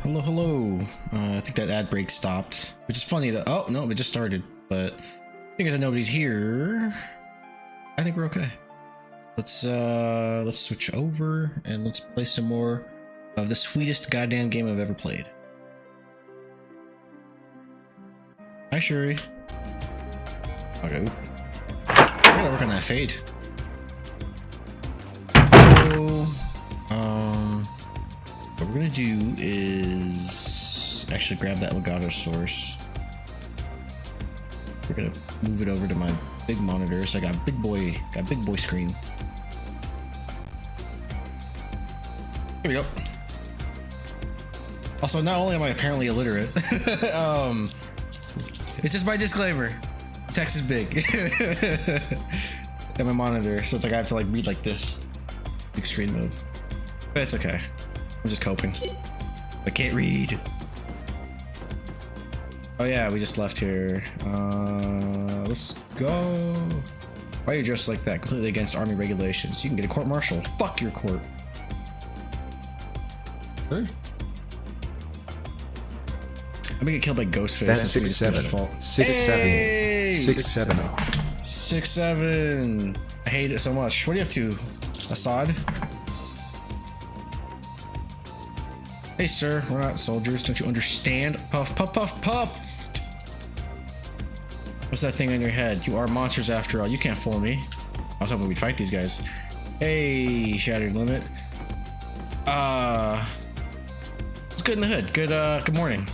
Hello, hello. I think that ad break stopped, which is funny that, oh no, it just started, but because that nobody's here, I think we're okay. Let's switch over and let's play some more of the sweetest goddamn game I've ever played. Hi, Shuri. Okay, oop. I gotta work on that fade. So, what we're gonna do is actually grab that legato source. We're gonna move it over to my big monitor, so I got big boy screen. Here we go. Also, not only am I apparently illiterate, it's just my disclaimer. Text is big. And my monitor, so it's like I have to like read like this. Big screen mode. But it's okay. I'm just coping. I can't read. Oh yeah, we just left here. Let's go. Why are you dressed like that? Completely against army regulations. You can get a court-martial. Fuck your court. Hey. I'm gonna get killed by Ghostface. That's 6-7. 6-7. 6-7. 6-7. I hate it so much. What are you up to, Assad? Hey, sir. We're not soldiers. Don't you understand? Puff, puff, puff, puff. What's that thing on your head? You are monsters after all. You can't fool me. I was hoping we'd fight these guys. Hey, Shattered Limit. It's good in the hood. Good morning.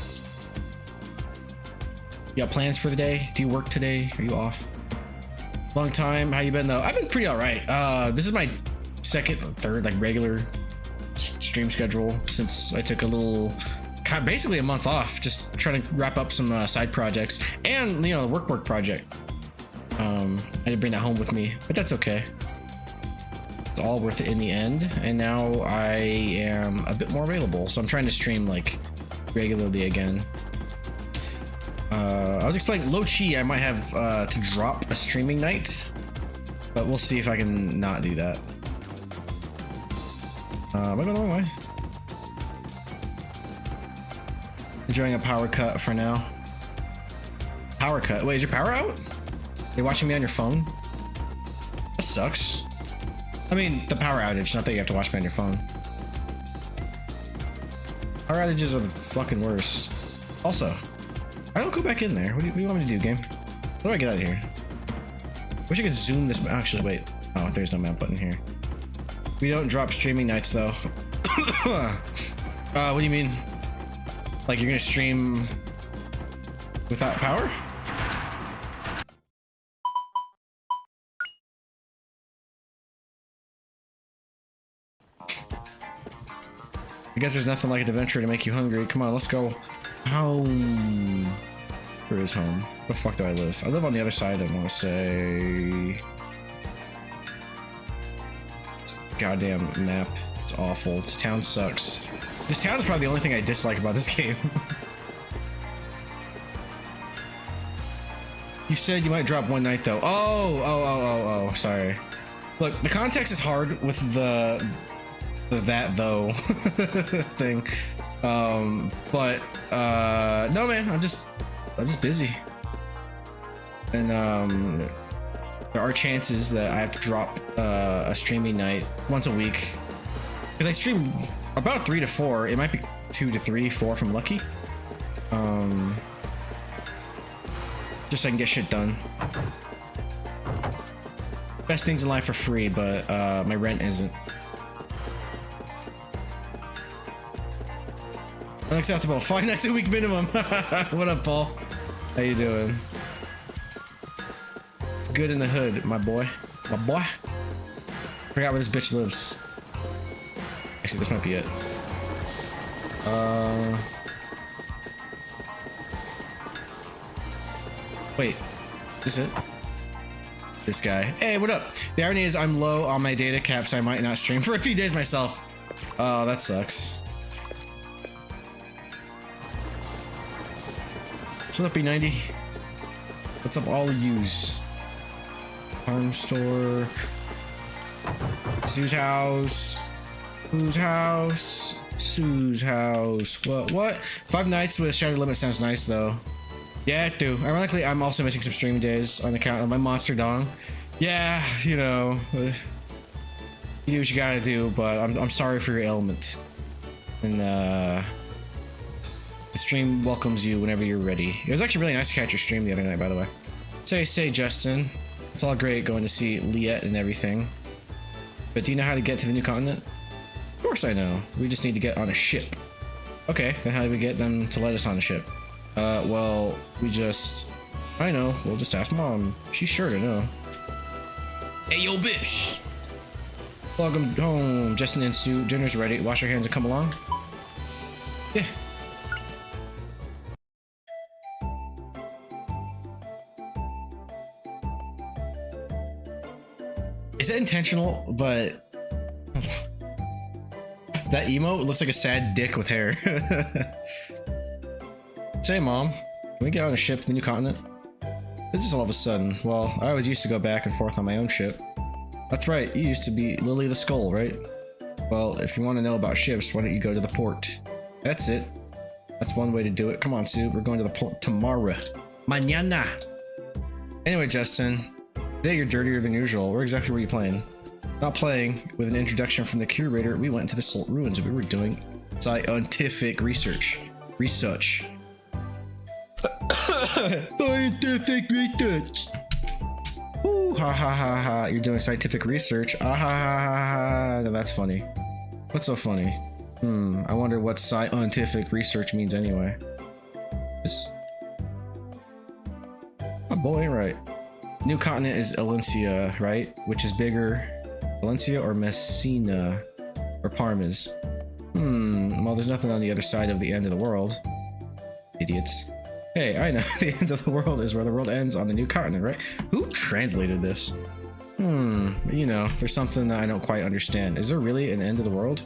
You got plans for the day? Do you work today? Are you off? Long time. How you been though? I've been pretty alright. This is my second or third like regular stream schedule since I took a little, basically a month off, just trying to wrap up some side projects and a work project. I didn't bring that home with me, but that's okay. It's all worth it in the end. And now I am a bit more available, so I'm trying to stream like regularly again. I was explaining low-key I might have to drop a streaming night, but we'll see if I can not do that. Am I going the wrong way? Enjoying a power cut for now. Power cut? Wait, is your power out? You're watching me on your phone? That sucks. I mean, the power outage, not that you have to watch me on your phone. Power outages are the fucking worst. Also, I don't go back in there. What do you want me to do, game? How do I get out of here? Wish I could zoom this. Actually, wait. Oh, there's no map button here. We don't drop streaming nights though. What do you mean? Like you're gonna stream without power? I guess there's nothing like an adventure to make you hungry. Come on, let's go home. Where is home? Where the fuck do I live? I live on the other side, I want to say. Goddamn map. It's awful. This town sucks. This town is probably the only thing I dislike about this game. You said you might drop one night though. Oh, sorry. Look, the context is hard with the that though thing. But no man, I'm just busy. And there are chances that I have to drop a streaming night once a week because I stream about 3 to 4. It might be 2 to 3, 4 from lucky. Just so I can get shit done. Best things in life are free, but my rent isn't. Unacceptable. 5 nights a week minimum. What up, Paul? How you doing? It's good in the hood, my boy. My boy. Forgot where this bitch lives. Actually, this might be it. Wait. Is this it? This guy. Hey, what up? The irony is I'm low on my data cap, so I might not stream for a few days myself. Oh, that sucks. What up, B90? What's up, all yous? Farm store. Whose house? Whose house? Sue's house. What? 5 nights with Shattered Limit sounds nice though. Yeah, it do. Ironically, I'm also missing some stream days on account of my monster dong. Yeah, you know, you do what you gotta do, but I'm sorry for your ailment. And the stream welcomes you whenever you're ready. It was actually really nice to catch your stream the other night, by the way. Say, Justin. It's all great going to see Liette and everything. But do you know how to get to the new continent? Of course I know. We just need to get on a ship. Okay, then how do we get them to let us on a ship? Well, I know. We'll just ask Mom. She's sure to know. Hey, yo, bitch! Welcome home, Justin and Sue. Dinner's ready. Wash your hands and come along. Yeah. Is it intentional? But that emote looks like a sad dick with hair. Say, Mom, can we get on a ship to the new continent? This is all of a sudden. Well, I always used to go back and forth on my own ship. That's right, you used to be Lily the Skull, right? Well, if you want to know about ships, why don't you go to the port? That's it. That's one way to do it. Come on, Sue, we're going to the port tomorrow. Mañana. Anyway, Justin, today you're dirtier than usual. Where exactly were you playing? Not playing. With an introduction from the curator, we went into the Salt Ruins and we were doing scientific research. Scientific research. Ooh, ha ha ha ha. You're doing scientific research. Ah ha ha ha ha. That's funny. What's so funny? I wonder what scientific research means anyway. Oh boy, right. New continent is Valencia, right? Which is bigger, Valencia or Messina or Parmes? Well, there's nothing on the other side of the end of the world. Idiots. Hey, I know. The end of the world is where the world ends on the new continent, right? Who translated this? You know, there's something that I don't quite understand. Is there really an end of the world?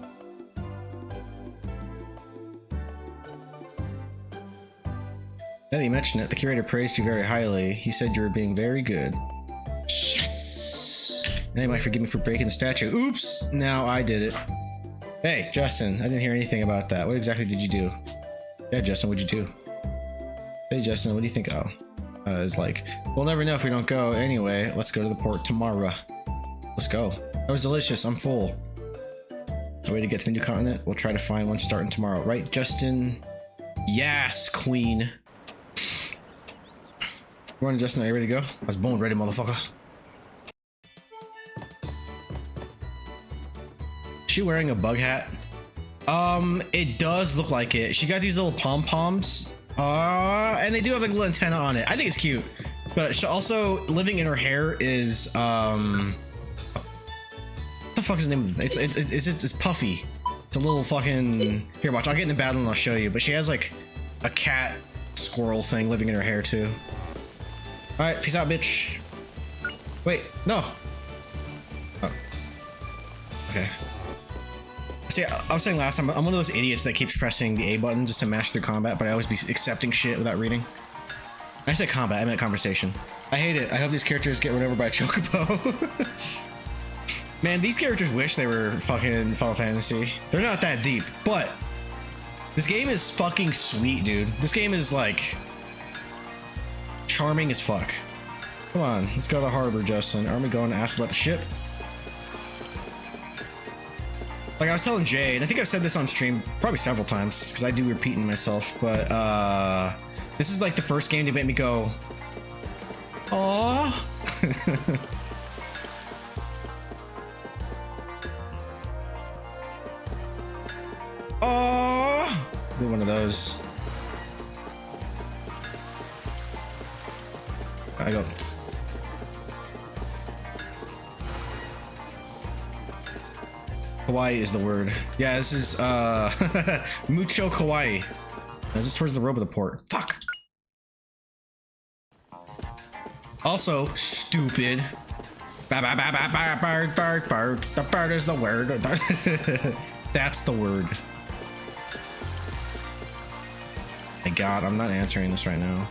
Now that you mention it, the curator praised you very highly. He said you were being very good. Yes! Now you might forgive me for breaking the statue. Oops! Now I did it. Hey, Justin, I didn't hear anything about that. What exactly did you do? Yeah, Justin, what'd you do? Hey, Justin, what do you think? Oh, it's like, we'll never know if we don't go. Anyway, let's go to the port tomorrow. Let's go. That was delicious. I'm full. A way to get to the new continent? We'll try to find one starting tomorrow. Right, Justin? Yes, Queen. Morning, Justin. Are you ready to go? I was born ready, motherfucker. Is she wearing a bug hat? It does look like it. She got these little pom-poms. And they do have like a little antenna on it. I think it's cute. But she also, living in her hair is, what the fuck is the name of it? It's puffy. It's a little fucking, here, watch. I'll get in the battle and I'll show you. But she has like a cat squirrel thing living in her hair too. All right, peace out, bitch. Wait, no. Oh. Okay. See, I was saying last time, I'm one of those idiots that keeps pressing the A button just to mash through combat, but I always be accepting shit without reading. I said combat, I meant conversation. I hate it. I hope these characters get run over by a chocobo. Man, these characters wish they were fucking Final Fantasy. They're not that deep, but this game is fucking sweet, dude. This game is like charming as fuck. Come on, let's go to the harbor, Justin. Aren't we going to ask about the ship? Like I was telling Jade, I think I've said this on stream probably several times because I do repeating myself, but this is like the first game to make me go, aww. Aww. Do one of those. I go. Kawaii is the word. Yeah, this is mucho kawaii. This is towards the road of the port. Fuck. Also, stupid. The bird is the word. That's the word. My God, I'm not answering this right now.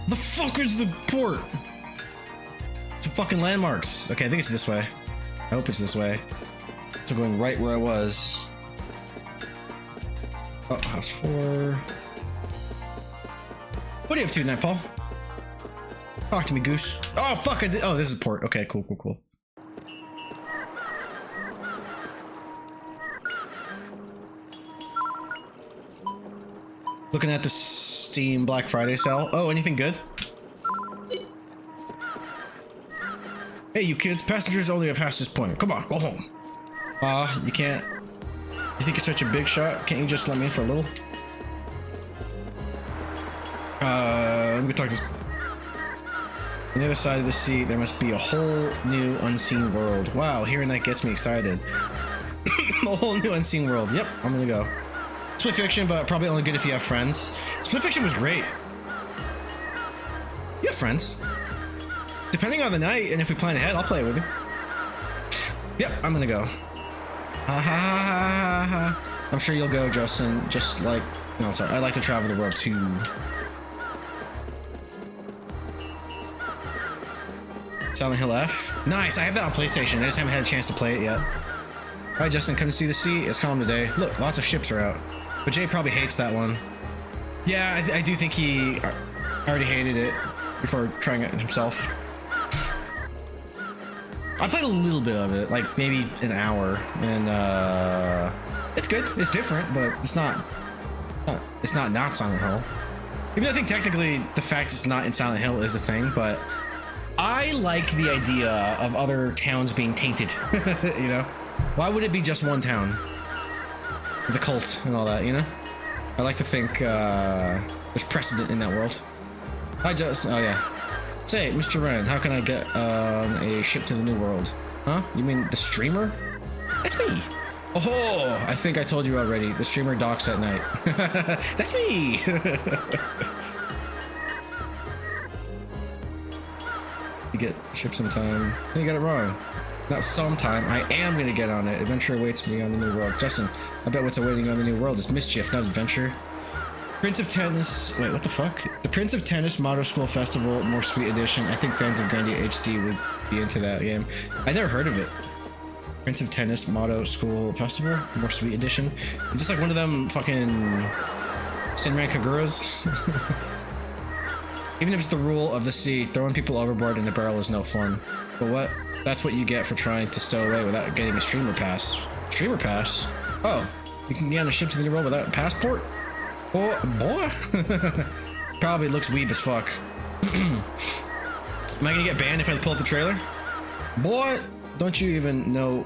The fuck is the port? fucking landmarks? Okay, I think it's this way. I hope it's this way. So going right where I was. Oh, house 4. What are you up to tonight, Paul? Talk to me, goose. Oh, fuck. Oh, this is port. Okay, cool, cool, cool. Looking at the Steam Black Friday sale. Oh, anything good? Hey, you kids. Passengers only have past this point. Come on, go home. You can't. You think you're such a big shot? Can't you just let me in for a little? Let me talk this. On the other side of the sea, there must be a whole new unseen world. Wow, hearing that gets me excited. A whole new unseen world. Yep, I'm gonna go. Split Fiction, but probably only good if you have friends. Split Fiction was great. You have friends. Depending on the night, and if we plan ahead, I'll play it with you. Yep, I'm gonna go. Ha ha ha ha ha. I'm sure you'll go, Justin. Just like... No, sorry. I like to travel the world too. Silent Hill F. Nice, I have that on PlayStation. I just haven't had a chance to play it yet. Alright, Justin, come to see the sea. It's calm today. Look, lots of ships are out. But Jay probably hates that one. Yeah, I do think he already hated it before trying it himself. I played a little bit of it, like maybe an hour, and it's good. It's different, but it's not Silent Hill. Even though I think technically the fact it's not in Silent Hill is the thing, but I like the idea of other towns being tainted. You know, why would it be just one town? The cult and all that, you know. I like to think there's precedent in that world. Oh yeah. Say, Mr. Ryan, how can I get a ship to the new world? Huh? You mean the streamer? That's me. Oh, I think I told you already. The streamer docks at night. That's me. You get ship sometime. You got it wrong. Not sometime. I am gonna get on it. Adventure awaits me on the new world. Justin, I bet what's awaiting on the new world is mischief, not adventure. Prince of Tennis. Wait, what the fuck? The Prince of Tennis Model School Festival, more sweet edition. I think fans of Grandia HD would be into that game. I never heard of it. Prince of Tennis Model School Festival, more sweet edition. It's just like one of them fucking Sinran Kaguras. Even if it's the rule of the sea, throwing people overboard in a barrel is no fun. But what? That's what you get for trying to stow away without getting a streamer pass. Streamer pass? Oh, you can get on a ship to the new world without a passport? Oh, boy. Probably looks weeb as fuck. Am I gonna get banned if I pull up the trailer? Boy, don't you even know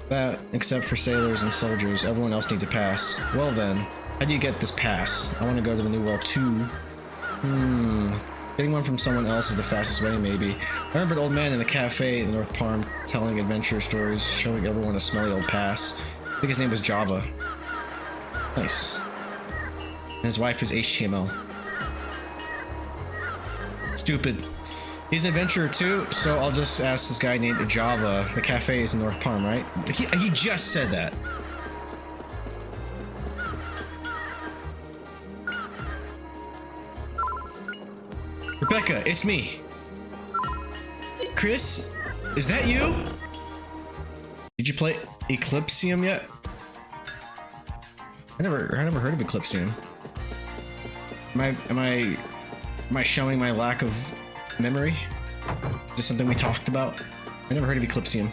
that except for sailors and soldiers, everyone else needs a pass. Well then, how do you get this pass? I want to go to the new world too. Getting one from someone else is the fastest way, maybe. I remember an old man in the cafe in North Palm telling adventure stories, showing everyone a smelly old pass. I think his name was Java. Nice. And his wife is HTML. Stupid. He's an adventurer too, so I'll just ask this guy named Java. The cafe is in North Palm, right? He just said that. Rebecca, it's me. Chris, is that you? Did you play Eclipsium yet? I never heard of Eclipsium. Am I showing my lack of memory? Is this something we talked about? I never heard of Eclipsium.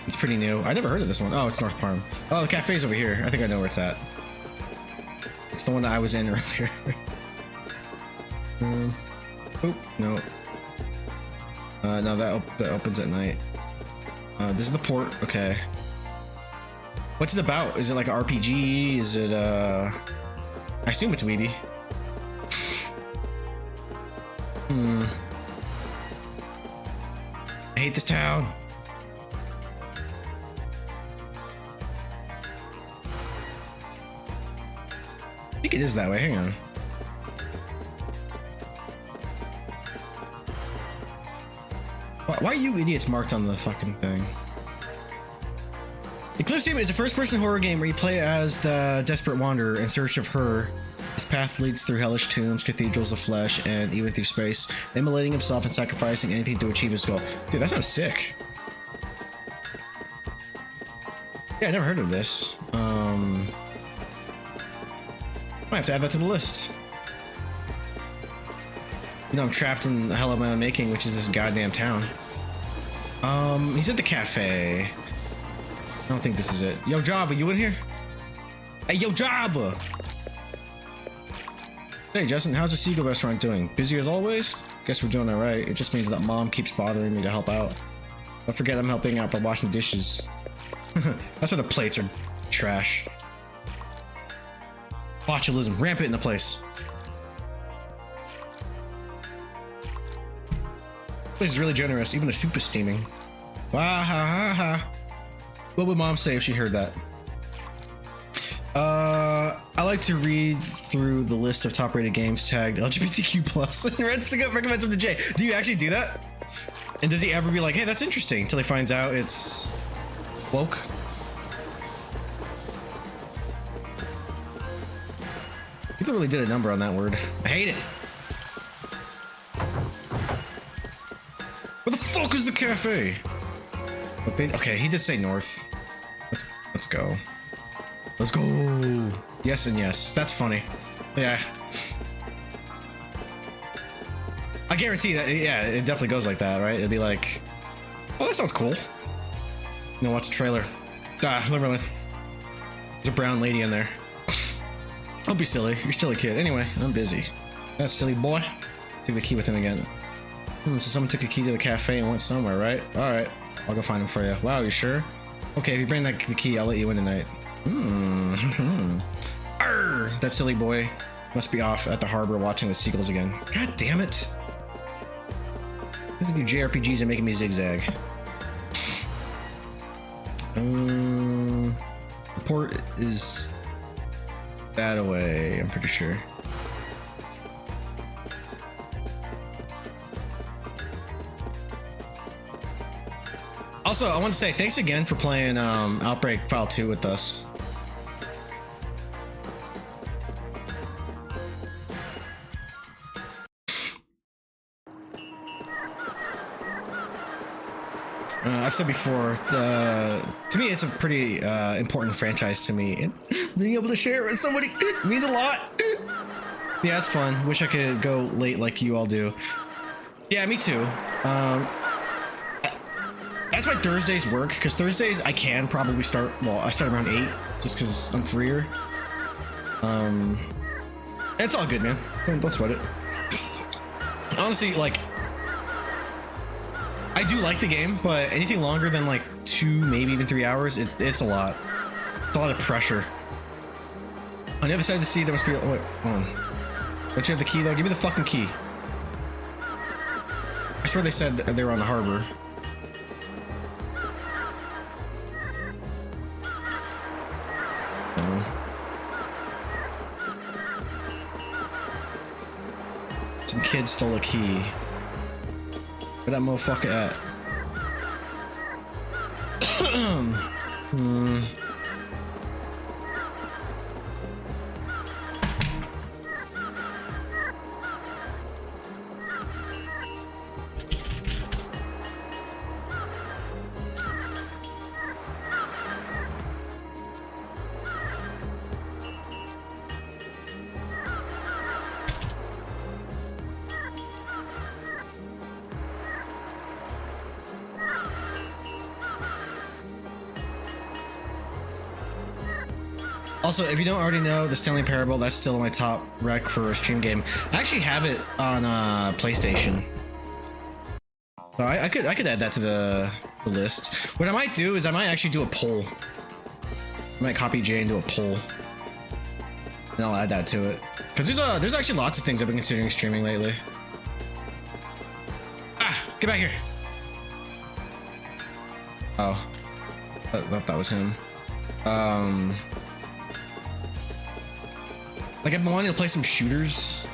It's pretty new. I never heard of this one. Oh, it's North Palm. Oh, the cafe's over here. I think I know where it's at. It's the one that I was in earlier. Oop, no. No, that opens at night. This is the port. Okay. What's it about? Is it like an RPG? Is it I assume it's weedy. I hate this town. I think it is that way. Hang on. Why are you idiots marked on the fucking thing? Eclipsium is a first-person horror game where you play as the desperate wanderer in search of her His path leads through hellish tombs, cathedrals of flesh, and even through space, immolating himself and sacrificing anything to achieve his goal. Dude, that sounds sick. Yeah, I never heard of this. Might have to add that to the list. You know, I'm trapped in the hell of my own making, which is this goddamn town. He's at the cafe. I don't think this is it. Yo, Java, you in here? Hey, yo, Java! Hey, Justin, how's the Seagull restaurant doing? Busy as always? Guess we're doing all right. It just means that Mom keeps bothering me to help out. Don't forget I'm helping out by washing dishes. That's why the plates are trash. Botulism, rampant in the place. This is really generous. Even the soup is steaming. Wah ha ha ha. What would Mom say if she heard that? I like to read through the list of top-rated games tagged LGBTQ+. And Red Cigarette recommends them to Jay. Do you actually do that? And does he ever be like, hey, that's interesting, until he finds out it's woke? People really did a number on that word. I hate it. Where the fuck is the cafe? Okay, he did say north. Let's go. Let's go. Yes and yes. That's funny. Yeah. I guarantee that, yeah, it definitely goes like that, right? It'd be like, oh, that sounds cool. No, watch the trailer. Literally. There's a brown lady in there. Don't be silly. You're still a kid. Anyway, I'm busy. That silly boy. Took the key with him again. So someone took a key to the cafe and went somewhere, right? Alright. I'll go find him for you. Wow, you sure? Okay, if you bring the key, I'll let you in tonight. Arr, that silly boy must be off at the harbor watching the seagulls again. God damn it. Look at your JRPGs and making me zigzag. The port is that away, I'm pretty sure. Also, I want to say thanks again for playing Outbreak File 2 with us. I've said before, to me it's a pretty important franchise to me, and being able to share it with somebody means a lot. Yeah, it's fun. Wish I could go late like you all do. Yeah, me too. That's why Thursdays work, because Thursdays I can probably start, well, I start around 8, just because I'm freer. It's all good, man. Don't sweat it. Honestly, like, I do like the game, but anything longer than like 2, maybe even 3 hours, it's a lot. It's a lot of pressure. On the other side of the sea, there must be, oh wait, hold on. Don't you have the key though? Give me the fucking key. I swear they said they were on the harbor. Some kid stole a key. Where that motherfucker at? Also, if you don't already know, the Stanley Parable, that's still my top rec for a stream game. I actually have it on PlayStation. So I could add that to the list. What I might do is I might actually do a poll. I might copy Jay and do a poll. And I'll add that to it. Because there's actually lots of things I've been considering streaming lately. Ah, get back here. Oh. I thought that was him. Like, I've been wanting to play some shooters.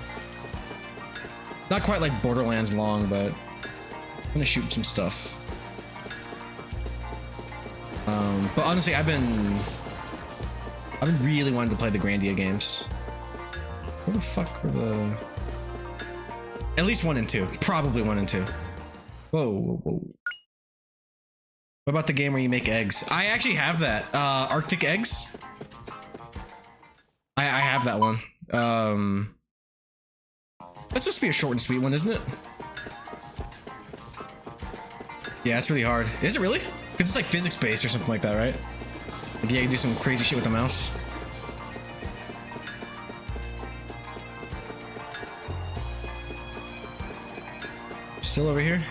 Not quite like Borderlands long, but I'm gonna shoot some stuff. But honestly, I've been really wanting to play the Grandia games. Where the fuck were the... At least 1 and 2. Probably 1 and 2. Whoa, whoa, whoa. What about the game where you make eggs? I actually have that. Arctic eggs? I have that one. That's supposed to be a short and sweet one, isn't it? Yeah, it's really hard. Is it really? Because it's like physics-based or something like that, right? Like, yeah, you do some crazy shit with the mouse. Still over here?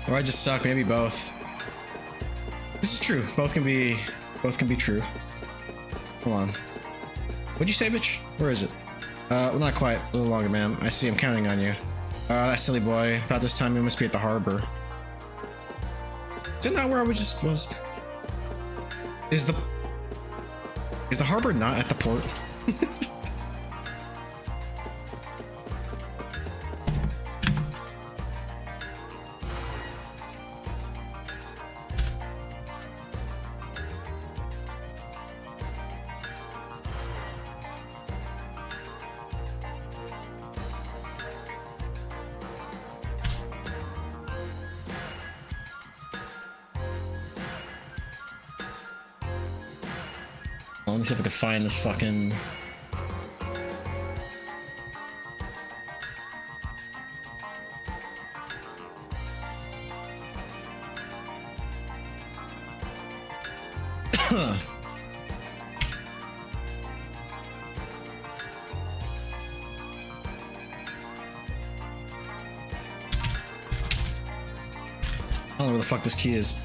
Or I just suck, maybe both. This is true. Both can be true. Hold on. What'd you say, bitch? Where is it? Well, not quite. A little longer, ma'am. I see. I'm counting on you. That silly boy. About this time, we must be at the harbor. Isn't that where I was? Is the harbor not at the port? Let me see if I can find this fucking... I don't know where the fuck this key is.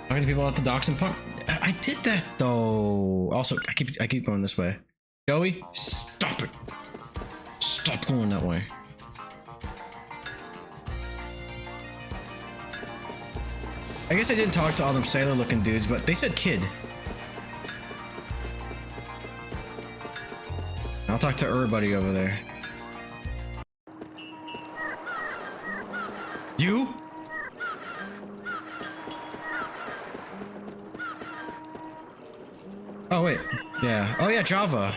Talking to people at the docks and park. I did that though. Also, I keep going this way. Joey, stop it. Stop going that way. I guess I didn't talk to all them sailor looking dudes, but they said kid. I'll talk to everybody over there. You? Oh wait, yeah. Oh yeah, Java.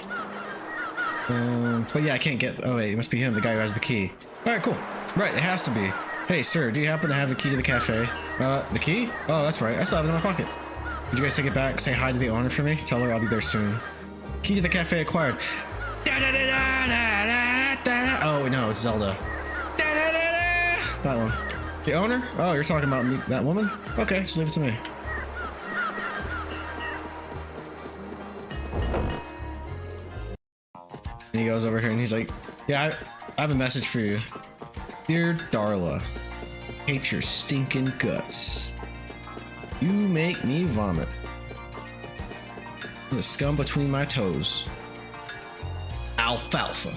But yeah, I can't get. Oh wait, it must be him, the guy who has the key. All right, cool. Right, it has to be. Hey, sir, do you happen to have the key to the cafe? The key? Oh, that's right. I still have it in my pocket. Did you guys take it back? Say hi to the owner for me. Tell her I'll be there soon. Key to the cafe acquired. Oh no, it's Zelda. That one. The owner? Oh, you're talking about me, that woman? Okay, just leave it to me. And he goes over here and he's like, yeah, I have a message for you. Dear Darla, hate your stinking guts. You make me vomit. The scum between my toes. Alfalfa.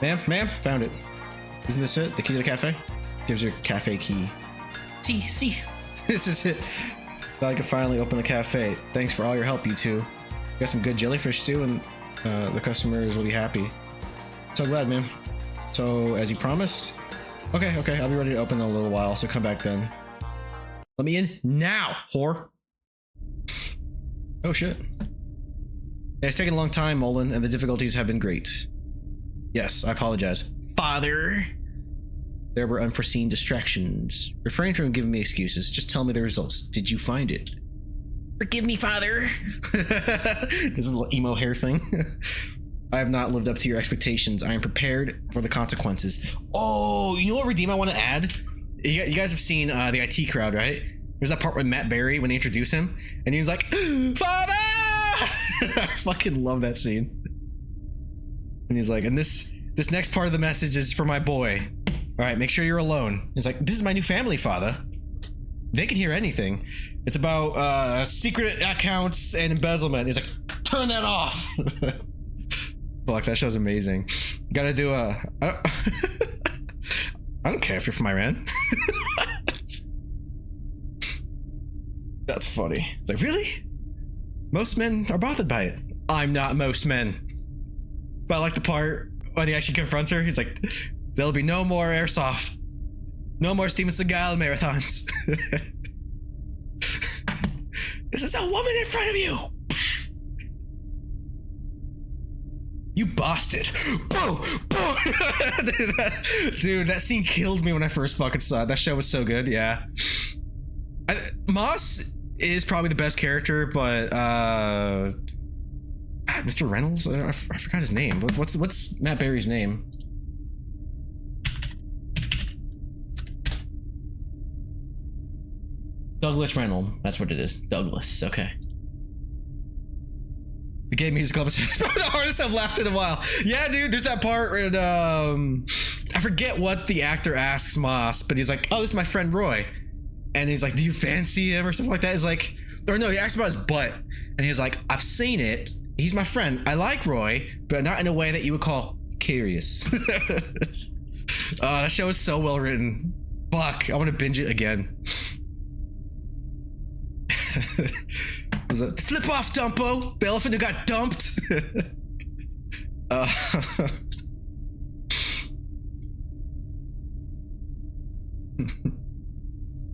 Ma'am, found it. Isn't this it? The key to the cafe? Gives your cafe key. See. This is it. Now I can finally open the cafe. Thanks for all your help, you two. Got some good jellyfish stew and the customers will be happy. So glad, man. So, as you promised? Okay, I'll be ready to open in a little while, so come back then. Let me in now, whore. Oh shit. Yeah, it's taken a long time, Mullen, and the difficulties have been great. Yes, I apologize. Father! There were unforeseen distractions. Refrain from giving me excuses. Just tell me the results. Did you find it? Forgive me, father. This little emo hair thing. I have not lived up to your expectations. I am prepared for the consequences. Oh, you know what redeem I want to add? You guys have seen the IT crowd, right? There's that part with Matt Berry when they introduce him, and he's like, "Father!" I fucking love that scene. And he's like, and this next part of the message is for my boy. All right, make sure you're alone. He's like, this is my new family, father. They can hear anything. It's about secret accounts and embezzlement. He's like, turn that off. Fuck, that show's amazing. Gotta do a... I don't care if you're from Iran. That's funny. It's like, really? Most men are bothered by it. I'm not most men. But I like the part when he actually confronts her. He's like, there'll be no more airsoft. No more Steven Seagal marathons. This is a woman in front of you. You bastard. Boo! Boo! Dude, that scene killed me when I first fucking saw it. That show was so good, yeah. Moss is probably the best character, but Mr. Reynolds? I forgot his name. What's Matt Berry's name? Douglas Reynolds. That's what it is. Douglas. Okay. The gay music club is probably the hardest I've laughed in a while. Yeah, dude, there's that part where I forget what the actor asks Moss, but he's like, oh, this is my friend Roy. And he's like, do you fancy him or something like that? He's like, or no, he asks about his butt. And he's like, I've seen it. He's my friend. I like Roy, but not in a way that you would call curious. That show is so well written. Fuck, I want to binge it again. Was it flip off, Dumpo? The elephant who got dumped.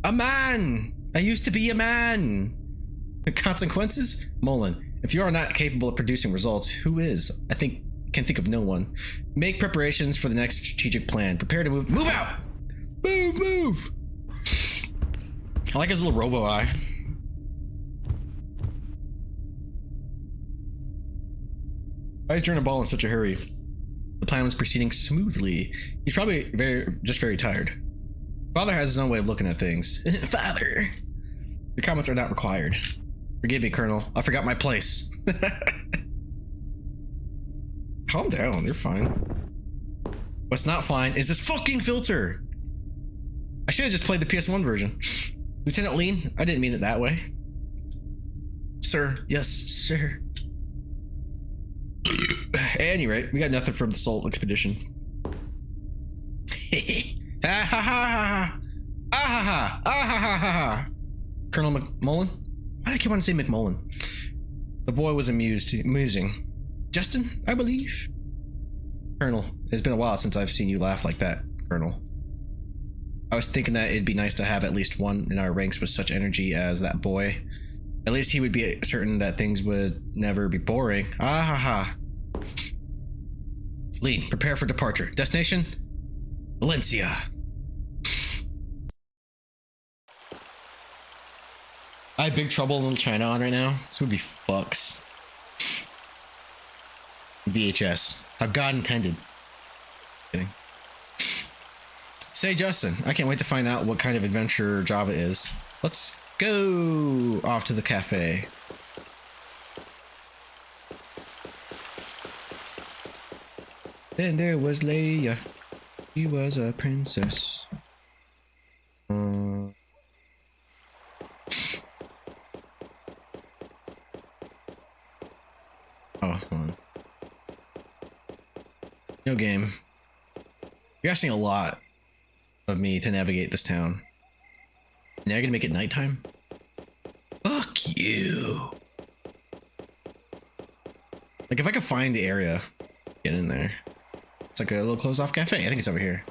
A man. I used to be a man. The consequences? Mullen, if you are not capable of producing results, who is? I can think of no one. Make preparations for the next strategic plan. Prepare to move. Move out. Move. I like his little robo eye. Why is Jordan Ball in such a hurry? The plan was proceeding smoothly. He's probably just very tired. Father has his own way of looking at things. Father! The comments are not required. Forgive me, Colonel. I forgot my place. Calm down, you're fine. What's not fine is this fucking filter. I should have just played the PS1 version. Lieutenant Lean, I didn't mean it that way. Sir, yes, sir. At any rate, we got nothing from the Salt Expedition. Ah ha ha ha! Ah ha ha! Ah ha ha ha! Colonel McMullen? Why do I keep on saying McMullen? The boy was amusing. Justin, I believe. Colonel, it's been a while since I've seen you laugh like that, Colonel. I was thinking that it'd be nice to have at least one in our ranks with such energy as that boy. At least he would be certain that things would never be boring. Ah ha ha. Lean, prepare for departure. Destination? Valencia. I have Big Trouble in Little China on right now. This movie fucks. VHS. How God intended. Kidding. Say, Justin, I can't wait to find out what kind of adventure Java is. Let's go off to the cafe. Then there was Leia. She was a princess. Oh, hold on. No game. You're asking a lot of me to navigate this town. Now you're gonna make it nighttime? Fuck you. Like, if I could find the area, get in there. It's like a little closed off cafe. I think it's over here.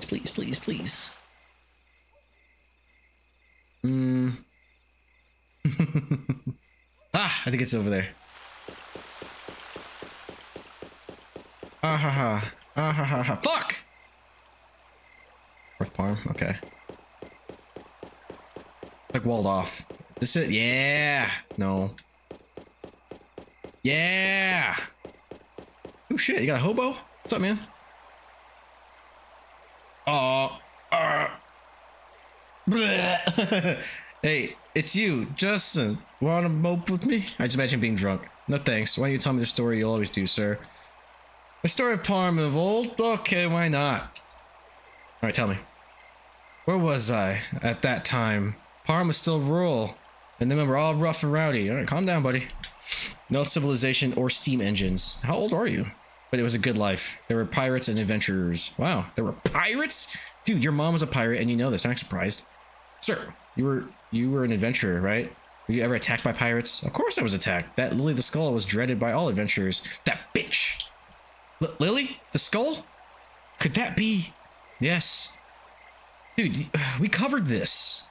Please, please, please. Ah, I think it's over there. Ah ha ha. Ah ha ha ha. Fuck! North Palm, okay. Like walled off. This it? Yeah! No. Yeah! Oh shit, you got a hobo? What's up, man? Hey, it's you, Justin. Wanna mope with me? I just imagine being drunk. No thanks. Why don't you tell me the story you always do, sir? The story of Parm of old? Okay, why not? Alright, tell me. Where was I at that time? Parm was still rural, and then we were all rough and rowdy. Alright, calm down, buddy. No civilization or steam engines. How old are you? But it was a good life. There were pirates and adventurers. Wow, there were pirates? Dude, your mom was a pirate and you know this. I'm not surprised. Sir, you were an adventurer, right? Were you ever attacked by pirates? Of course I was attacked. That Lily the Skull was dreaded by all adventurers. That bitch! Lily? The Skull? Could that be? Yes. Dude, we covered this.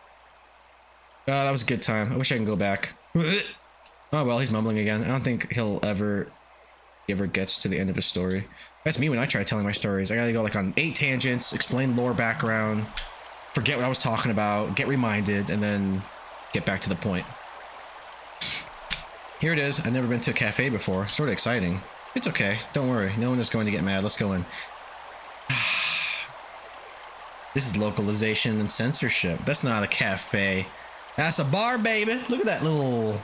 That was a good time. I wish I can go back. Oh well, he's mumbling again. I don't think he ever gets to the end of his story. That's me when I try telling my stories. I gotta go like on 8 tangents, explain lore background, forget what I was talking about, get reminded, and then get back to the point. Here it is. I've never been to a cafe before. Sort of exciting. It's okay. Don't worry. No one is going to get mad. Let's go in. This is localization and censorship. That's not a cafe. That's a bar, baby. Look at that little...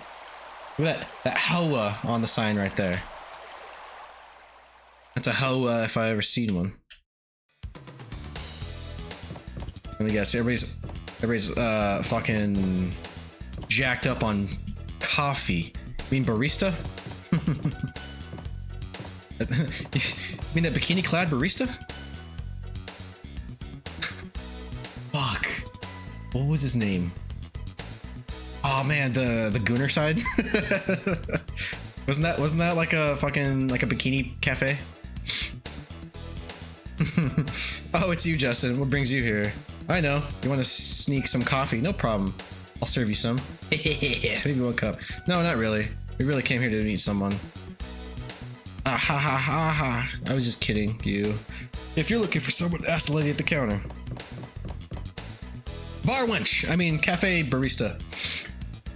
Look at that hoa on the sign right there. That's a hoa if I ever seen one. Let me guess. Everybody's fucking jacked up on coffee. You mean barista? You mean that bikini-clad barista? Fuck. What was his name? Oh man, the Gooner side. wasn't that like a fucking like a bikini cafe? Oh, it's you, Justin. What brings you here? I know. You want to sneak some coffee? No problem. I'll serve you some. Maybe 1 cup. No, not really. We really came here to meet someone. Ah ha ha ha ha. I was just kidding, you. If you're looking for someone, ask the lady at the counter. Bar wench! I mean, cafe barista.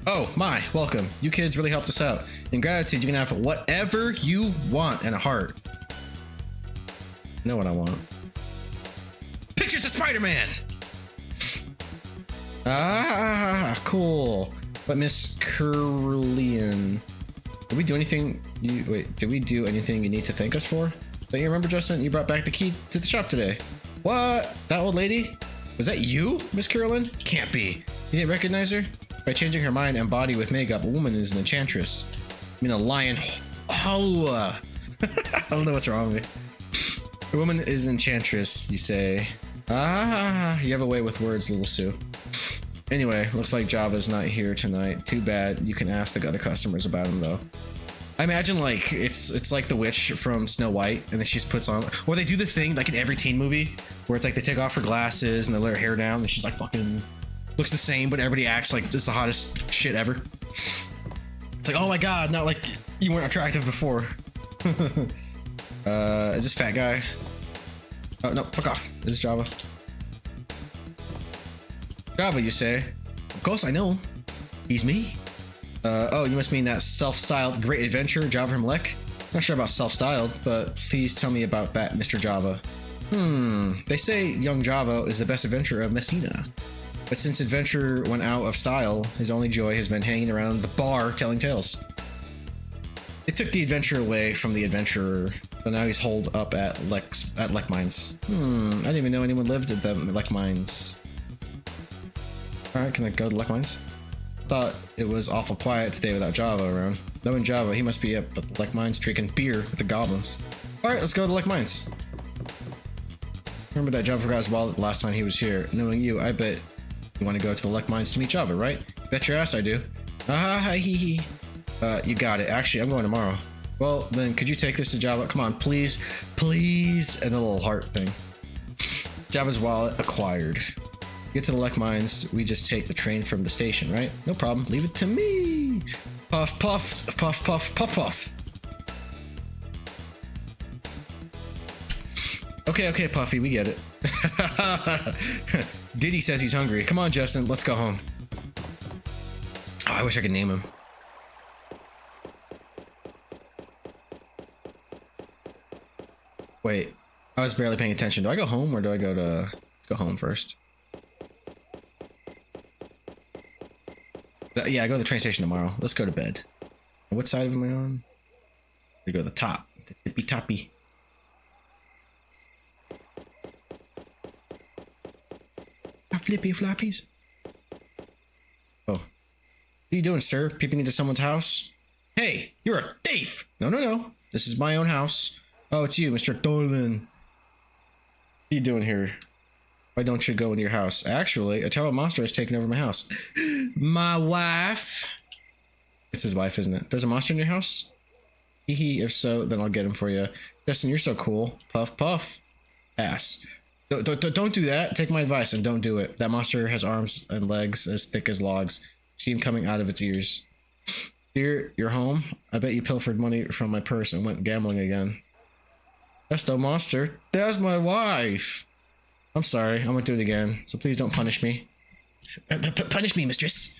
Oh, my, welcome. You kids really helped us out. In gratitude, you can have whatever you want and a heart. You know what I want. Pictures of Spider-Man! Ah, cool. But Miss Curlian, did we do anything? Did we do anything you need to thank us for? Don't you remember, Justin? You brought back the key to the shop today. What? That old lady? Was that you, Miss Curlin? Can't be. You didn't recognize her? By changing her mind and body with makeup, a woman is an enchantress. I mean, a lion. Oh, I don't know what's wrong with me. A woman is an enchantress, you say. Ah, you have a way with words, little Sue. Anyway, looks like Java's not here tonight. Too bad. You can ask the other customers about him, though. I imagine like it's like the witch from Snow White, and then she just puts on, or they do the thing like in every teen movie where it's like they take off her glasses and they let her hair down, and she's like fucking looks the same, but everybody acts like this is the hottest shit ever. It's like, oh my god, not like you weren't attractive before. Is this fat guy? Oh no, fuck off. Is this Java? Java, you say? Of course I know. He's me. Oh, you must mean that self-styled great adventurer, Java from Lek? Not sure about self-styled, but please tell me about that, Mr. Java. They say young Java is the best adventurer of Messina. But since adventure went out of style, his only joy has been hanging around the bar telling tales. It took the adventure away from the adventurer, but now he's holed up at Lek Mines. I didn't even know anyone lived at the Lek Mines. Alright, can I go to Lek Mines? Thought it was awful quiet today without Java around. Knowing Java, he must be up at the Lek Mines drinking beer with the goblins. Alright, let's go to Lek Mines. Remember that Java forgot his wallet the last time he was here. Knowing you, I bet you want to go to the Lek Mines to meet Java, right? Bet your ass I do. Hee. You got it. Actually, I'm going tomorrow. Well, then could you take this to Java? Come on, please. Please. And a little heart thing. Java's wallet acquired. Get to the Lek Mines, we just take the train from the station, right? No problem. Leave it to me. Puff, puff, puff, puff, puff, puff. Okay, Puffy, we get it. Diddy says he's hungry. Come on, Justin, let's go home. Oh, I wish I could name him. Wait, I was barely paying attention. Do I go home or do I go home first? Yeah, I go to the train station tomorrow. Let's go to bed. What side am I on? We go to the top. The tippy toppy. Flippy floppies. Oh. What are you doing, sir? Peeping into someone's house? Hey, you're a thief! No. This is my own house. Oh, it's you, Mr. Dolan. What are you doing here? Why don't you go into your house? Actually, a terrible monster has taken over my house. My wife. It's his wife, isn't it? There's a monster in your house? Hee. If so, then I'll get him for you. Justin, you're so cool. Puff, puff. Ass. Don't do that. Take my advice and don't do it. That monster has arms and legs as thick as logs. Steam coming out of its ears. Dear, you're home? I bet you pilfered money from my purse and went gambling again. That's the monster. That's my wife. I'm sorry, I'm gonna do it again, so please don't punish me. Punish me, mistress.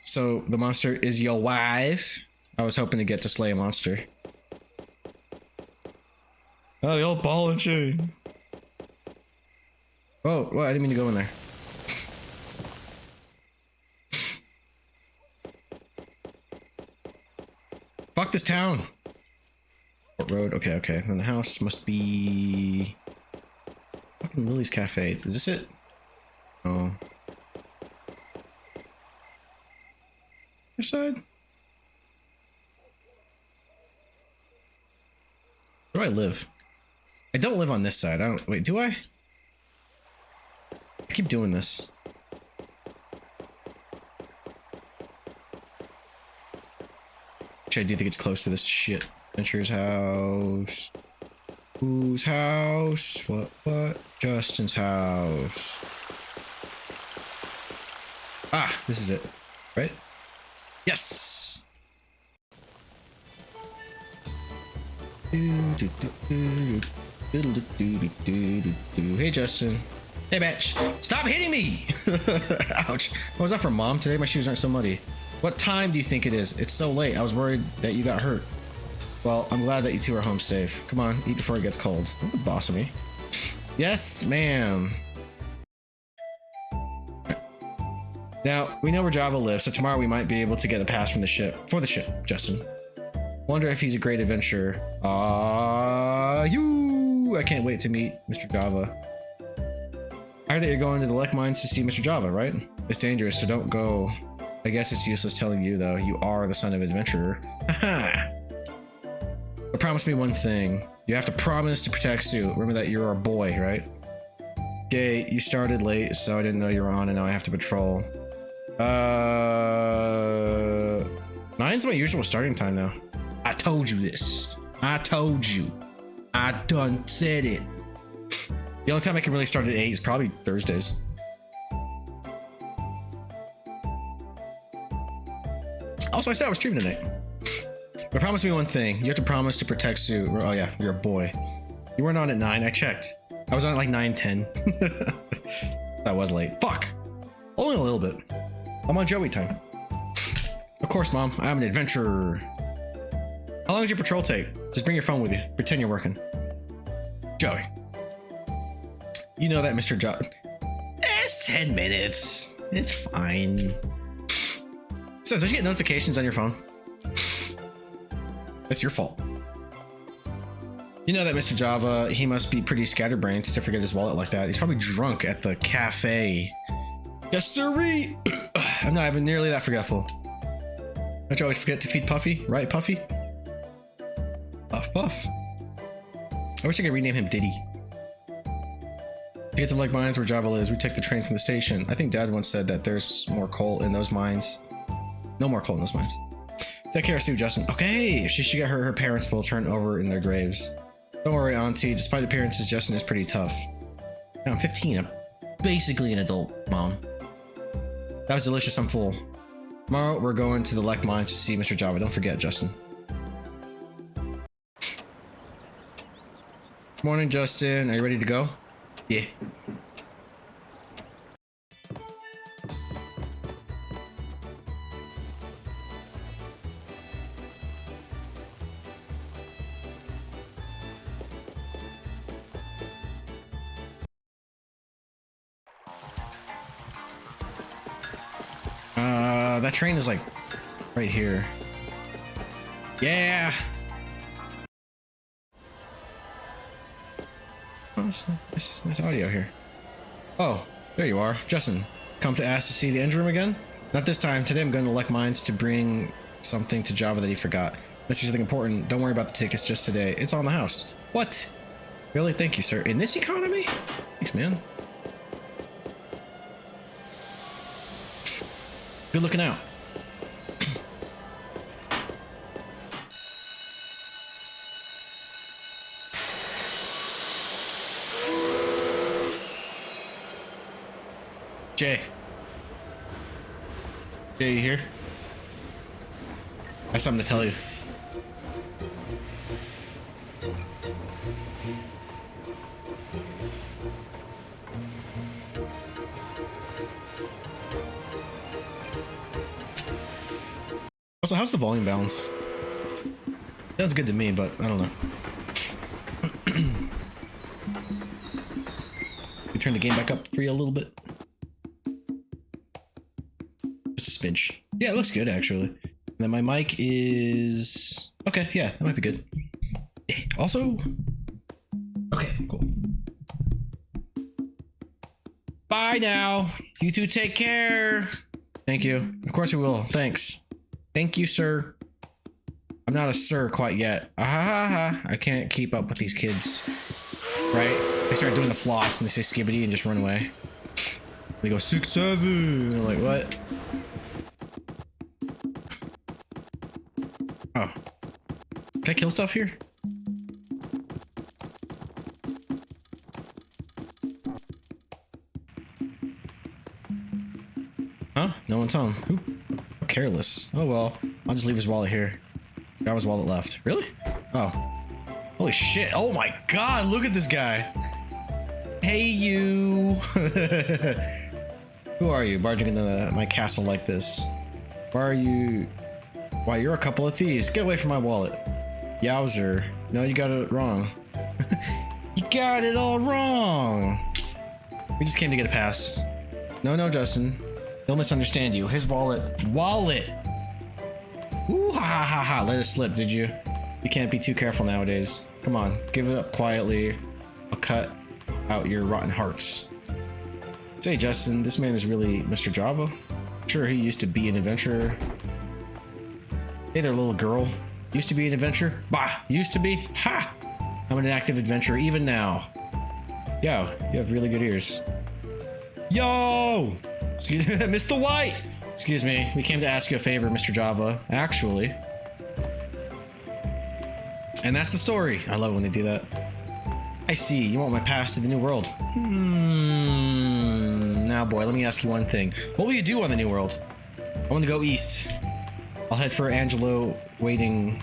So, the monster is your wife? I was hoping to get to slay a monster. Oh, the old ball and chain. Oh, well, I didn't mean to go in there. Fuck this town. Road, okay, okay. Then the house must be... Fucking Lily's Cafe. Is this it? Oh. Other side? Where do I live? I don't live on this side. I don't... Wait, do I? I keep doing this. Actually, I do think it's close to this shit. Adventure's house. Whose house? What? Justin's house. Ah, this is it. Right? Yes! Hey, Justin. Hey, bitch. Stop hitting me! Ouch. What was that for, Mom? Today my shoes aren't so muddy. What time do you think it is? It's so late. I was worried that you got hurt. Well, I'm glad that you two are home safe. Come on, eat before it gets cold. You're the boss of me. Yes, ma'am. Now, we know where Java lives, so tomorrow we might be able to get a pass from the ship. For the ship, Justin. Wonder if he's a great adventurer. I can't wait to meet Mr. Java. I heard that you're going to the Lek Mines to see Mr. Java, right? It's dangerous, so don't go. I guess it's useless telling you, though. You are the son of an adventurer. Haha! But promise me one thing. You have to promise to protect Sue. Remember that you're our boy, right? Gay, you started late, so I didn't know you were on, and now I have to patrol. 9's my usual starting time now. I told you this. I told you. I done said it. The only time I can really start at 8 is probably Thursdays. Also, I said I was streaming tonight. But promise me one thing. You have to promise to protect Sue. Oh yeah, you're a boy. You weren't on at 9. I checked. I was on at like 9:10. That was late. Fuck. Only a little bit. I'm on Joey time. Of course, Mom. I'm an adventurer. How long does your patrol take? Just bring your phone with you. Pretend you're working. Joey. You know that Mr. Job. It's 10 minutes. It's fine. So, don't you get notifications on your phone? That's your fault. You know that Mr. Java, he must be pretty scatterbrained to forget his wallet like that. He's probably drunk at the cafe. Yes, sirree! I'm not even nearly that forgetful. Don't you always forget to feed Puffy? Right, Puffy? Puff, Puff. I wish I could rename him Diddy. To get to Lake Mines where Java lives, we take the train from the station. I think Dad once said that there's more coal in those mines. No more coal in those mines. Take care of Sue, Justin. Okay, if she should get her parents will turn over in their graves. Don't worry, Auntie. Despite appearances, Justin is pretty tough. Now, I'm 15. I'm basically an adult, Mom. That was delicious. I'm full. Tomorrow, we're going to the Lek Mines to see Mr. Java. Don't forget, Justin. Morning, Justin. Are you ready to go? Yeah. That train is like right here. Yeah. Oh, nice audio here. Oh, there you are. Justin, come to ask to see the engine room again? Not this time. Today I'm going to Lek Mines to bring something to Java that he forgot. Unless there's something important, don't worry about the tickets just today. It's on the house. What? Really? Thank you, sir. In this economy? Thanks, man. Good looking out. Jay. Yeah, you here? I have something to tell you. Also, how's the volume balance? Sounds good to me, but I don't know. We turn the game back up for you a little bit. Just a smidge. Yeah, it looks good actually. And then my mic is okay. Yeah, that might be good. Also, okay, cool. Bye now. You two take care. Thank you. Of course we will. Thanks. Thank you, sir. I'm not a sir quite yet. I can't keep up with these kids. Right? They start doing the floss and they say skibbity and just run away. They go 6, 7. I'm like, what? Oh. Can I kill stuff here? Huh? No one's home. Ooh. Careless. Oh well. I'll just leave his wallet here. Got his wallet left. Really? Oh. Holy shit. Oh my god, look at this guy. Hey you. Who are you barging into my castle like this? Why are you... Why, you're a couple of thieves. Get away from my wallet. Yowzer. No, you got it wrong. You got it all wrong. We just came to get a pass. No, Justin. They'll misunderstand you. His wallet. Wallet! Ooh, ha. Let it slip, did you? You can't be too careful nowadays. Come on, give it up quietly. I'll cut out your rotten hearts. Say, Justin, this man is really Mr. Java. Sure, he used to be an adventurer. Hey there, little girl. Used to be an adventurer? Bah, used to be? Ha! I'm an active adventurer even now. Yo, you have really good ears. Yo! Excuse me, Mr. White! Excuse me, we came to ask you a favor, Mr. Java. Actually. And that's the story. I love when they do that. I see, you want my pass to the new world. Now boy, let me ask you one thing. What will you do on the new world? I want to go east. I'll head for Angelo awaiting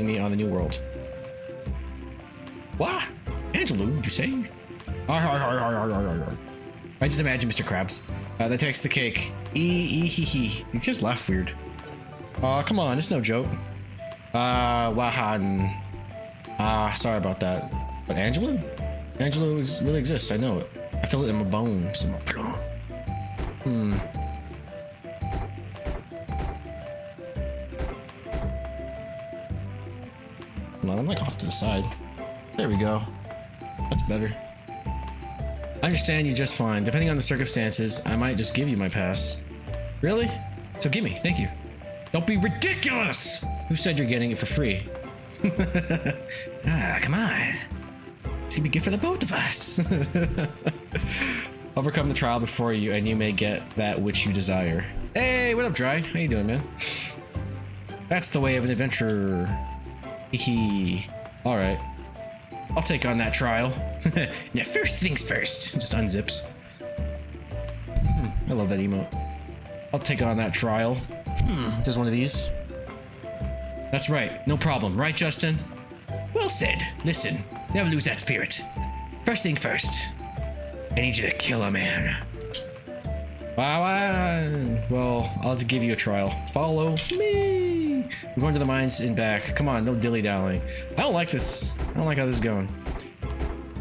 me on the new world. What? Angelo, did you say? I just imagine Mr. Krabs. That takes the cake. He just laughed weird. Come on, it's no joke. Wahan. Sorry about that. But Angelo? Angelo really exists, I know it. I feel it in my bones, in my blood. I'm like off to the side. There we go. That's better. I understand you just fine. Depending on the circumstances, I might just give you my pass. Really? So give me, thank you. Don't be ridiculous! Who said you're getting it for free? Come on. It's gonna be good for the both of us. Overcome the trial before you, and you may get that which you desire. Hey, what up, Dry? How you doing, man? That's the way of an adventurer. Hee. Alright. I'll take on that trial. Now, first things first. Just unzips. I love that emote. I'll take on that trial. Just one of these. That's right. No problem. Right, Justin? Well said. Listen, never lose that spirit. First thing first. I need you to kill a man. Well, I'll just give you a trial. Follow me. I'm going to the mines and back. Come on, no dilly-dallying. I don't like this. I don't like how this is going.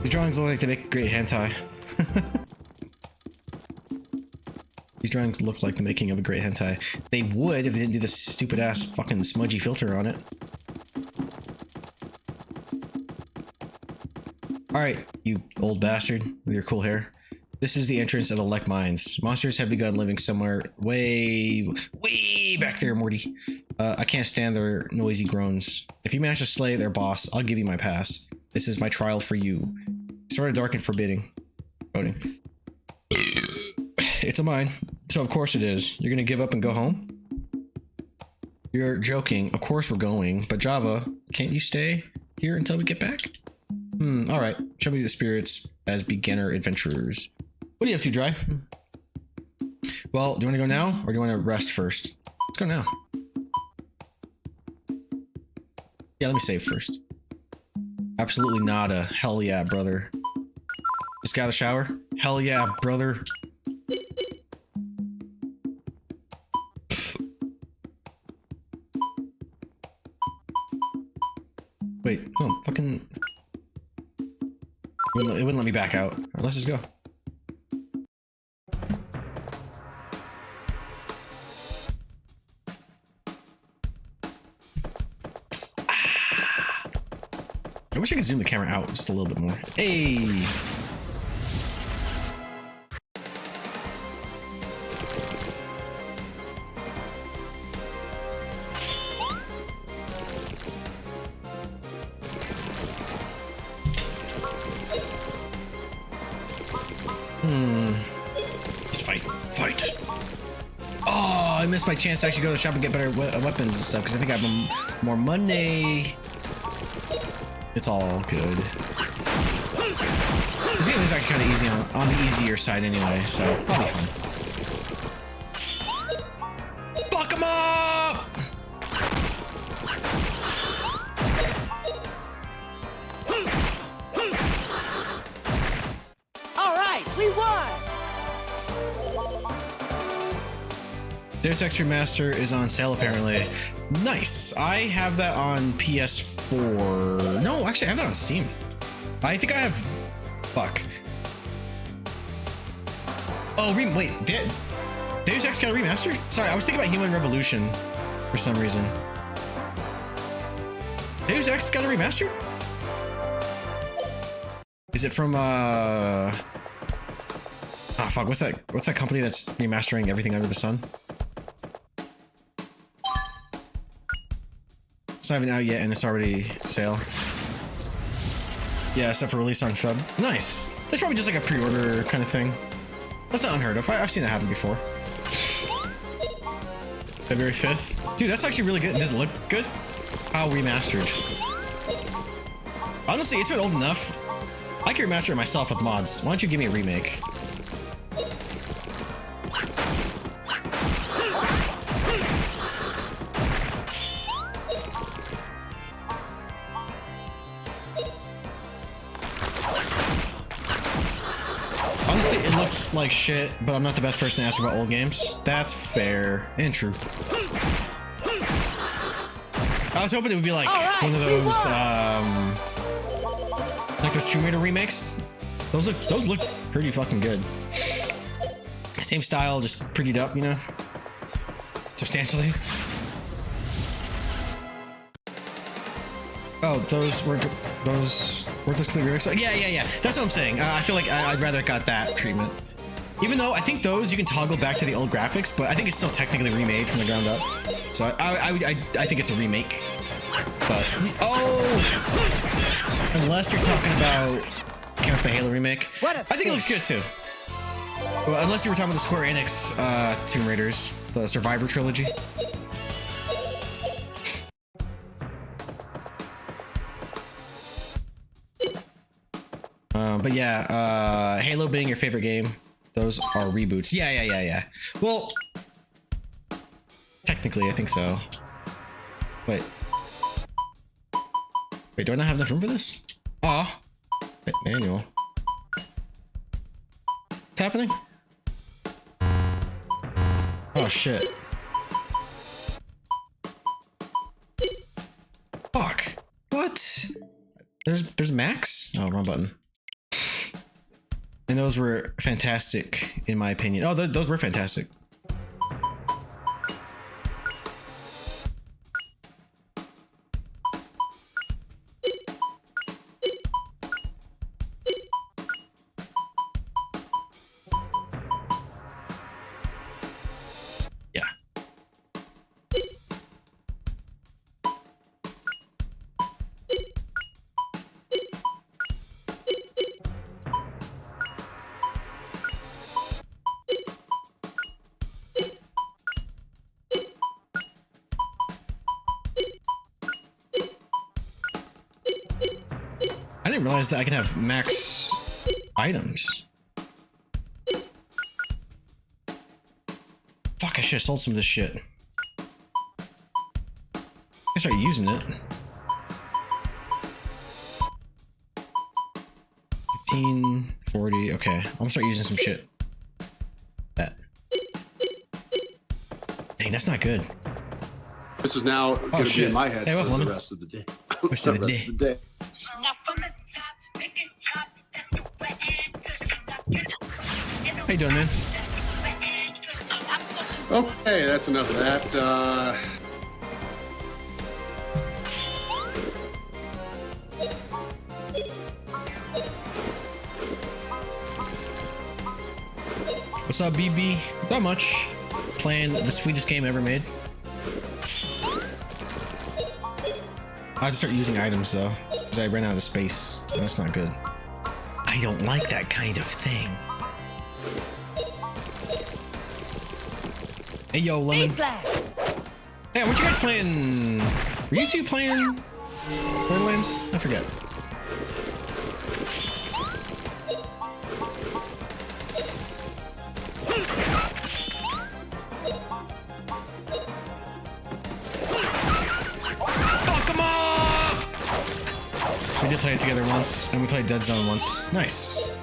These drawings look like they make great hentai. These drawings look like the making of a great hentai. They would if they didn't do this stupid-ass fucking smudgy filter on it. Alright, you old bastard with your cool hair. This is the entrance of the Lek Mines. Monsters have begun living somewhere way back there, Morty. I can't stand their noisy groans. If you manage to slay their boss, I'll give you my pass. This is my trial for you. Sort of dark and forbidding. Voting. It's a mine, so of course it is. You're gonna give up and go home? You're joking. Of course we're going, but Java, can't you stay here until we get back? Alright. Show me the spirits as beginner adventurers. What are you up to, Dry? Well, do you want to go now or do you want to rest first? Let's go now. Yeah, let me save first. Absolutely nada. Hell yeah, brother. Just got out of the shower? Hell yeah, brother. Wait, no, fucking... It wouldn't let me back out. All right, let's just go. I wish I could zoom the camera out just a little bit more. Hey! Let's fight. Fight! Oh, I missed my chance to actually go to the shop and get better weapons and stuff because I think I have more money. It's all good. This game is actually kind of easy on the easier side anyway, so that'll be fun. Fuck him up! All right, we won! Deus Ex Remaster is on sale apparently. Nice. I have that on PS4. No, actually I have that on Steam. I think I have... Fuck. Oh, wait. Deus Ex got a remaster? Sorry, I was thinking about Human Revolution for some reason. Deus Ex got a remaster? Is it from ah fuck, what's that company that's remastering everything under the sun? It's not even out yet and it's already sale. Yeah, except for release on Feb. Nice. That's probably just like a pre-order kind of thing. That's not unheard of. I've seen that happen before. February 5th. Dude, that's actually really good. Does it look good? How remastered? Honestly, it's been old enough. I can remaster it myself with mods. Why don't you give me a remake? Honestly, it looks like shit, but I'm not the best person to ask about old games. That's fair and true. I was hoping it would be like one of those, like those Tomb Raider remakes. Those look pretty fucking good. Same style, just prettied up, you know, substantially. Oh, those weren't those complete remakes. Yeah. That's what I'm saying. I feel like I'd rather got that treatment. Even though I think those you can toggle back to the old graphics, but I think it's still technically remade from the ground up. So I think it's a remake. But unless you're talking about kind of the Halo remake, I think it looks good too. Well, unless you were talking about the Square Enix Tomb Raiders, the Survivor trilogy. But yeah, Halo being your favorite game, those are reboots. Yeah. Well, technically, I think so. Wait, do I not have enough room for this? Aw. Wait, manual. What's happening? Oh shit. Fuck. What? There's max? Oh, wrong button. And those were fantastic, in my opinion. Oh, those were fantastic. Yeah. I didn't realize that I can have max items. Fuck, I should have sold some of this shit. I start using it. 15, 40. Okay, I'm gonna start using some shit. That. Dang, that's not good. This is now going to be in my head hey, for well, the rest of the day. Rest of the day. How you doing, man? Okay, that's enough of that. What's up, BB? Not much. Playing the sweetest game ever made. I have to start using items though, because I ran out of space. And that's not good. I don't like that kind of thing. Hey, yo, Lemon. Hey, weren't you guys playing? Were you two playing Borderlands? I forget. Fuck 'em up! We did play it together once, and we played Dead Zone once. Nice.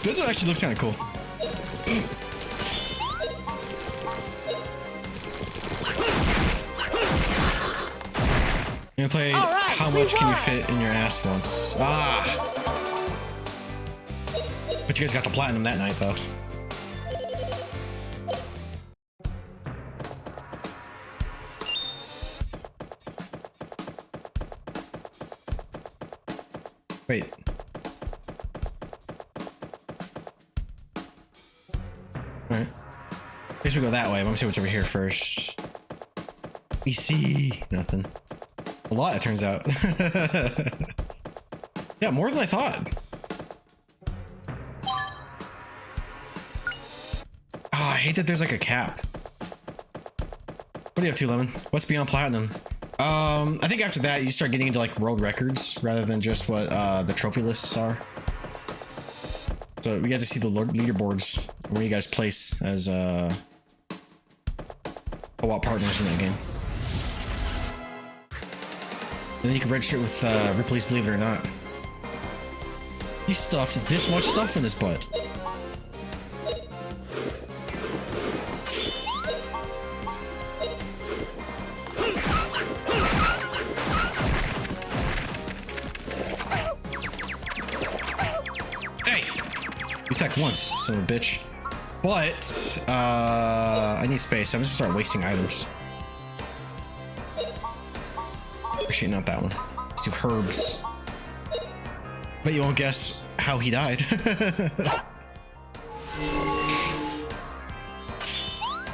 Dead Zone actually looks kind of cool. I played How Much Can You Fit in Your Ass once. Ah! But you guys got the platinum that night, though. Wait. Alright. I guess we go that way. Let me see what's over here first. We see nothing. A lot, it turns out. Yeah, more than I thought. Oh, I hate that there's like a cap. What are you up to, Lemon? What's beyond platinum? I think after that you start getting into like world records rather than just what the trophy lists are. So we get to see the leaderboards where you guys place as co-op partners in that game. And then you can register it with Ripley's Believe It or Not. He stuffed this much stuff in his butt. Hey! You attack once, son of a bitch. But, I need space, so I'm just gonna start wasting items. Actually, not that one. Let's do herbs. But you won't guess how he died.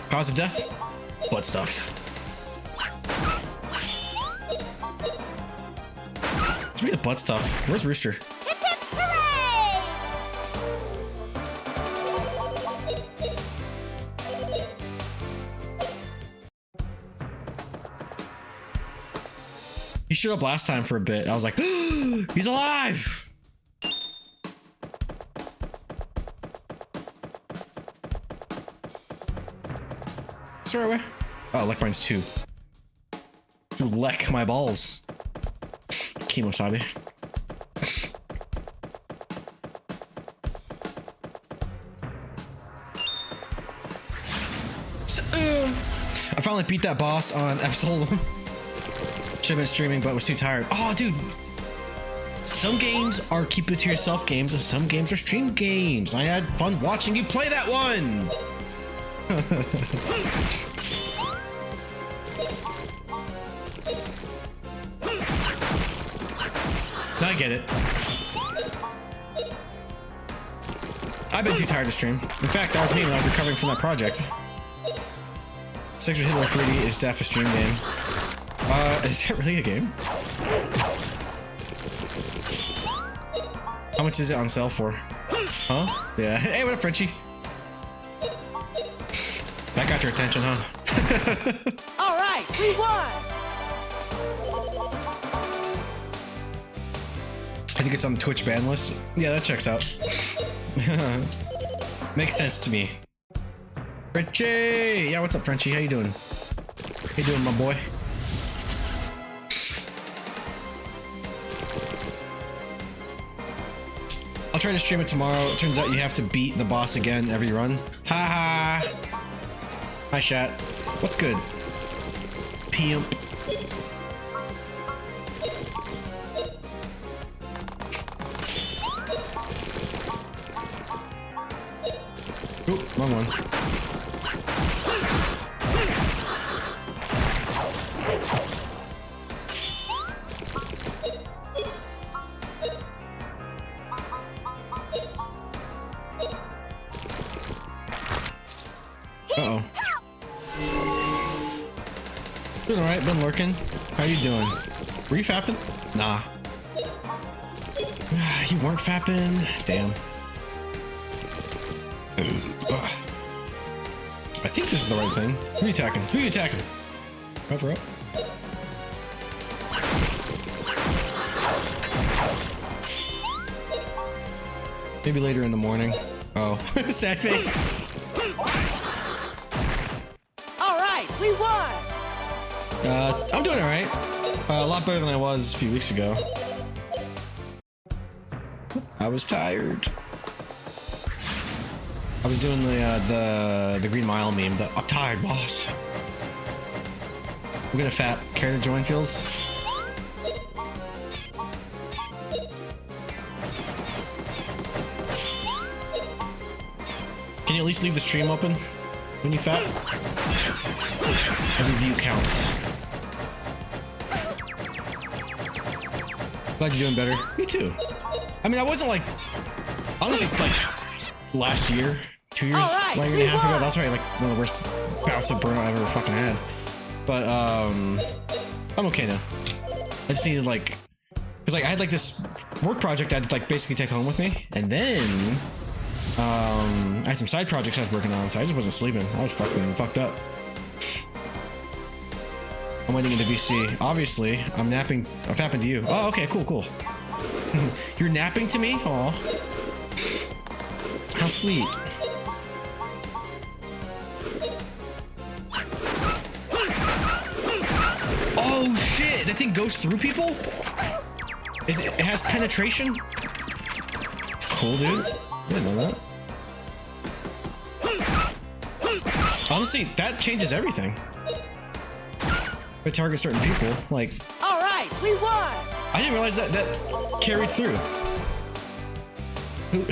Cause of death? Blood stuff. Speaking of blood stuff, where's Rooster? He showed up last time for a bit. I was like, he's alive! Sorry, away. Oh, Lek Mine's 2. You leck my balls. Kimosabe. I finally beat that boss on Absolem. Should have been streaming, but was too tired. Oh, dude. Some games are keep it to yourself games, and some games are stream games. I had fun watching you play that one. I get it. I've been too tired to stream. In fact, that was me when I was recovering from that project. Sector Hitler 3D is def a stream game. Is that really a game? How much is it on sale for? Huh? Yeah. Hey, what up, Frenchie? That got your attention, huh? All right, we won. I think it's on the Twitch ban list. Yeah, that checks out. Makes sense to me. Frenchie! Yeah, what's up, Frenchie? How you doing? How you doing, my boy? I'll try to stream it tomorrow. It turns out you have to beat the boss again every run. Ha ha! Hi, chat. What's good? Pimp. Oop, wrong one. Uh-oh. Doing alright, been lurking. How you doing? Were you fapping? Nah. You weren't fapping? Damn. I think this is the right thing. Who are you attacking? Who are you attacking? Cover up. Maybe later in the morning. Oh, sad face. All right, we won. I'm doing all right. A lot better than I was a few weeks ago. I was tired. I was doing the Green Mile meme. I'm tired, boss. We're gonna fat. Care to join, Fields? Can you at least leave the stream open when you fat? Every view counts. Glad you're doing better. Me too. I mean, I wasn't like, honestly, like last year, 2 years, right, like a year and a half ago. That's right, like one of the worst bouts of burnout I've ever fucking had. But I'm okay now. I just needed like, cause like I had like this work project I had to like basically take home with me, and then I had some side projects I was working on, so I just wasn't sleeping. I was fucking fucked up. I'm waiting in the VC. Obviously, I'm napping. I'm fapping to you. Oh, okay, cool, cool. You're napping to me? Aw. How sweet. Oh shit! That thing goes through people? It has penetration? It's cool, dude. I didn't know that. Honestly, that changes everything. If I target certain people, like... All right, we won. I didn't realize that carried through.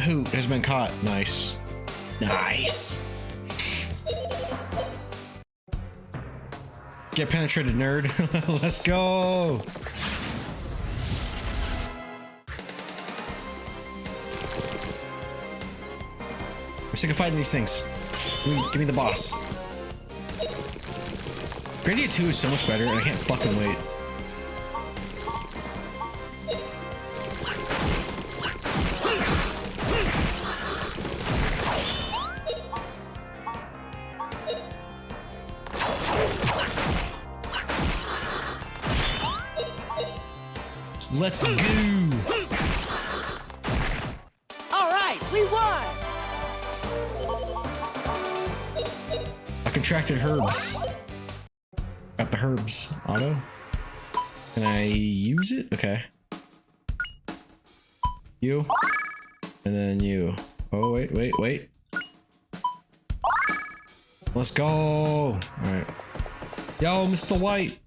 Who has been caught? Nice. Nice. Get penetrated, nerd. Let's go. I'm sick of fighting these things. Give me the boss. Grandia 2 is so much better, and I can't fucking wait. Let's go! All right, we won. I contracted herbs. Got the herbs auto. Can I use it? Okay. You. And then you. Oh, wait. Let's go. All right. Yo, Mr. White.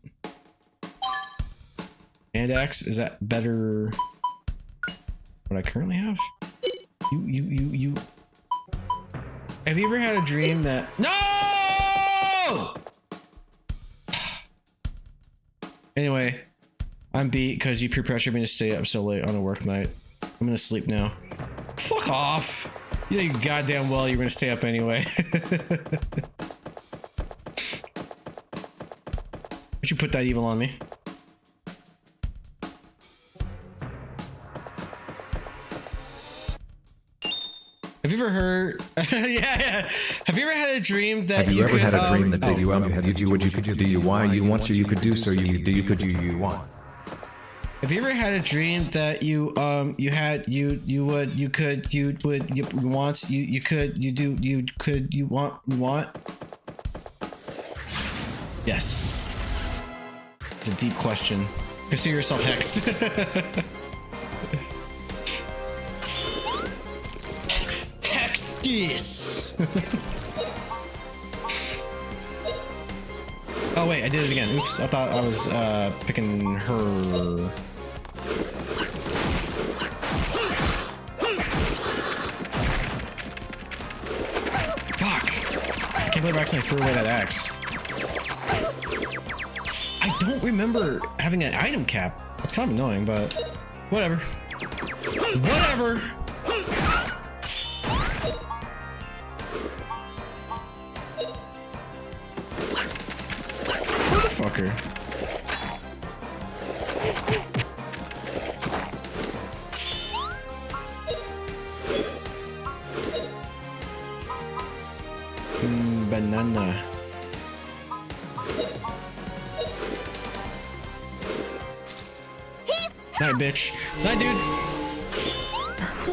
Hand axe, is that better? What I currently have? You. Have you ever had a dream that... No! Anyway, I'm beat because you peer pressured me to stay up so late on a work night. I'm gonna sleep now. Fuck off! You know you goddamn well you're gonna stay up anyway. Would you put that evil on me? Have you ever heard? yeah. Have you ever had a dream that? Have you ever had a dream that you had you do what you could do you why you want so you could do so you do you could do you want? Have you ever had a dream that you want, you want? Yes. It's a deep question. Consider yourself hexed. Hex this. Oh wait, I did it again. Oops, I thought I was picking her. Fuck! I can't believe I accidentally threw away that axe. I don't remember having an item cap. It's kind of annoying, but whatever. Whatever! Motherfucker. Banana. Night, bitch. Night, dude.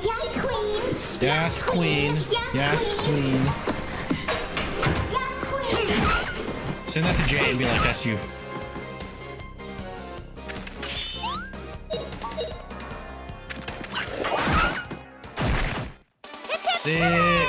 Yes, queen. Yes, queen. Yes, queen. Yes, queen. Send that to Jay and be like, that's you. Sick.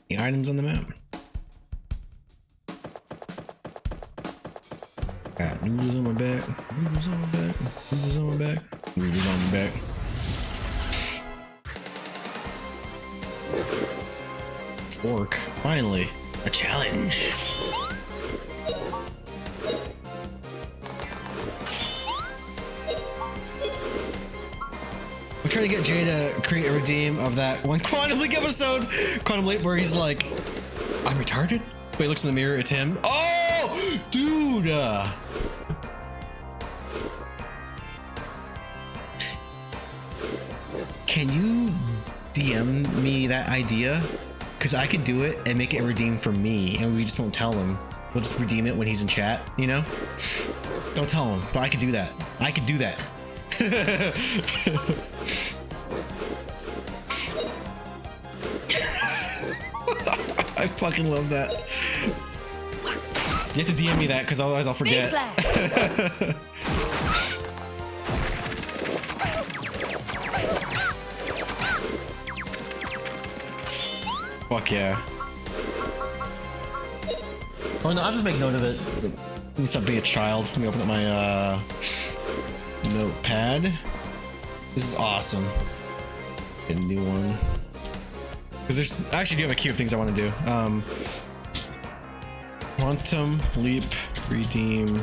The items on the map. Got noodles on my back. Noodles on my back. Noodles on my back. Noodles on my back. Fork. Finally, a challenge. I'm trying to get Jay to create a redeem of that one Quantum Leap episode. Quantum Leap where he's like, I'm retarded? But he looks in the mirror, it's him. Oh, dude. Can you DM me that idea? Because I could do it and make it a redeem for me, and we just won't tell him. We'll just redeem it when he's in chat, you know? Don't tell him, but I could do that. I could do that. I fucking love that. You have to DM me that because otherwise I'll forget. Fuck yeah. Oh no, I'll just make note of it. Let me stop being a child. Let me open up my notepad. This is awesome. Get a new one. Because there's I actually do have a queue of things I want to do. Quantum Leap redeem.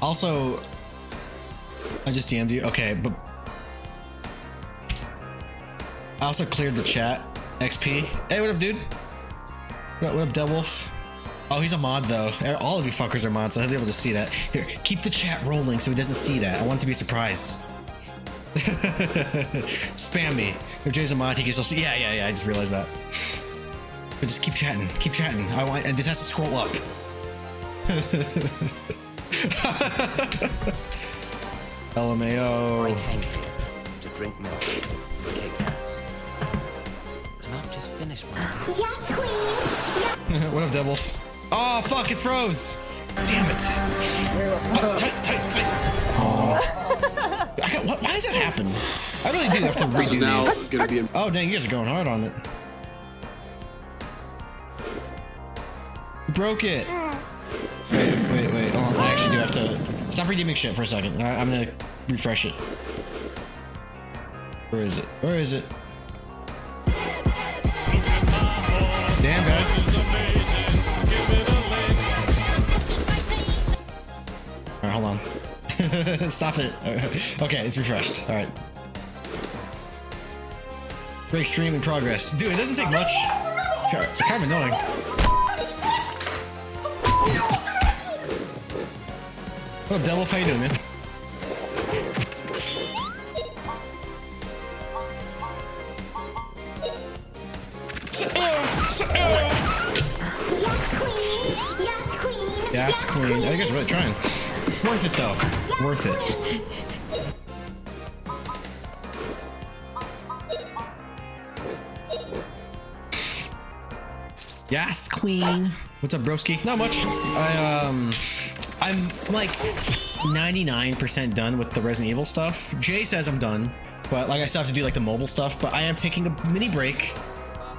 Also, I just DM'd you. Okay, but I also cleared the chat. XP. Hey, what up, dude? What up, Deadwolf? Oh, he's a mod though. All of you fuckers are mods, so I'll be able to see that. Here, keep the chat rolling so he doesn't see that. I want it to be a surprise. Spam me. If Jay's a mod, he can still see. Yeah. I just realized that. But just keep chatting. Keep chatting. And this has to scroll up. LMAO. I came here to drink milk, kick ass. And I've just finished my Yes, queen. What up, Deadwolf? Oh, fuck, it froze. Damn it. Oh, tight. Oh. Why does that happen? I really do have to This is redo now these. gonna be. Oh, dang, you guys are going hard on it. You broke it. Wait. Hold on. I actually do have to stop redeeming shit for a second. I'm gonna refresh it. Where is it? Damn, guys. Alright, hold on. Stop it. Okay, it's refreshed. Alright. Break stream in progress. Dude, it doesn't take much. It's kind of annoying. What up, Devil? How you doing, man? Yes, queen. Yes, queen. Yes, queen. I think you guys are really trying. Worth it, though. Worth it. Yes, queen. What's up, broski? Not much. I'm like 99% done with the Resident Evil stuff. Jay says I'm done, but like I still have to do like the mobile stuff. But I am taking a mini break.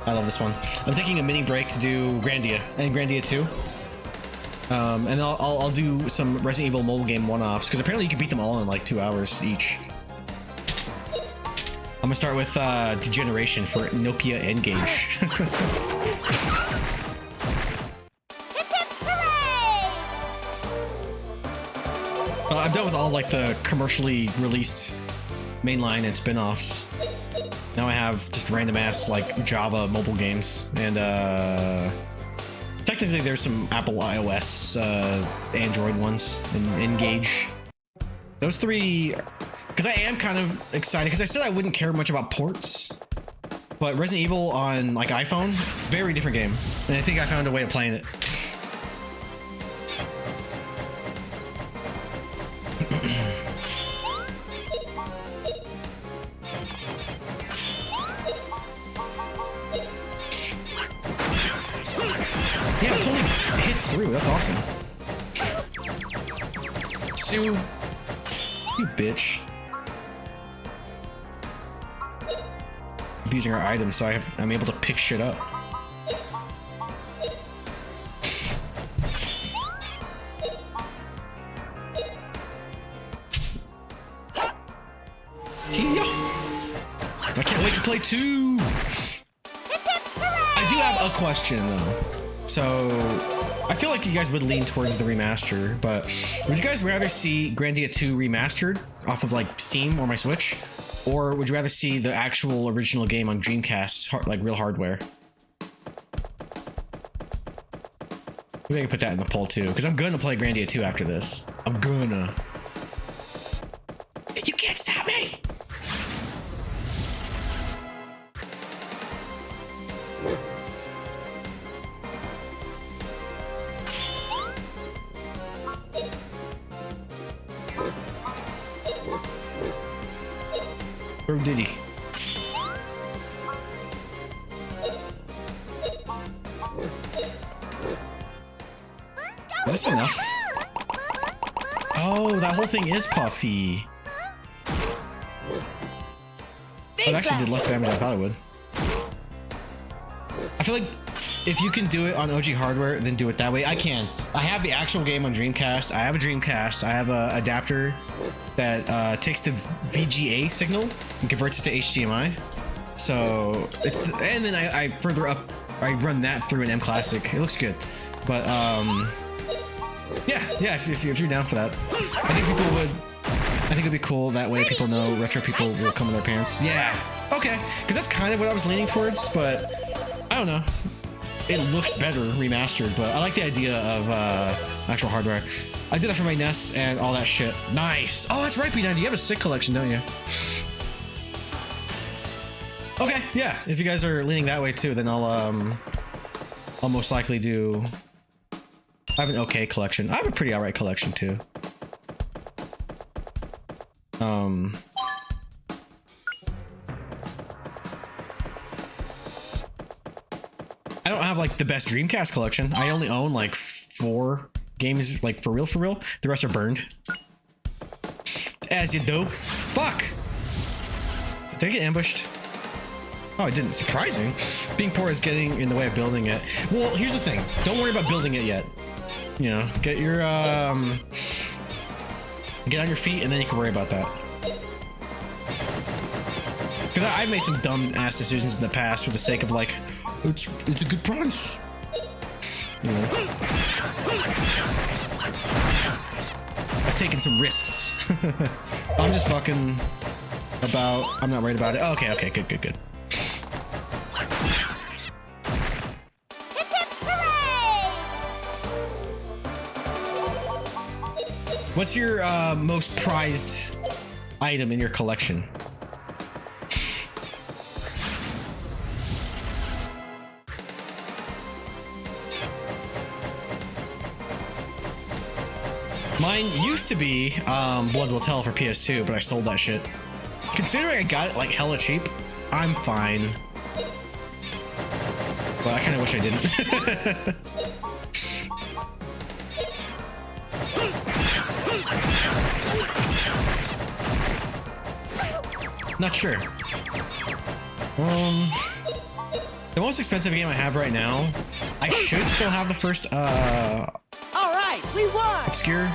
I love this one. I'm taking a mini break to do Grandia and Grandia 2. And I'll do some Resident Evil mobile game one-offs because apparently you can beat them all in like 2 hours each. I'm gonna start with Degeneration for Nokia N-Gage. I'm done with all like the commercially released mainline and spin-offs. Now I have just random ass like Java mobile games, and technically there's some Apple iOS, Android ones, and Engage. Those three, because I am kind of excited because I said I wouldn't care much about ports, but Resident Evil on like iPhone, very different game, and I think I found a way of playing it. Yeah, it totally hits through. That's awesome. Sue, you bitch. Abusing our items, so I'm able to pick shit up. I can't wait to play 2. I do have a question though. So I feel like you guys would lean towards the remaster, but would you guys rather see Grandia 2 remastered off of like Steam or my Switch, or would you rather see the actual original game on Dreamcast, like real hardware? Maybe I can put that in the poll too, because I'm gonna play Grandia 2 after this. I'm gonna. You can't stop me! Or did he? Is this enough? Oh, that whole thing is puffy. It actually did less damage than I thought it would. I feel like if you can do it on OG hardware, then do it that way. I can. I have the actual game on Dreamcast. I have a Dreamcast. I have an adapter that takes the VGA signal and converts it to HDMI. So it's and then I further up, I run that through an M Classic. It looks good, but yeah. If you're down for that, I think people would. I think it'd be cool that way. People know retro people will come in their pants. Yeah. Okay. Because that's kind of what I was leaning towards, but I don't know. It looks better remastered, but I like the idea of actual hardware. I did that for my NES and all that shit. Nice. Oh, that's right, B90. You have a sick collection, don't you? Okay, yeah. If you guys are leaning that way too, then I'll most likely do. I have an okay collection. I have a pretty alright collection too. I don't have like the best Dreamcast collection. I only own like 4 games, like for real. The rest are burned. As you do. Fuck! Did I get ambushed? Oh, I didn't. Surprising. Being poor is getting in the way of building it. Well, here's the thing. Don't worry about building it yet. You know, get your, get on your feet and then you can worry about that. Because I've made some dumb ass decisions in the past for the sake of like, it's a good price. You know. I've taken some risks. I'm just fucking about, I'm not worried about it. Oh, okay, good. What's your most prized item in your collection? Mine used to be Blood Will Tell for PS2, but I sold that shit. Considering I got it like hella cheap, I'm fine. But I kind of wish I didn't. Not sure. The most expensive game I have right now, I should still have the first All right, we won. obscure.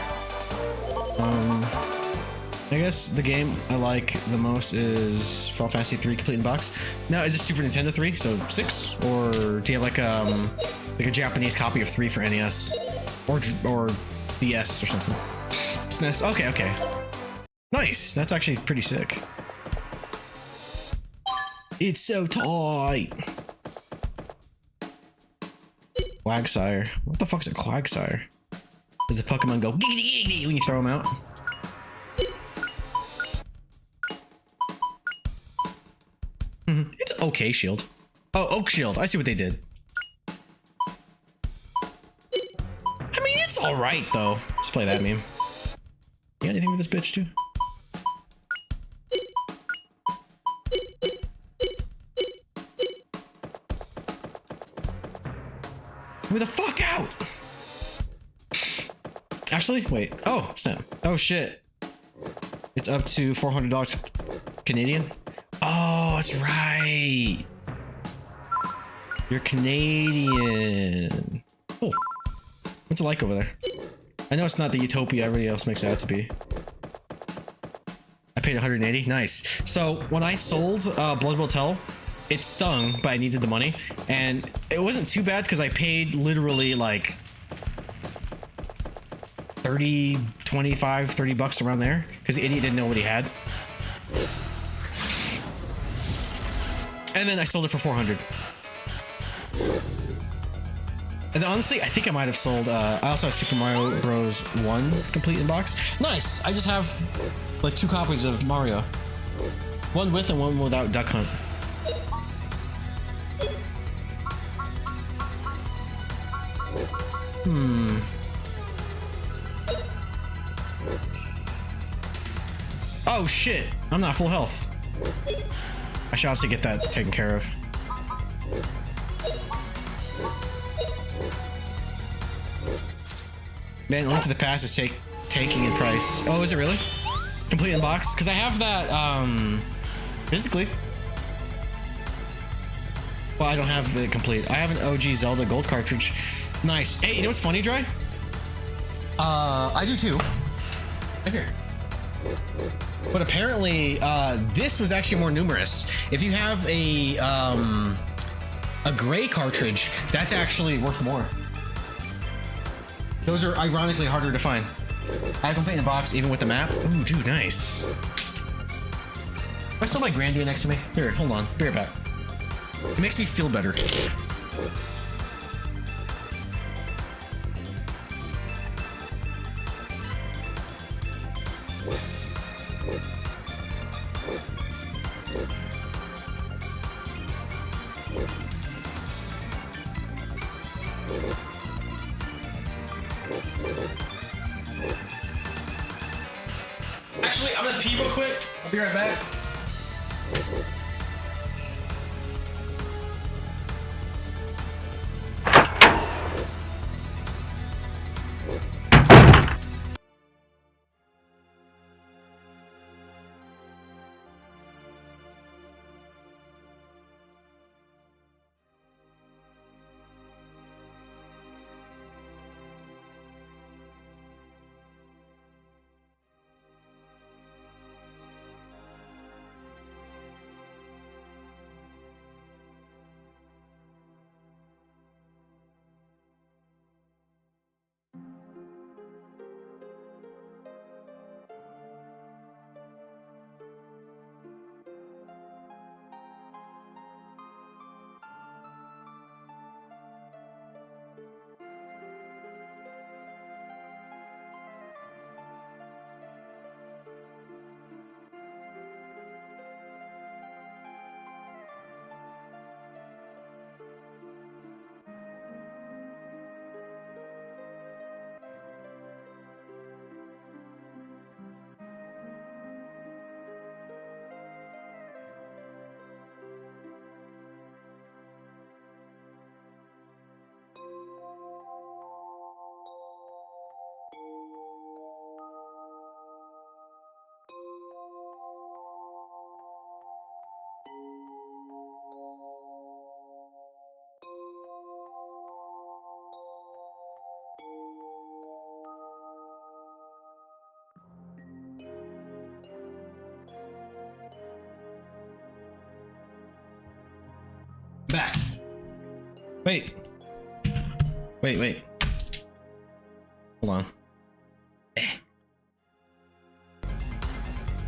I guess the game I like the most is Final Fantasy 3 Complete in Box. Now, is it Super Nintendo 3, so 6, or do you have like a Japanese copy of 3 for NES or DS or something? SNES. Okay, okay. Nice. That's actually pretty sick. It's so tight. Quagsire. What the fuck's a Quagsire? Does the Pokemon go giggity giggity when you throw them out? It's okay, Shield. Oh, Oak Shield. I see what they did. I mean, it's alright, though. Let's play that meme. You got anything with this bitch, too? Move the fuck out! Actually, wait. Oh, snap. Oh, shit. It's up to $400 Canadian. Oh, that's right. You're Canadian. Cool. What's it like over there? I know it's not the utopia everybody else makes it out to be. I paid 180. Nice. So when I sold Blood Will Tell, it stung, but I needed the money, and it wasn't too bad because I paid literally like 30, 25, 30 bucks around there because the idiot didn't know what he had. And then I sold it for 400. And then honestly, I think I might have sold, I also have Super Mario Bros. 1 complete in box. Nice! I just have like 2 copies of Mario. One with and one without Duck Hunt. Oh shit! I'm not full health. I should also get that taken care of. Man, Link to the Past is tanking in price. Oh, is it really? Complete in box? Because I have that physically. Well, I don't have it complete. I have an OG Zelda gold cartridge. Nice. Hey, you know what's funny, Dry? I do too. Right here. But apparently, this was actually more numerous. If you have a gray cartridge, that's actually worth more. Those are ironically harder to find. I have complete in the box, even with the map. Ooh, dude, nice. I still have my Grandia next to me. Here, hold on. Be right back. It makes me feel better. Actually, I'm gonna pee real quick. I'll be right back. Back. Wait. Wait. Hold on.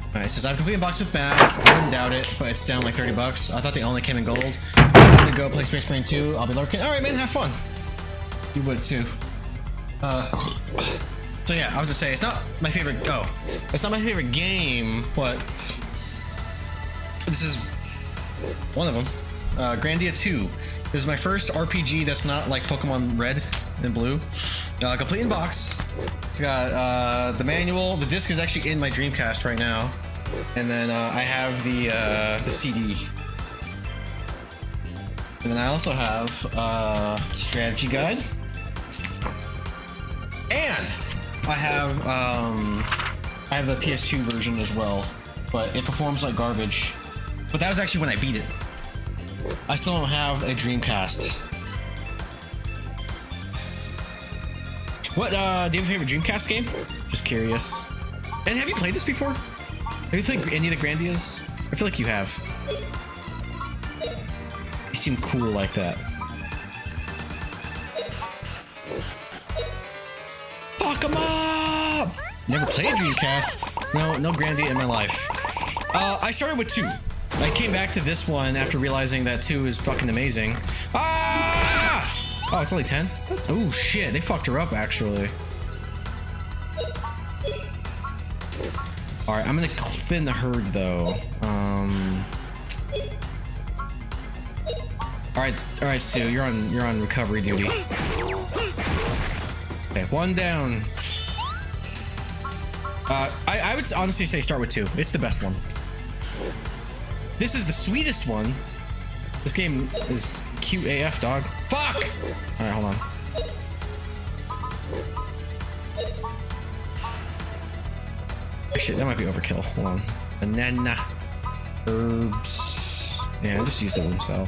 Alright, it says I've completed box with bag. I wouldn't doubt it, but it's down like 30 bucks. I thought they only came in gold. I'm gonna go play Space Marine 2. I'll be lurking. Alright, man, have fun. You would too. So yeah, I was gonna say it's not my favorite. Oh, it's not my favorite game, but this is one of them. Grandia 2. This is my first RPG that's not like Pokemon Red and Blue. Complete in box. It's got the manual. The disc is actually in my Dreamcast right now, and then I have the CD. And then I also have strategy guide, and I have the PS2 version as well, but it performs like garbage. But that was actually when I beat it. I still don't have a Dreamcast. What, do you have a favorite Dreamcast game? Just curious. And have you played this before? Have you played any of the Grandias? I feel like you have. You seem cool like that. Fuck 'em up! Never played Dreamcast. No Grandia in my life. I started with 2. I came back to this one after realizing that 2 is fucking amazing. Ah! Oh, it's only 10? Oh shit, they fucked her up actually. Alright, I'm gonna thin the herd though. Alright, Sue, you're on recovery duty. Okay, 1 down. I would honestly say start with 2. It's the best one. This is the sweetest one. This game is cute AF, dog. Fuck! Alright, hold on. Shit, that might be overkill. Hold on. Banana. Herbs. Yeah, just use the wound cell.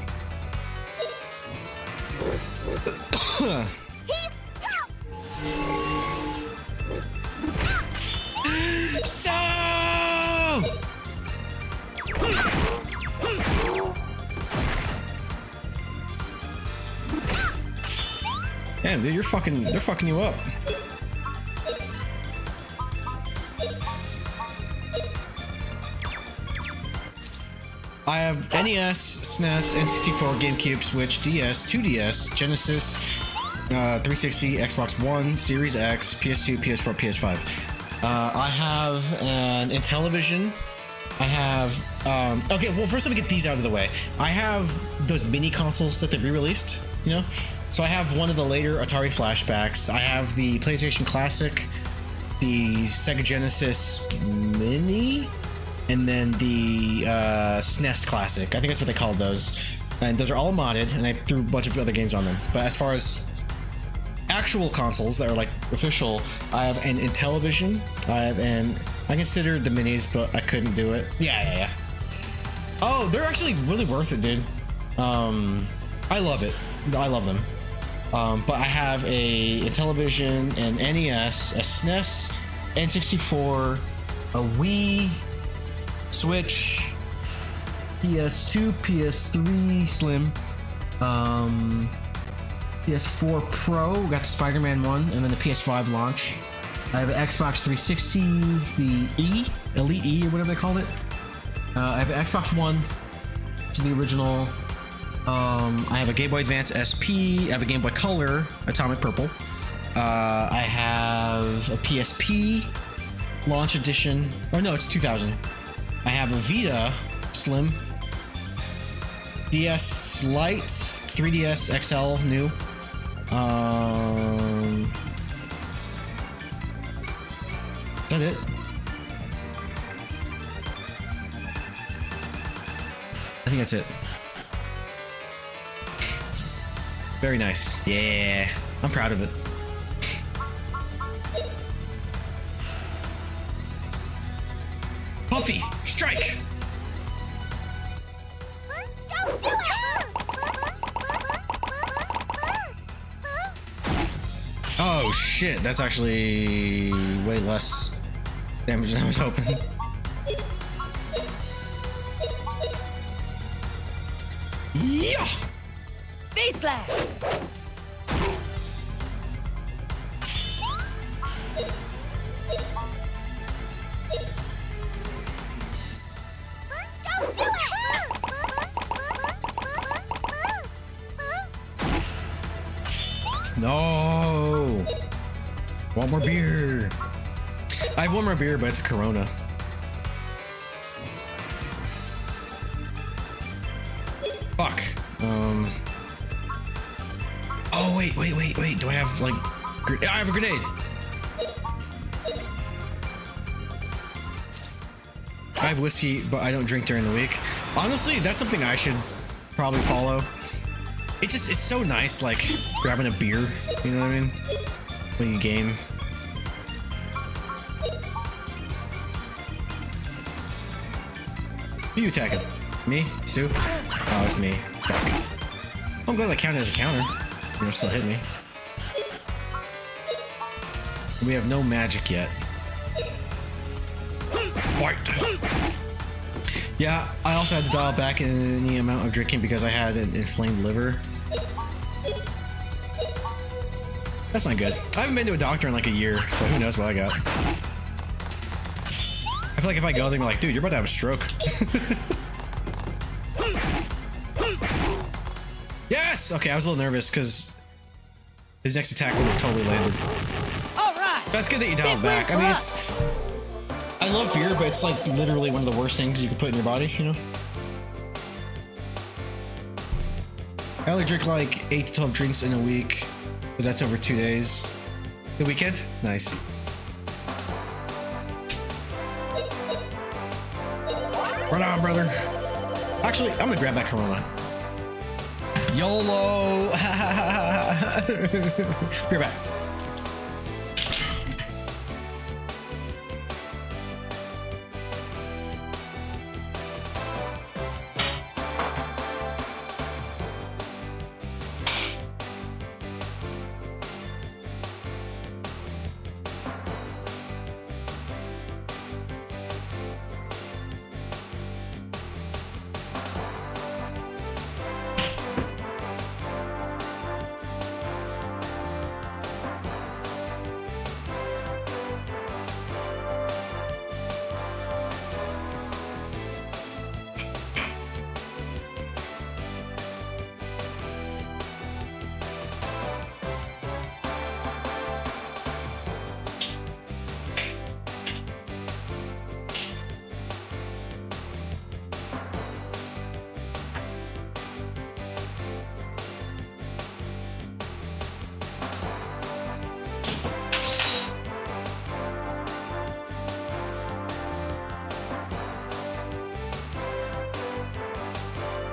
Damn, dude, they're fucking you up. I have NES, SNES, N64, GameCube, Switch, DS, 2DS, Genesis, 360, Xbox One, Series X, PS2, PS4, PS5. I have an Intellivision. I have, okay, well, first let me get these out of the way. I have those mini consoles that they re-released, you know? So I have one of the later Atari flashbacks. I have the PlayStation Classic, the Sega Genesis Mini, and then the SNES Classic. I think that's what they called those. And those are all modded, and I threw a bunch of other games on them. But as far as actual consoles that are like official, I have an Intellivision. I considered the minis, but I couldn't do it. Yeah. Oh, they're actually really worth it, dude. I love it. I love them. But I have a Intellivision, an NES, a SNES, N64, a Wii, Switch, PS2, PS3 Slim, PS4 Pro, got the Spider-Man one, and then the PS5 launch. I have an Xbox 360, the E, Elite E, or whatever they called it. I have an Xbox One, which is the original. I have a Game Boy Advance SP. I have a Game Boy Color, Atomic Purple. I have a PSP Launch Edition. Or no, it's 2000. I have a Vita Slim. DS Lite, 3DS XL new. Is that it? I think that's it. Very nice. Yeah, I'm proud of it. Puffy, strike! Don't do it! Oh shit, that's actually way less damage than I was hoping. Yeah! Face slash. No. One more beer. I have one more beer, but it's a Corona. Fuck. Oh wait. Do I have like? I have a grenade. I have whiskey, but I don't drink during the week. Honestly, that's something I should probably follow. It's so nice, like grabbing a beer. You know what I mean? When you game. Who you attacking? Me? Sue? Oh, it's me. Fuck. I'm glad that counted as a counter. You're still hitting me. We have no magic yet. White. Yeah, I also had to dial back in the amount of drinking because I had an inflamed liver. That's not good. I haven't been to a doctor in like a year, so who knows what I got. I feel like if I go, they're like, dude, you're about to have a stroke. Yes! Okay, I was a little nervous because his next attack would have totally landed. All right. That's good that you dialed back. I mean, I love beer, but it's like literally one of the worst things you can put in your body, you know? I only drink like 8 to 12 drinks in a week, but that's over 2 days. The weekend? Nice. Right on, brother. Actually, I'm gonna grab that Corona. YOLO! Be right back.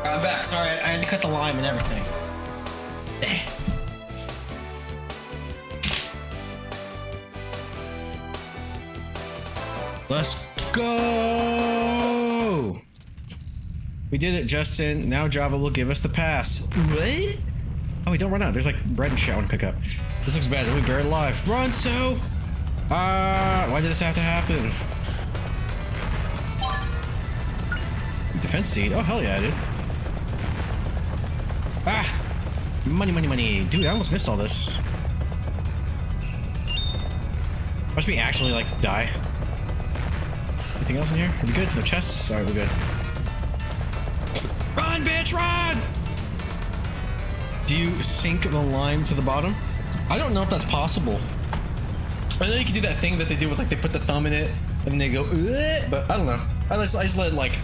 I'm back. Sorry, I had to cut the lime and everything. Dang. Let's go! We did it, Justin. Now Java will give us the pass. What? Oh, wait, don't run out. There's like bread and shit I want to pick up. This looks bad. Then we buried alive. Run, Sue! Why did this have to happen? Defense seed. Oh, hell yeah, dude. Ah! Money, money, money. Dude, I almost missed all this. Watch me actually, like, die. Anything else in here? Are we good? No chests? Alright, we're good. Run, bitch, run! Do you sink the lime to the bottom? I don't know if that's possible. I know you can do that thing that they do with, like, they put the thumb in it, and then they go, ugh, but I don't know. I just let it, like,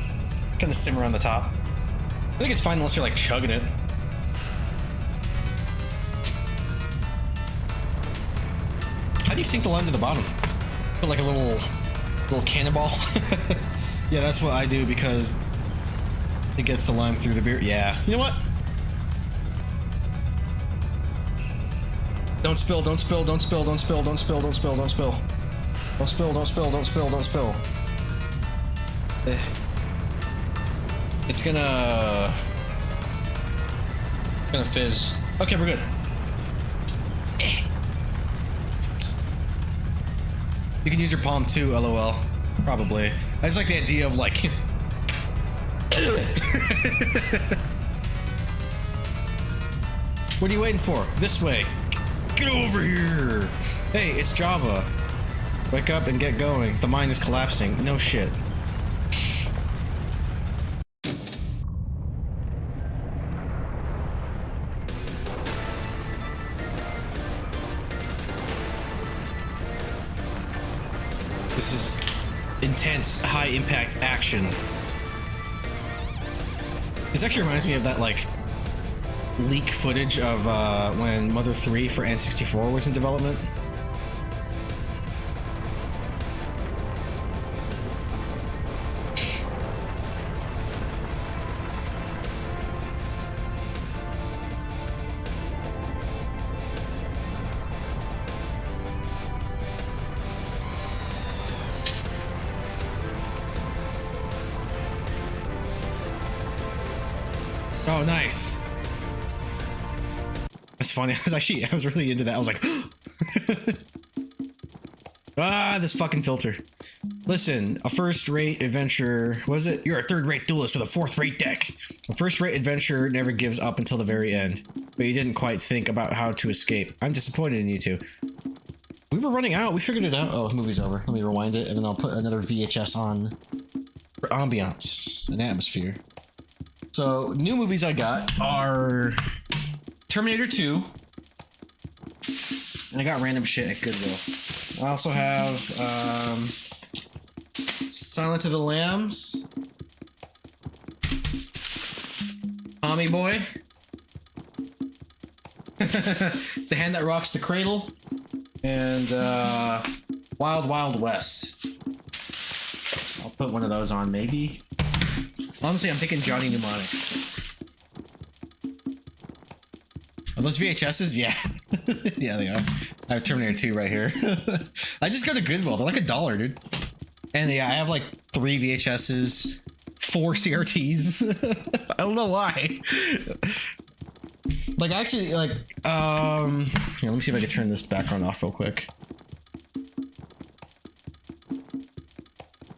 kind of simmer on the top. I think it's fine unless you're, like, chugging it. How do you sink the lime to the bottom? Put like a little cannonball? Yeah, that's what I do because it gets the lime through the beer. Yeah. You know what? Don't spill, don't spill, don't spill, don't spill, don't spill, don't spill, don't spill. Don't spill, don't spill, don't spill, don't spill. It's gonna fizz. Okay, we're good. You can use your palm too, lol. Probably. I just like the idea of like... What are you waiting for? This way. Get over here. Hey, it's Java. Wake up and get going. The mine is collapsing. No shit. This is intense, high impact action. This actually reminds me of that like leak footage of when Mother 3 for N64 was in development. Oh, nice. That's funny. I was really into that. I was like, ah, this fucking filter. Listen, a first-rate adventure, what is it? You're a third-rate duelist with a fourth-rate deck. A first-rate adventure never gives up until the very end, but you didn't quite think about how to escape. I'm disappointed in you two. We were running out. We figured it out. Oh, the movie's over. Let me rewind it, and then I'll put another VHS on for ambiance and atmosphere. So, new movies I got are Terminator 2. And I got random shit at Goodwill. I also have Silence of the Lambs, Tommy Boy, The Hand That Rocks the Cradle, and Wild Wild West. I'll put one of those on, maybe. Honestly, I'm thinking Johnny Mnemonic. Are those VHSs? Yeah. Yeah, they are. I have Terminator 2 right here. I just go to Goodwill. They're like $1, dude. And yeah, I have like 3 VHSs, 4 CRTs. I don't know why. Like, actually, like, here, let me see if I can turn this background off real quick.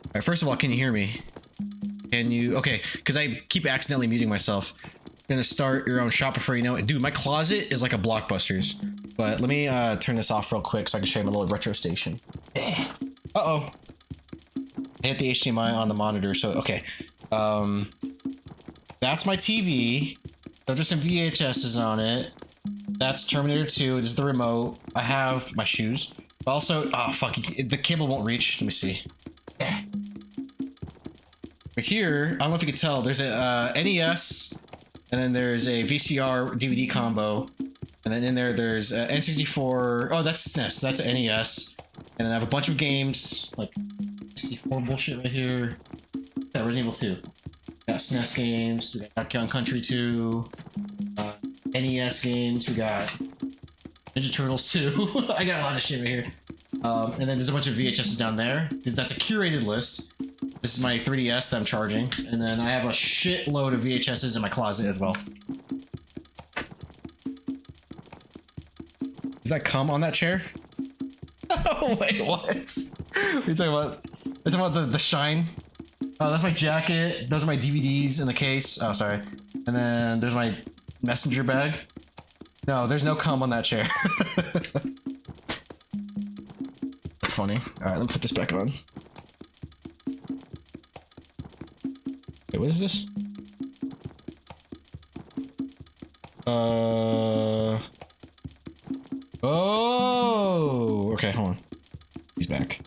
Alright, first of all, can you hear me? Can you? Okay, because I keep accidentally muting myself. Gonna start your own shop before you know it. Dude, my closet is like a Blockbuster's. But let me turn this off real quick so I can show you my little retro station. Uh-oh. I hit the HDMI on the monitor, so okay. That's my TV. Those are some VHSs on it. That's Terminator 2. This is the remote. I have my shoes. Also, oh fuck, the cable won't reach. Let me see. Right here, I don't know if you can tell, there's a NES, and then there's a VCR DVD combo, and then in there's a N64. Oh, that's SNES. That's an NES, and then I have a bunch of games like 64 bullshit right here. Yeah, Resident Evil 2. Got SNES games. We got Donkey Country 2. NES games. We got Ninja Turtles 2. I got a lot of shit right here. And then there's a bunch of VHSs down there. That's a curated list. This is my 3DS that I'm charging. And then I have a shitload of VHSs in my closet as well. Does that come on that chair? Oh, wait, what? What are you talking about? You're talking about the shine? Oh, that's my jacket. Those are my DVDs in the case. Oh, sorry. And then there's my messenger bag. No, there's no cum on that chair. That's funny. Alright, let me put this back on. Wait, what is this? Oh! Okay, hold on. He's back.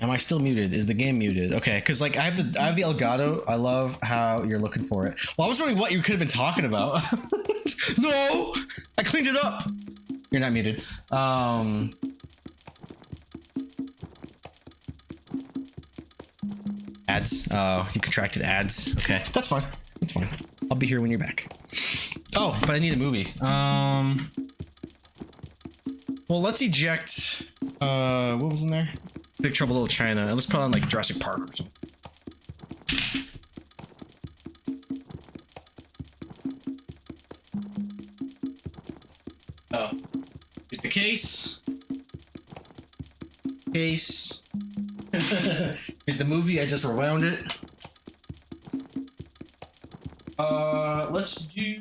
Am I still muted? Is the game muted? Okay, because like I have the Elgato. I love how you're looking for it. Well, I was wondering what you could have been talking about. No! I cleaned it up! You're not muted. Ads. Oh, you contracted ads. Okay, that's fine. That's fine. I'll be here when you're back. Oh, but I need a movie. Well, let's eject. What was in there? Big Trouble Little China. And let's put on like Jurassic Park or something. Oh, here's the case. Case. Here's the movie. I just rewound it. Let's do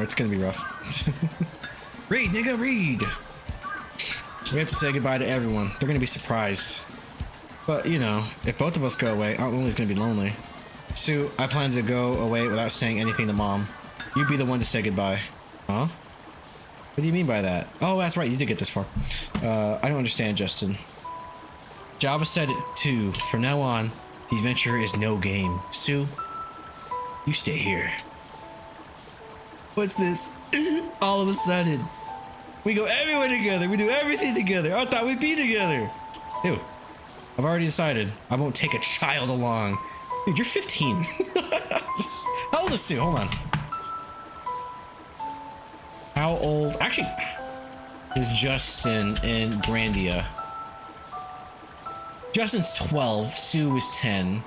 Or it's gonna be rough. Read, nigga, read. We have to say goodbye to everyone. They're gonna be surprised. But, you know, if both of us go away, Aunt Lily's gonna be lonely. Sue, I plan to go away without saying anything to Mom. You be the one to say goodbye. Huh? What do you mean by that? Oh, that's right, you did get this far. I don't understand, Justin. Java said it too. From now on, the adventure is no game. Sue, you stay here. What's this? All of a sudden, we go everywhere together. We do everything together. I thought we'd be together. Dude, I've already decided I won't take a child along. Dude, you're 15. How old is Sue? Hold on. How old? Actually, is Justin in Grandia? Justin's 12. Sue is 10.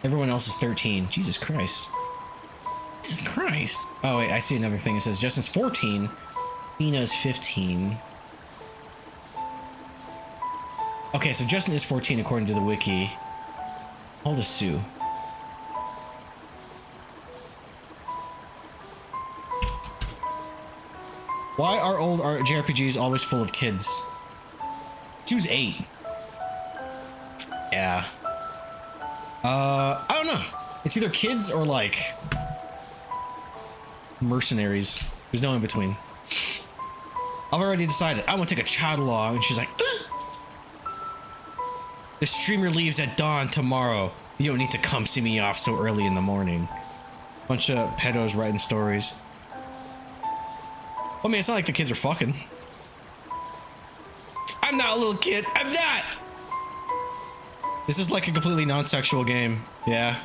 Everyone else is 13. Jesus Christ. Jesus Christ. Oh, wait, I see another thing. It says Justin's 14. Nina's 15. Okay, so Justin is 14 according to the wiki. How old is Sue? Why are old JRPGs always full of kids? Sue's 8. Yeah. I don't know. It's either kids or like mercenaries. There's no in between. I've already decided I want to take a child along, and she's like, ugh! The streamer leaves at dawn tomorrow. You don't need to come see me off so early in the morning. Bunch of pedos writing stories. I mean, it's not like the kids are fucking. I'm not a little kid. I'm not! This is like a completely non-sexual game. Yeah.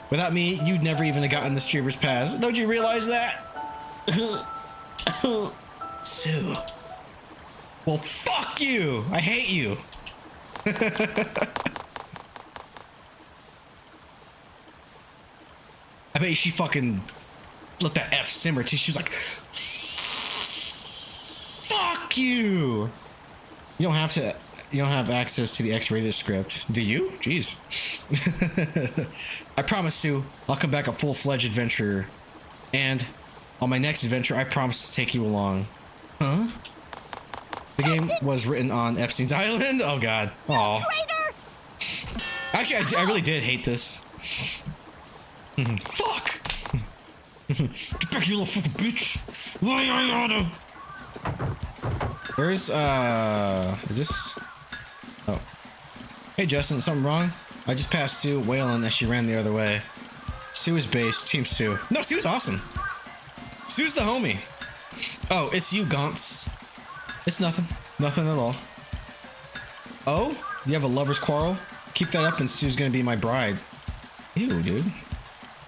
Without me, you'd never even have gotten the streamer's pass. Don't you realize that? Sue. Well, fuck you! I hate you! I bet she fucking let that F simmer too. She was like, fuck you! You don't have access to the X-rated script, do you? Jeez. I promise, Sue, I'll come back a full-fledged adventurer. And on my next adventure, I promise to take you along. Huh? The game was written on Epstein's Island? Oh, God. Aw. Actually, I really did hate this. Fuck! Get back here, little fucking bitch! Where's, is this? Oh. Hey, Justin, something wrong? I just passed Sue wailing as she ran the other way. Sue is base, Team Sue. No, Sue's awesome. Sue's the homie. Oh, it's you, Gauntz. It's nothing. Nothing at all. Oh? You have a lover's quarrel? Keep that up and Sue's gonna be my bride. Ew, dude.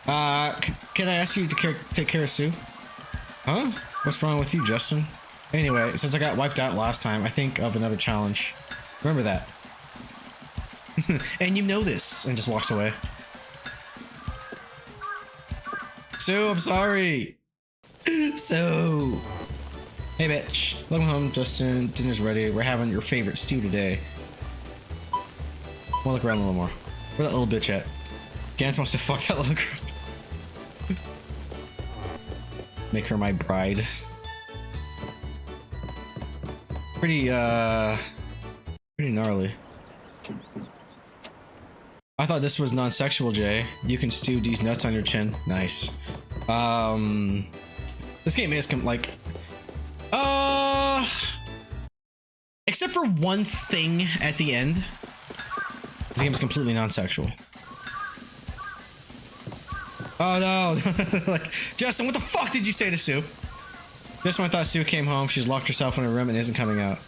Can I ask you to take care of Sue? Huh? What's wrong with you, Justin? Anyway, since I got wiped out last time, I think of another challenge. Remember that. And you know this. And just walks away. Sue, I'm sorry. So, hey bitch, welcome home, Justin. Dinner's ready. We're having your favorite stew today. Wanna look around a little more. Where that little bitch at? Gantz wants to fuck that little girl. Make her my bride. Pretty gnarly. I thought this was non-sexual, Jay. You can stew these nuts on your chin. Nice. This game is like, except for one thing at the end, this game is completely non-sexual. Oh no! Like, Justin, what the fuck did you say to Sue? Just when I thought Sue came home, she's locked herself in her room and isn't coming out.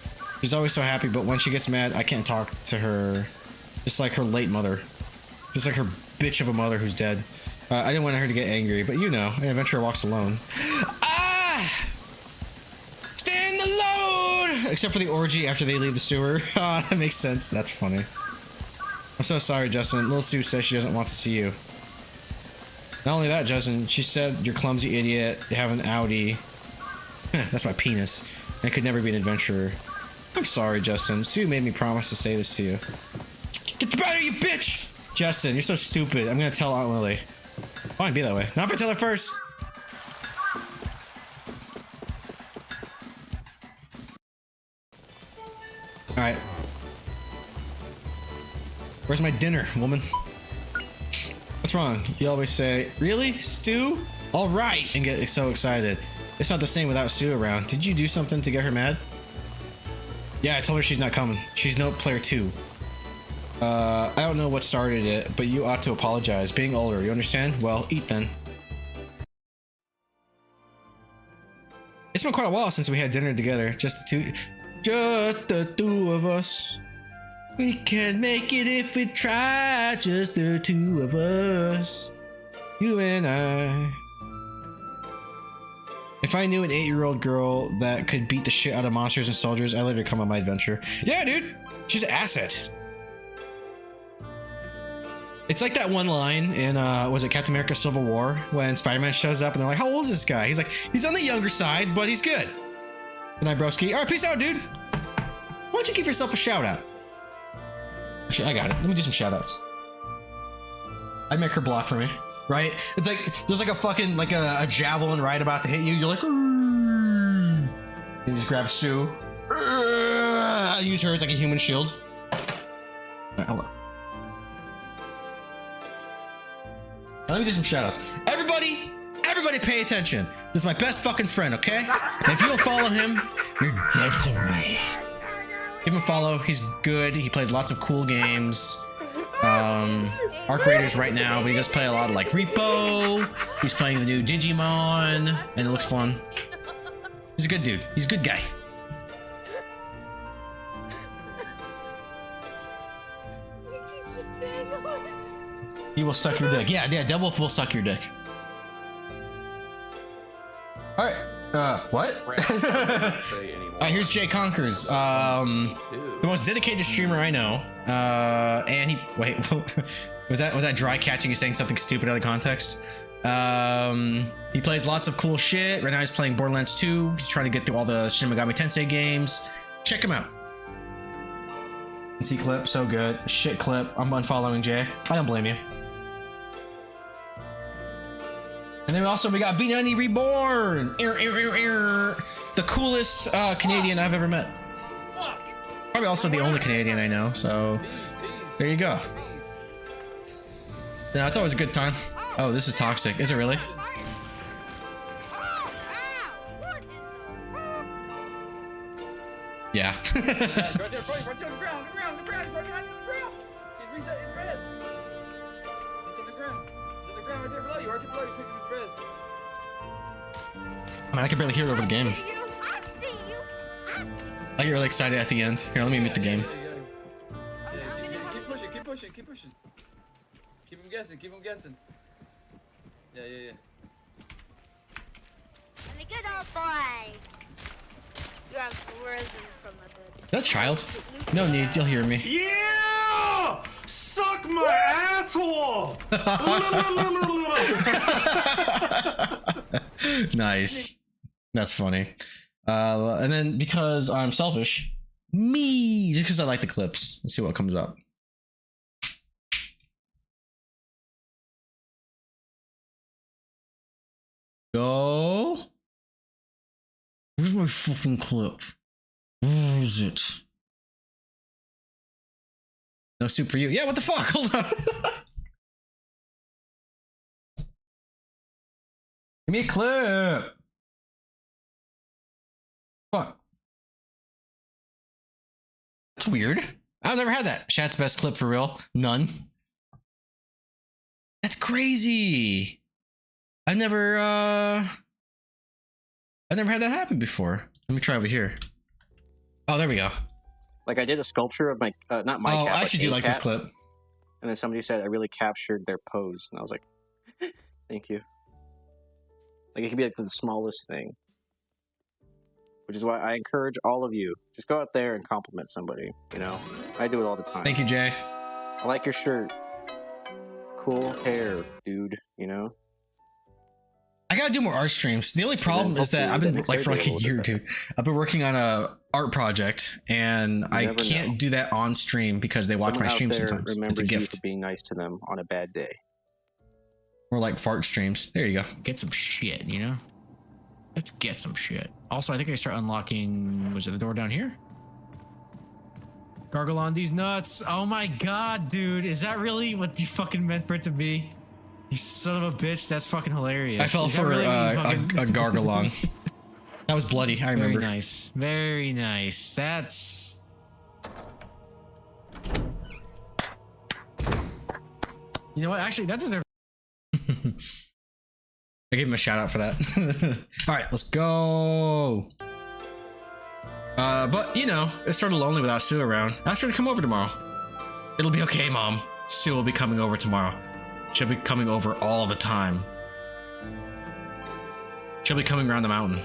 She's always so happy, but when she gets mad, I can't talk to her. Just like her late mother. Just like her bitch of a mother who's dead. I didn't want her to get angry, but you know, an adventurer walks alone. Ah! Stand alone! Except for the orgy after they leave the sewer. Ah, that makes sense. That's funny. I'm so sorry, Justin. Little Sue says she doesn't want to see you. Not only that, Justin, she said you're clumsy idiot, you have an Audi. That's my penis. And could never be an adventurer. I'm sorry, Justin. Sue made me promise to say this to you. Get the battery, you bitch! Justin, you're so stupid. I'm gonna tell Aunt Lily. Fine, be that way. Not if I tell her first. All right. Where's my dinner, woman? What's wrong? You always say, really? Stew? All right, and get so excited. It's not the same without Stew around. Did you do something to get her mad? Yeah, I told her she's not coming. She's no player 2. I don't know what started it, but you ought to apologize. Being older, you understand? Well, eat then. It's been quite a while since we had dinner together. Just the two of us. We can make it if we try. Just the two of us. You and I. If I knew an 8-year-old girl that could beat the shit out of monsters and soldiers, I'd let her come on my adventure. Yeah, dude. She's an asset. It's like that one line in, was it Captain America Civil War? When Spider-Man shows up and they're like, how old is this guy? He's like, he's on the younger side, but he's good. Good night, broski. All right, peace out, dude. Why don't you give yourself a shout out? Actually, I got it. Let me do some shout outs. I'd make her block for me, right? It's like, there's like a fucking, like a javelin right about to hit you. You're like, you just grab Sue. I use her as like a human shield. All right, hold on. Let me do some shoutouts. Everybody pay attention. This is my best fucking friend, okay? And if you don't follow him, you're dead to me. Give him a follow. He's good. He plays lots of cool games. Arc Raiders right now, but he does play a lot of like Repo. He's playing the new Digimon, and it looks fun. He's a good dude. He's a good guy. He will suck your dick. Yeah, Devil will suck your dick. All right. What? All right, here's Jay Conkers, the most dedicated streamer I know. And he wait, was that dry catching you saying something stupid out of context? He plays lots of cool shit. Right now he's playing Borderlands 2. He's trying to get through all the Shin Megami Tensei games. Check him out. See clip, so good. Shit clip. I'm unfollowing Jay. I don't blame you. And then we got B90 Reborn. The coolest Canadian I've ever met. Probably also the only Canadian I know. So there you go. Yeah, it's always a good time. Oh, this is toxic. Is it really? Yeah. Right there, right there on the ground, right there on the ground. He's resetting res. It's on the ground. It's on the ground right there below you, right there below you, picking up res. I mean, I can barely hear it over the game. I get really excited at the end. Here, let me mute the game. Keep pushing, keep pushing, keep pushing. Keep him guessing, keep him guessing. Yeah. I'm a good old boy. You have risen from the dead. That child? No need, you'll hear me. Yeah! Suck my asshole! Nice. That's funny. And then because I'm selfish, me, just because I like the clips. Let's see what comes up. Go. Where's my fucking clip? Where is it? No soup for you. Yeah, what the fuck? Hold on. Give me a clip. Fuck. That's weird. I've never had that. Shat's best clip for real. None. That's crazy. I've never had that happen before. Let me try over here. Oh, there we go. Like I did a sculpture of my, not my cat. Oh, I actually do like this clip. And then somebody said I really captured their pose, and I was like, "Thank you." Like it could be like the smallest thing, which is why I encourage all of you just go out there and compliment somebody. You know, I do it all the time. Thank you, Jay. I like your shirt. Cool hair, dude. You know. I gotta do more art streams. The only problem is that I've been like for like a year, dude. I've been working on a art project, and I can't do that on stream because they watch my stream sometimes. It's a gift. For being nice to them on a bad day. Or like fart streams. There you go. Get some shit, you know. Let's get some shit. Also, I think I start unlocking. Was it the door down here? Gargle on these nuts. Oh my god, dude. Is that really what you fucking meant for it to be? You son of a bitch. That's fucking hilarious. I fell Is that for really what you fucking- a gargalong. That was bloody. I remember. Very nice. Very nice. That's... You know what? Actually, that deserves... I gave him a shout out for that. All right, let's go. But you know, it's sort of lonely without Sue around. Ask her to come over tomorrow. It'll be okay, Mom. Sue will be coming over tomorrow. She'll be coming over all the time. She'll be coming around the mountain.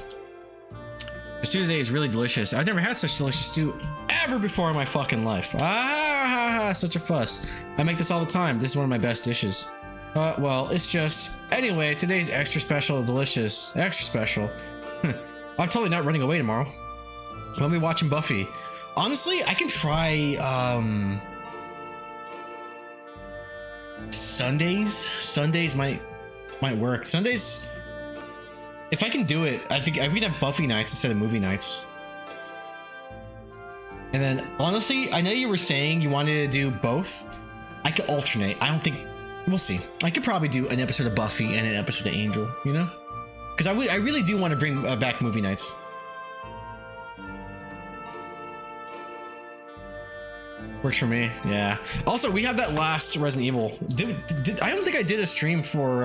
The stew today is really delicious. I've never had such delicious stew ever before in my fucking life. Ah, such a fuss. I make this all the time. This is one of my best dishes. Well, it's just... Anyway, today's extra special, delicious. Extra special. I'm totally not running away tomorrow. I'll be watching Buffy. Honestly, I can try, Sundays? Sundays might work. Sundays... If I can do it, I think we can have Buffy nights instead of movie nights. And then, honestly, I know you were saying you wanted to do both. I could alternate. I don't think... We'll see. I could probably do an episode of Buffy and an episode of Angel, you know? Because I really do want to bring back movie nights. Works for me, yeah. Also, we have that last Resident Evil. I don't think I did a stream for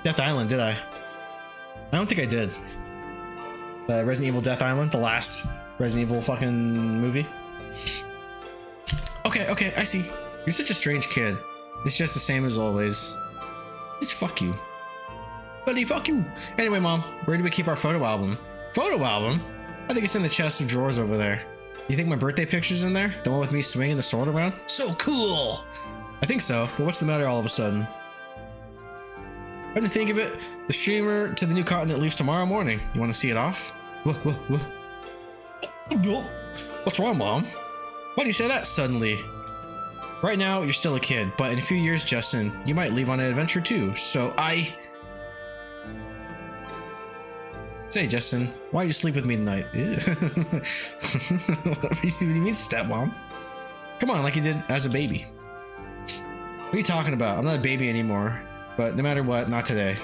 Death Island, did I? I don't think I did. Resident Evil Death Island, the last Resident Evil fucking movie. Okay, I see. You're such a strange kid. It's just the same as always. Bitch, fuck you. Buddy, fuck you. Anyway, Mom, where do we keep our photo album? Photo album? I think it's in the chest of drawers over there. You think my birthday picture's in there? The one with me swinging the sword around? So cool! I think so, but what's the matter all of a sudden? Come to think of it, the streamer to the new continent leaves tomorrow morning. You want to see it off? What's wrong, Mom? Why do you say that suddenly? Right now, you're still a kid, but in a few years, Justin, you might leave on an adventure too, so Say, Justin, why'd you sleep with me tonight? What do you mean, stepmom? Come on, like you did as a baby. What are you talking about? I'm not a baby anymore, but no matter what, not today.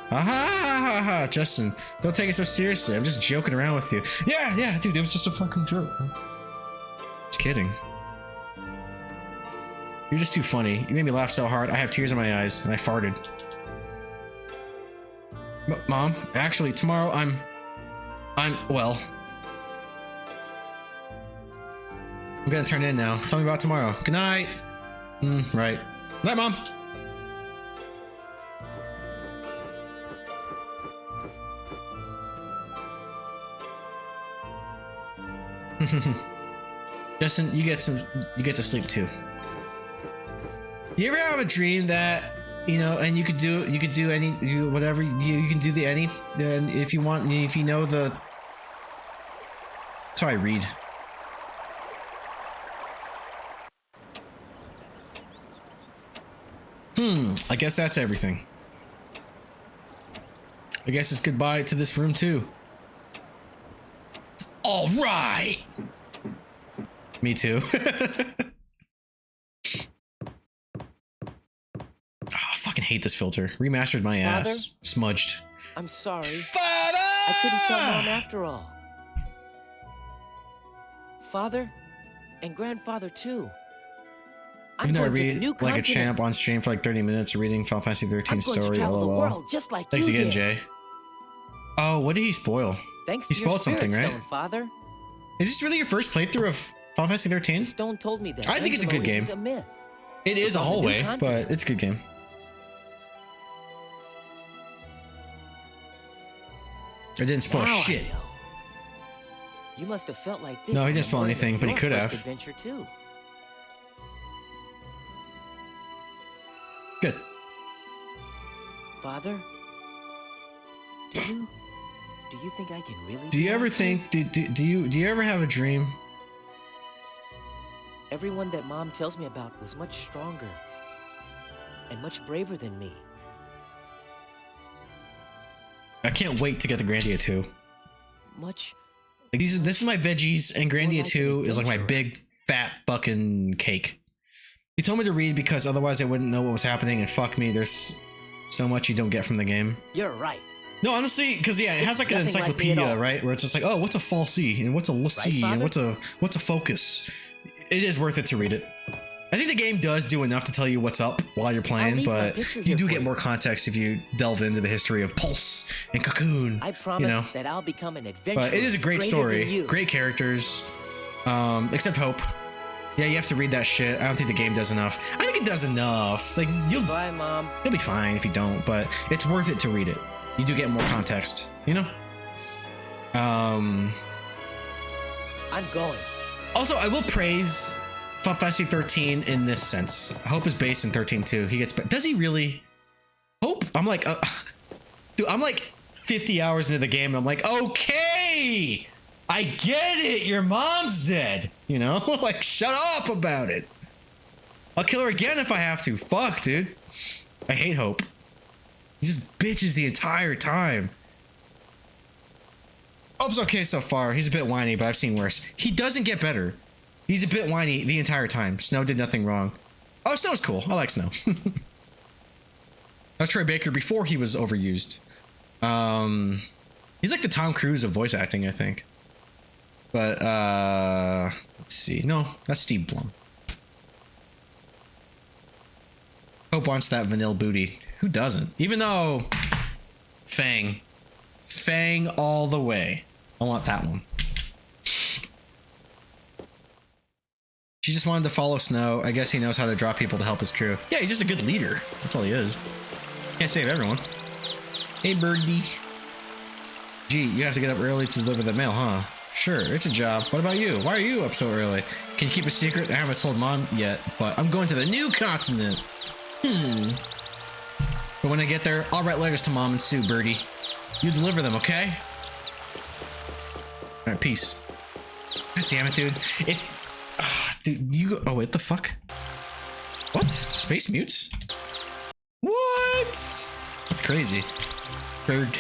Ha, Justin, don't take it so seriously. I'm just joking around with you. Yeah, dude, it was just a fucking joke. Just kidding. You're just too funny. You made me laugh so hard, I have tears in my eyes, and I farted. Mom, actually, tomorrow well. I'm gonna turn in now. Tell me about tomorrow. Good night. Right. Night, Mom. Justin, you get to sleep too. You ever have a dream that, you know, and you could do any, whatever, you can do the any, if you want, if you know the, that's how I read. I guess that's everything. I guess it's goodbye to this room too. All right. Me too. I fucking hate this filter. Remastered my ass. Father? Smudged. I'm sorry. Father! I couldn't tell Mom after all. Father and Grandfather too. I'm Even though I going to the read new like a continent. champ on stream for like 30 minutes reading Final Fantasy 13 I'm going to story, travel the lol. world just like Thanks you again, did. Jay. Oh, what did he spoil? Thanks He to your spoiled something, spirit right? stone, Father. Is this really your first playthrough of Final Fantasy 13? Stone told me that. I think it's a Angelo good game. isn't a myth. It is It's a on the new hallway, continent. but it's a good game. I didn't spoil Now I shit. know. You must have felt like this. No, he on didn't the spoil morning of anything, but he your could first have. Adventure too. Good. Father, do you think I can really? Do you ever think? Do you ever have a dream? Everyone that Mom tells me about was much stronger and much braver than me. I can't wait to get to Grandia too. Much Like this is my veggies, and Grandia 2 is like my big fat fucking cake. He told me to read because otherwise I wouldn't know what was happening, and fuck me, there's so much you don't get from the game. You're right. No, honestly, because yeah, it has like an Nothing like me at encyclopedia, all. right? Where it's just like, oh, what's a falsi and what's a loci and what's a focus. It is worth it to read it. I think the game does do enough to tell you what's up while you're playing, leave my but picture you here do for get you. more context if you delve into the history of Pulse and Cocoon. I promise you know, that I'll become an adventurer. but it is a great greater story, than you. great characters, except Hope. Yeah, you have to read that shit. I don't think the game does enough. I think it does enough. Like Bye, Mom. you'll be fine if you don't, but it's worth it to read it. You do get more context, you know? I'm going. Also, I will praise Final Fantasy 13 in this sense. Hope is based in 13 He gets, does he really? Hope? I'm like, dude, I'm like 50 hours into the game and I'm like, okay, I get it. Your mom's dead, you know? Like, shut up about it. I'll kill her again if I have to. Fuck, dude. I hate Hope. He just bitches the entire time. Hope's okay so far. He's a bit whiny, but I've seen worse. He doesn't get better. He's a bit whiny the entire time. Snow did nothing wrong. Oh, Snow's cool. I like Snow. That was Troy Baker before he was overused. He's like the Tom Cruise of voice acting, I think. But, let's see. No, that's Steve Blum. Hope wants that vanilla booty. Who doesn't? Even though Fang all the way. I want that one. She just wanted to follow Snow. I guess he knows how to draw people to help his crew. Yeah, he's just a good leader. That's all he is. Can't save everyone. Hey, birdie. Gee, you have to get up early to deliver the mail, huh? Sure, it's a job. What about you? Why are you up so early? Can you keep a secret? I haven't told Mom yet, but I'm going to the new continent. But when I get there, I'll write letters to Mom and Sue, Birdie. You deliver them, okay? Alright, peace. God damn it, dude. Dude, you go. Oh, what the fuck? What? Space mutes? What? That's crazy. Birdie.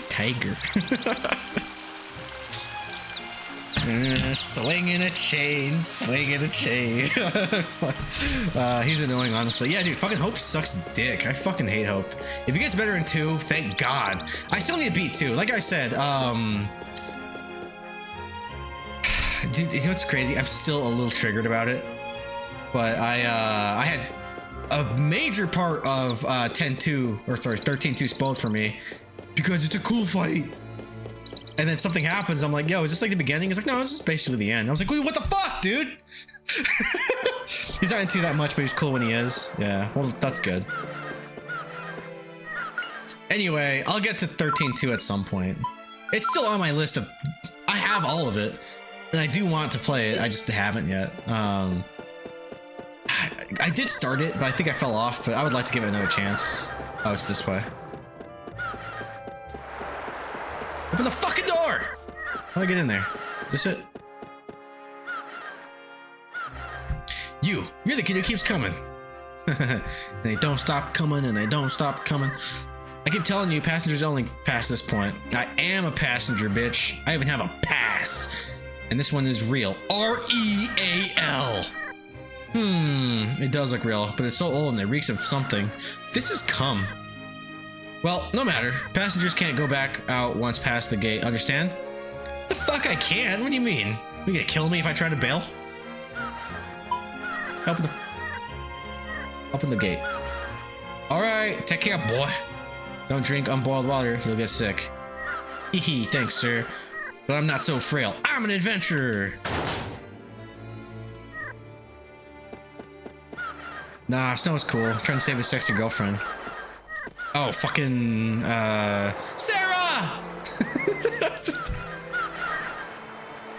Tiger. Swinging a chain. He's annoying, honestly. Yeah, dude, fucking Hope sucks dick. I fucking hate Hope. If he gets better in 2, thank God. I still need a beat too. Like I said, dude, you know what's crazy? I'm still a little triggered about it. But I had a major part of 13-2 spoiled for me because it's a cool fight. And then something happens. I'm like, yo, is this like the beginning? It's like, no, this is basically the end. I was like, wait, what the fuck, dude? He's not into that much, but he's cool when he is. Yeah, well, that's good. Anyway, I'll get to 13-2 at some point. It's still on my list of... I have all of it. And I do want to play it. I just haven't yet. I did start it, but I think I fell off. But I would like to give it another chance. Oh, it's this way. Open the fucking door! How do I get in there? Is this it? You're the kid who keeps coming. They don't stop coming and they don't stop coming. I keep telling you, passengers only past this point. I am a passenger, bitch. I even have a pass. And this one is real. R-E-A-L. It does look real, but it's so old and it reeks of something. This is cum. Well, no matter. Passengers can't go back out once past the gate, understand? The fuck I can? What do you mean? You gonna kill me if I try to bail? Open the gate. Alright, take care, boy. Don't drink unboiled water, you'll get sick. Hee, thanks, sir. But I'm not so frail. I'm an adventurer! Nah, Snow's cool. Trying to save his sexy girlfriend. Oh, fucking, Sarah!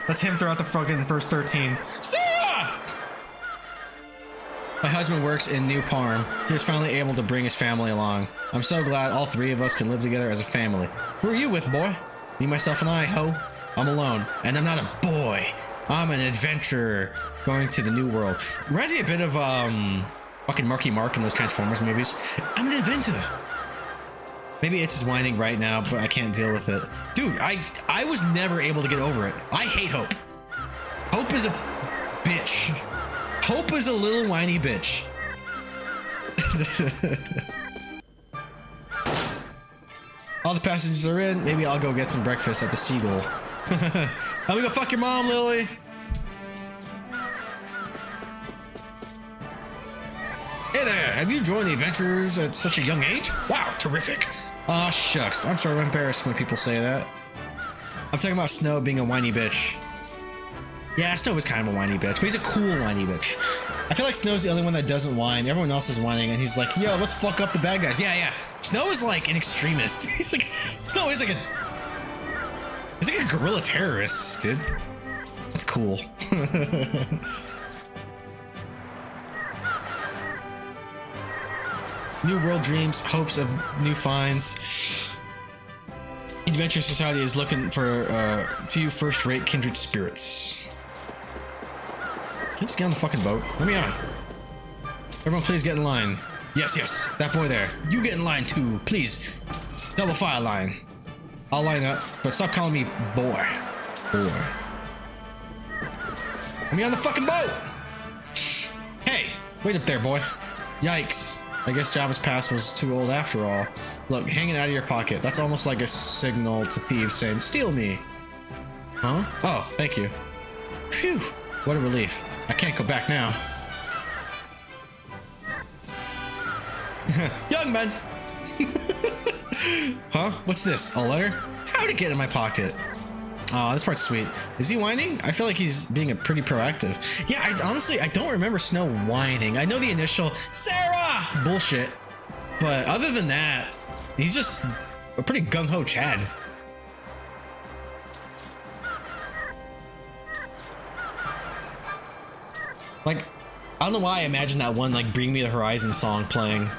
That's him throughout the fucking first 13. Sarah! My husband works in New Parm. He was finally able to bring his family along. I'm so glad all three of us can live together as a family. Who are you with, boy? Me, myself, and I, ho. I'm alone. And I'm not a boy. I'm an adventurer going to the new world. Reminds me a bit of, Fucking Marky Mark in those Transformers movies. I'm an inventor. Maybe it's just whining right now, but I can't deal with it. Dude, I was never able to get over it. I hate Hope. Hope is a bitch. Hope is a little whiny bitch. All the passengers are in. Maybe I'll go get some breakfast at the Seagull. I'm gonna go fuck your mom, Lily. Hey there, have you joined the adventures at such a young age? Wow, terrific. Aw, shucks. I'm sort of embarrassed when people say that. I'm talking about Snow being a whiny bitch. Yeah, Snow is kind of a whiny bitch, but he's a cool whiny bitch. I feel like Snow's the only one that doesn't whine. Everyone else is whining, and he's like, yo, let's fuck up the bad guys. Yeah. Snow is like an extremist. He's like, Snow is like he's like a guerrilla terrorist, dude. That's cool. New world dreams, hopes of new finds. Adventure Society is looking for a few first-rate kindred spirits. Can you just get on the fucking boat? Let me on. Everyone please get in line. Yes, that boy there. You get in line too, please. Double file line. I'll line up, but stop calling me boy. Boy. Let me on the fucking boat! Hey, wait up there, boy. Yikes. I guess Java's Pass was too old after all. Look, hanging out of your pocket. That's almost like a signal to thieves saying, steal me. Huh? Oh, thank you. Phew, what a relief. I can't go back now. Young man! Huh? What's this? A letter? How'd it get in my pocket? Oh, this part's sweet. Is he whining? I feel like he's being pretty proactive. Yeah, honestly, I don't remember Snow whining. I know the initial Sarah bullshit, but other than that, he's just a pretty gung-ho Chad. Like, I don't know why I imagine that one, like, Bring Me the Horizon song playing.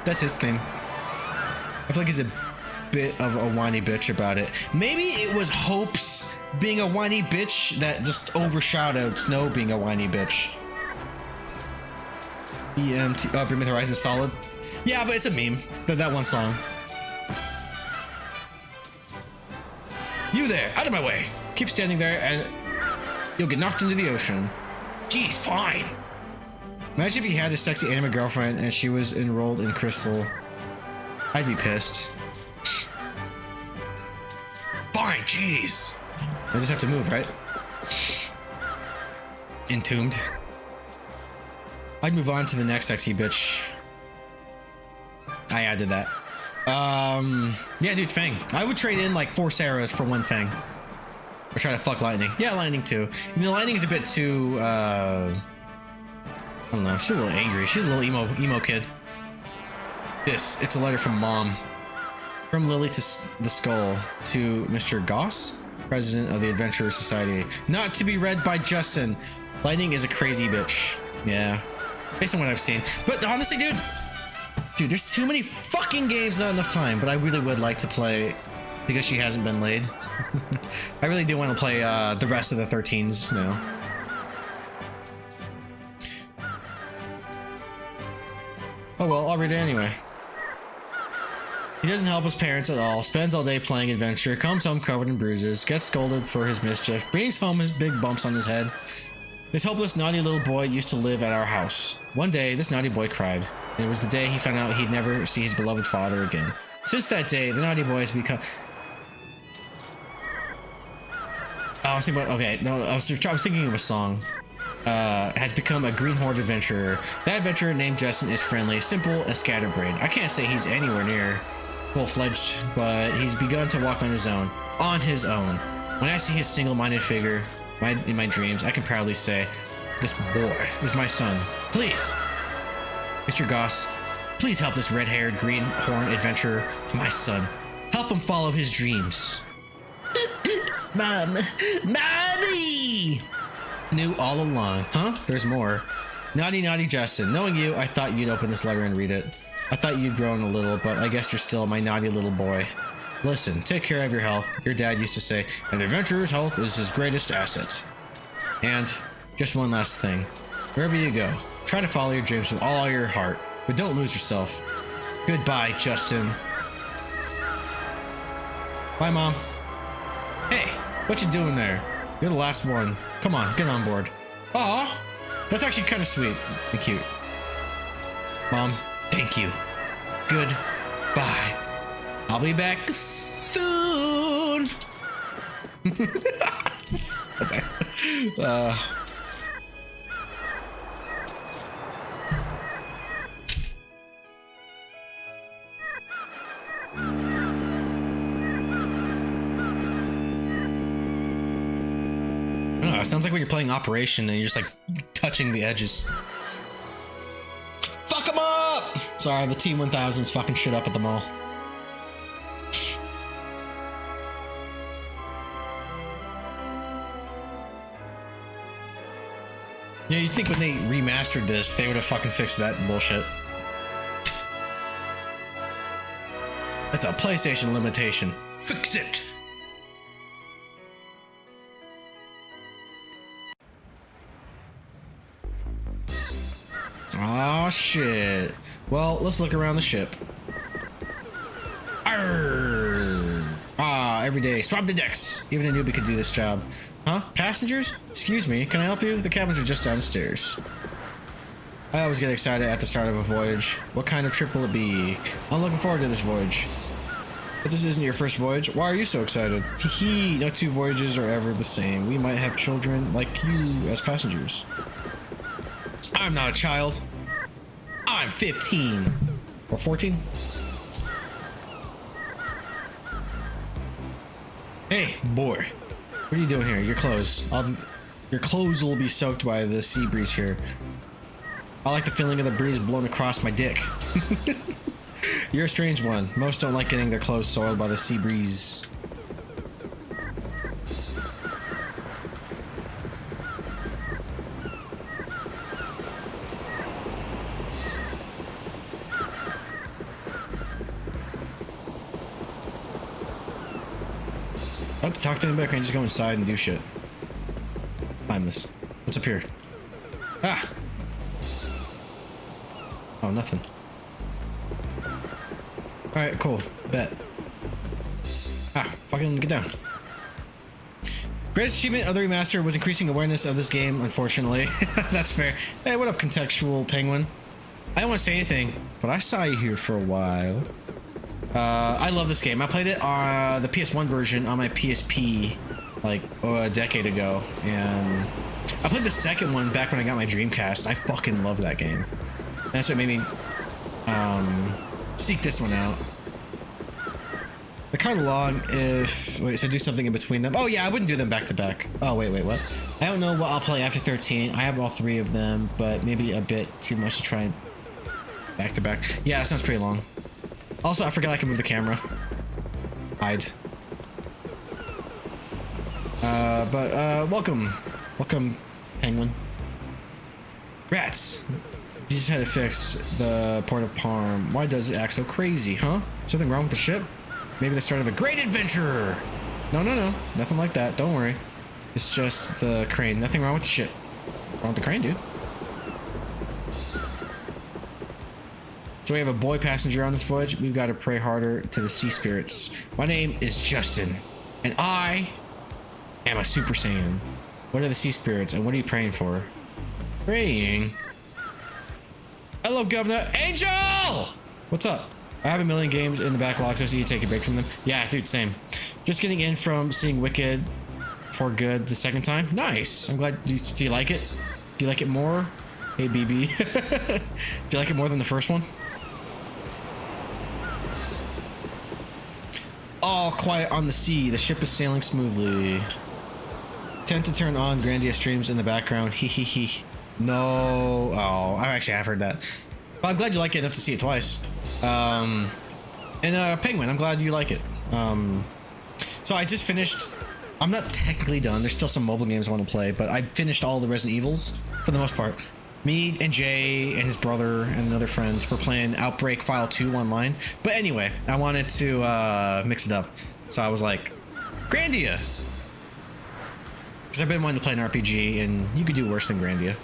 That's his theme. I feel like he's a bit of a whiny bitch about it. Maybe it was Hope's being a whiny bitch that just overshadowed Snow being a whiny bitch. EMT. Oh, Bring Me the Horizon is solid. Yeah, but it's a meme. That one song. You there, out of my way. Keep standing there and you'll get knocked into the ocean. Jeez, fine. Imagine if he had a sexy anime girlfriend and she was enrolled in Crystal. I'd be pissed. Fine, jeez. I just have to move, right? Entombed. I'd move on to the next sexy bitch. I added that. Yeah, dude, Fang. I would trade in like 4 Sarahs for 1 Fang. Or try to fuck Lightning. Yeah, Lightning too. Even though Lightning is a bit too, I don't know. She's a little angry. She's a little emo kid. It's a letter from Mom. From Lily to the Skull to Mr. Goss, President of the Adventurer Society. Not to be read by Justin. Lightning is a crazy bitch. Yeah. Based on what I've seen. But honestly, dude, there's too many fucking games, not enough time. But I really would like to play, because she hasn't been laid. I really do want to play the rest of the 13s now. Oh well, I'll read it anyway. He doesn't help his parents at all, spends all day playing adventure, comes home covered in bruises, gets scolded for his mischief, brings home his big bumps on his head. This helpless, naughty little boy used to live at our house. One day, this naughty boy cried. And it was the day he found out he'd never see his beloved father again. Since that day, the naughty boy has become... Oh, I was thinking about... Okay, no, I was thinking of a song. Has become a greenhorn adventurer. That adventurer named Justin is friendly, simple, and scatterbrained. I can't say he's anywhere near full-fledged, but he's begun to walk on his own. On his own. When I see his single-minded figure in my dreams, I can proudly say, this boy is my son. Please, Mr. Goss, please help this red-haired greenhorn adventurer, my son. Help him follow his dreams. Mommy! Knew all along. Huh? There's more. Naughty, naughty Justin. Knowing you, I thought you'd open this letter and read it. I thought you'd grown a little, but I guess you're still my naughty little boy. Listen, take care of your health. Your dad used to say, an adventurer's health is his greatest asset. And just one last thing. Wherever you go, try to follow your dreams with all your heart, but don't lose yourself. Goodbye, Justin. Bye, Mom. Hey, what you doing there? You're the last one. Come on, get on board. Aw, that's actually kind of sweet and cute. Mom, thank you. Goodbye. I'll be back soon. That's it. It sounds like when you're playing Operation and you're just like touching the edges. Fuck them up! Sorry, the T-1000's fucking shit up at the mall. Yeah, you'd think when they remastered this, they would have fucking fixed that bullshit. That's a PlayStation limitation. Fix it! Oh shit. Well, let's look around the ship. Arrgh. Ah, every day. Swab the decks. Even a newbie could do this job. Huh? Passengers? Excuse me, can I help you? The cabins are just downstairs. I always get excited at the start of a voyage. What kind of trip will it be? I'm looking forward to this voyage. But this isn't your first voyage. Why are you so excited? Hee hee, no two voyages are ever the same. We might have children like you as passengers. I'm not a child. I'm 15. Or 14? Hey, boy. What are you doing here? Your clothes. Your clothes will be soaked by the sea breeze here. I like the feeling of the breeze blowing across my dick. You're a strange one. Most don't like getting their clothes soiled by the sea breeze. I don't have to talk to anybody. I can just go inside and do shit. Climb this. What's up here? Ah! Oh, nothing. Alright, cool. Bet. Ah, fucking get down. Greatest achievement of the remaster was increasing awareness of this game, unfortunately. That's fair. Hey, what up, contextual penguin? I don't want to say anything, but I saw you here for a while. I love this game. I played it on the PS1 version on my PSP like a decade ago, and I played the second one back when I got my Dreamcast. I fucking love that game. That's what made me seek this one out. They're kind of long if... Wait, so do something in between them. Oh yeah, I wouldn't do them back to back. Oh, wait, what? I don't know what I'll play after 13. I have all three of them, but maybe a bit too much to try and back to back. Yeah, that sounds pretty long. Also, I forgot I can move the camera. Hide. Welcome. Welcome, penguin. Rats. You just had to fix the port of Parm. Why does it act so crazy, huh? Something wrong with the ship? Maybe the start of a great adventure. No. Nothing like that. Don't worry. It's just the crane. Nothing wrong with the ship. What's wrong with the crane, dude? So we have a boy passenger on this voyage. We've got to pray harder to the sea spirits. My name is Justin, and I am a Super Saiyan. What are the sea spirits, and what are you praying for? Praying? Hello, Governor Angel! What's up? I have a million games in the backlog, so I see you take a break from them. Yeah, dude, same. Just getting in from seeing Wicked for good the second time. Nice. I'm glad. Do you like it? Do you like it more? Hey, BB. Do you like it more than the first one? All quiet on the sea. The ship is sailing smoothly. Tend to turn on Grandia streams in the background. Hee hee hee. No. Oh, I actually have heard that. But I'm glad you like it enough to see it twice. Penguin, I'm glad you like it. So I just finished. I'm not technically done. There's still some mobile games I want to play, but I finished all the Resident Evils for the most part. Me and Jay and his brother and another friend were playing Outbreak File 2 online. But anyway, I wanted to mix it up. So I was like, Grandia! Because I've been wanting to play an RPG, and you could do worse than Grandia.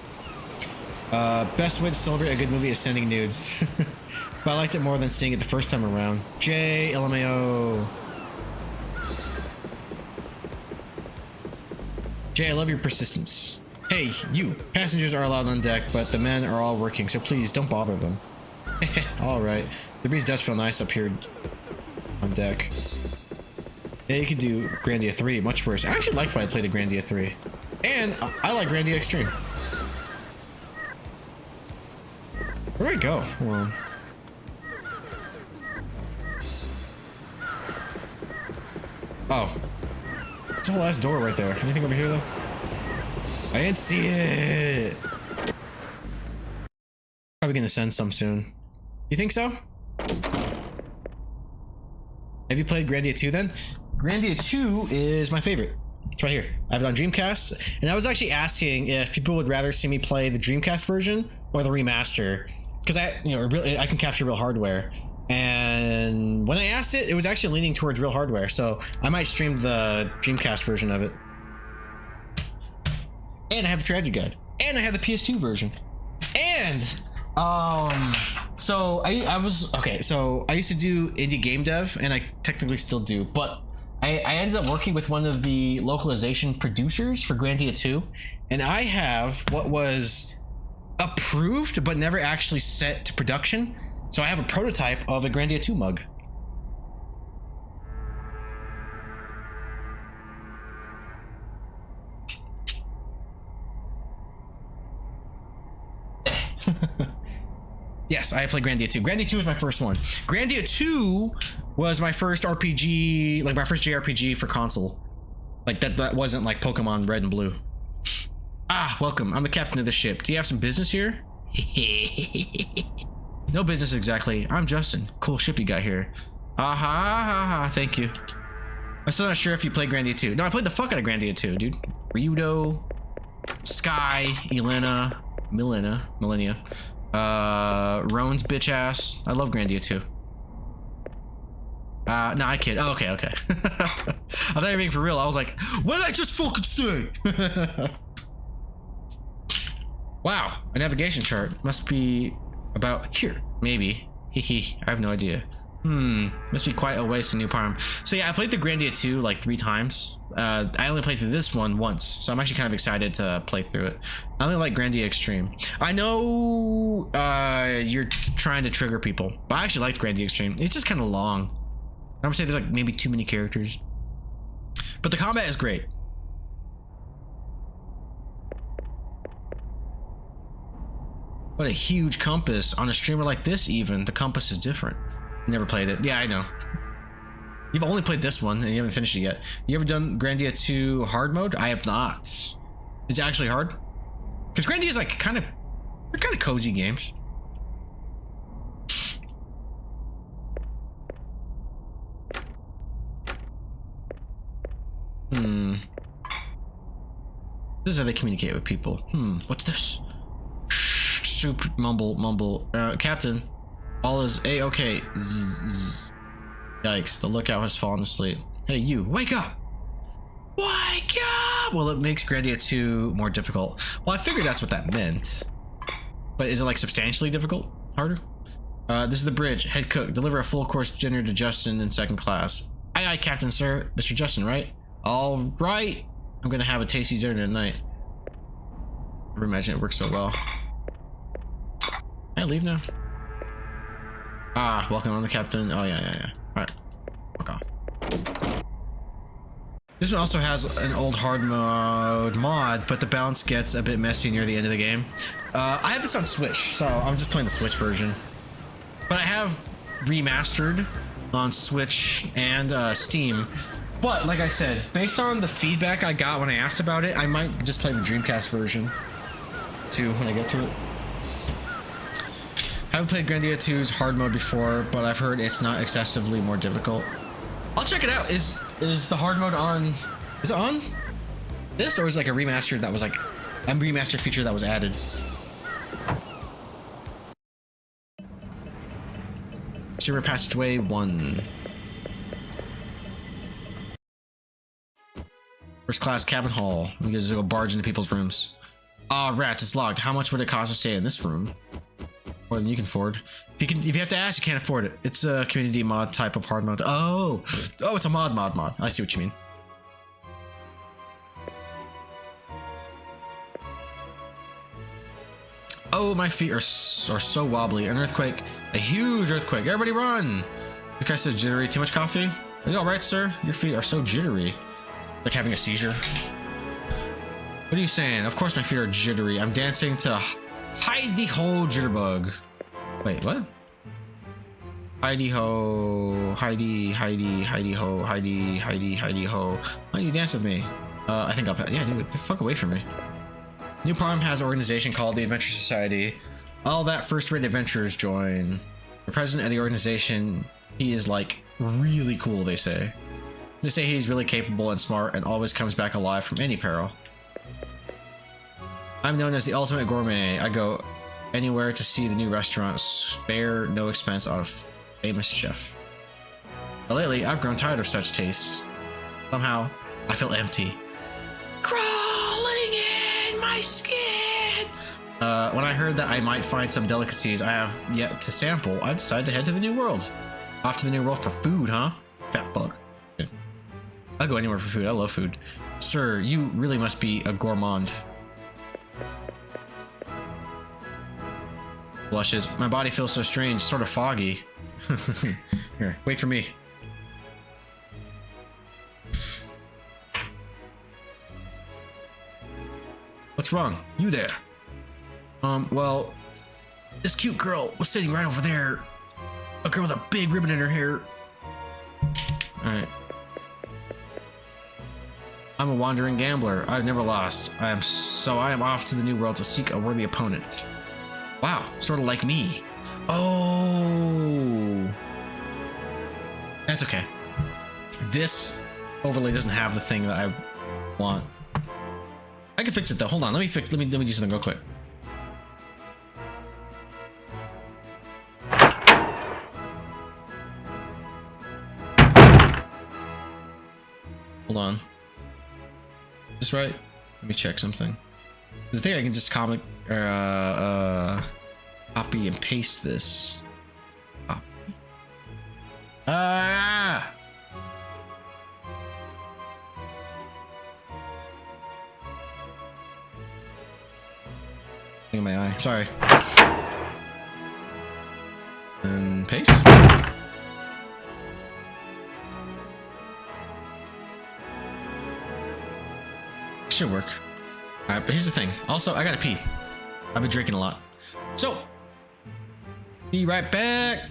Best way to celebrate a good movie is sending nudes. But I liked it more than seeing it the first time around. J, LMAO. Jay, I love your persistence. Hey, you. Passengers are allowed on deck, but the men are all working, so please don't bother them. Alright. The breeze does feel nice up here on deck. Yeah, you could do Grandia 3, much worse. I actually liked when I played a Grandia 3. And I like Grandia Extreme. Where do I go? Hold on. Oh. It's a whole ass door right there. Anything over here though? I didn't see it. Probably gonna send some soon. You think so? Have you played Grandia 2 then? Grandia 2 is my favorite. It's right here. I have it on Dreamcast, and I was actually asking if people would rather see me play the Dreamcast version or the remaster, because I can capture real hardware. And when I asked it, it was actually leaning towards real hardware, so I might stream the Dreamcast version of it. And I have the strategy guide, and I have the PS2 version, and so I used to do indie game dev, and I technically still do, but I ended up working with one of the localization producers for Grandia 2, and I have what was approved but never actually set to production. So I have a prototype of a Grandia 2 mug. Yes, I played Grandia 2. Grandia 2 was my first one. Grandia 2 was my first RPG, like my first JRPG for console. Like that wasn't like Pokemon Red and Blue. Ah, welcome. I'm the captain of the ship. Do you have some business here? No business exactly. I'm Justin. Cool ship you got here. Aha, thank you. I'm still not sure if you played Grandia 2. No, I played the fuck out of Grandia 2, dude. Ryudo, Sky, Millennia, Roan's bitch ass. I love Grandia 2. No, I kid. Oh, okay. I thought you were being for real. I was like, what did I just fucking say? Wow, a navigation chart. Must be about here, maybe. Hehe, I have no idea. Must be quite a waste of New Parm. So yeah, I played the Grandia 2 like 3 times. I only played through this one once, so I'm actually kind of excited to play through it. I only like Grandia Extreme. I know you're trying to trigger people, but I actually liked Grandia Extreme. It's just kind of long. I would say there's like maybe too many characters, but the combat is great. What a huge compass on a streamer like this. Even the compass is different. Never played it. Yeah, I know. You've only played this one and you haven't finished it yet. You ever done Grandia 2 hard mode? I have not. Is it actually hard? Because Grandia is like they're kind of cozy games. This is how they communicate with people. What's this? Soup, mumble. Captain, all is A-okay. Yikes, the lookout has fallen asleep. Hey, you, wake up! Wake up! Well, it makes Grandia 2 more difficult. Well, I figured that's what that meant. But is it like substantially difficult? Harder? This is the bridge. Head cook, deliver a full course dinner to Justin in 2nd class. Aye, Captain, sir. Mr. Justin, right? All right. I'm gonna have a tasty dinner tonight. Never imagine it works so well. Can I leave now? Ah, welcome on the captain. Oh, yeah. Alright. Fuck off. This one also has an old hard mode mod, but the balance gets a bit messy near the end of the game. I have this on Switch, so I'm just playing the Switch version. But I have remastered on Switch and Steam. But like I said, based on the feedback I got when I asked about it, I might just play the Dreamcast version too when I get to it. I haven't played Grandia 2's hard mode before, but I've heard it's not excessively more difficult. I'll check it out. Is the hard mode on? Is it on this, or is it like a remaster that was like a remaster feature that was added? Streamer Passageway 1. First class cabin hall. You guys go barge into people's rooms. Ah, rats, it's locked. How much would it cost to stay in this room? More than you can afford. If you have to ask, you can't afford it. It's a community mod type of hard mode. Oh, it's a mod. I see what you mean. Oh, my feet are so wobbly. An earthquake, a huge earthquake. Everybody run! This guy says jittery. Too much coffee? Are you all right, sir? Your feet are so jittery. Like having a seizure. What are you saying? Of course my feet are jittery. I'm dancing to Heidi Ho Jitterbug. Wait, what? Heidi Ho, Heidi Ho, Heidi Ho. Why do you dance with me? I think I'll. Yeah, dude, get fuck away from me. New Prime has an organization called the Adventure Society. All that first-rate adventurers join. The president of the organization, he is like really cool. They say he's really capable and smart, and always comes back alive from any peril. I'm known as the ultimate gourmet. I go anywhere to see the new restaurant, spare no expense on a famous chef. But lately, I've grown tired of such tastes. Somehow, I feel empty. Crawling in my skin! When I heard that I might find some delicacies I have yet to sample, I decided to head to the New World. Off to the New World for food, huh? Fat fuck. I'll go anywhere for food. I love food. Sir, you really must be a gourmand. Blushes. My body feels so strange, sort of foggy. Here, wait for me. What's wrong? You there? Well, this cute girl was sitting right over there. A girl with a big ribbon in her hair. Alright. I'm a wandering gambler. I've never lost. I am off to the New World to seek a worthy opponent. Wow, sort of like me. Oh. That's okay. This overlay doesn't have the thing that I want. I can fix it though. Hold on, let me do something real quick. Hold on. Is this right? Let me check something. I think I can just copy and paste this. Copy. Ah! Look at my eye. Sorry. And paste. Should work. Alright, but here's the thing. Also, I gotta pee. I've been drinking a lot. So, be right back.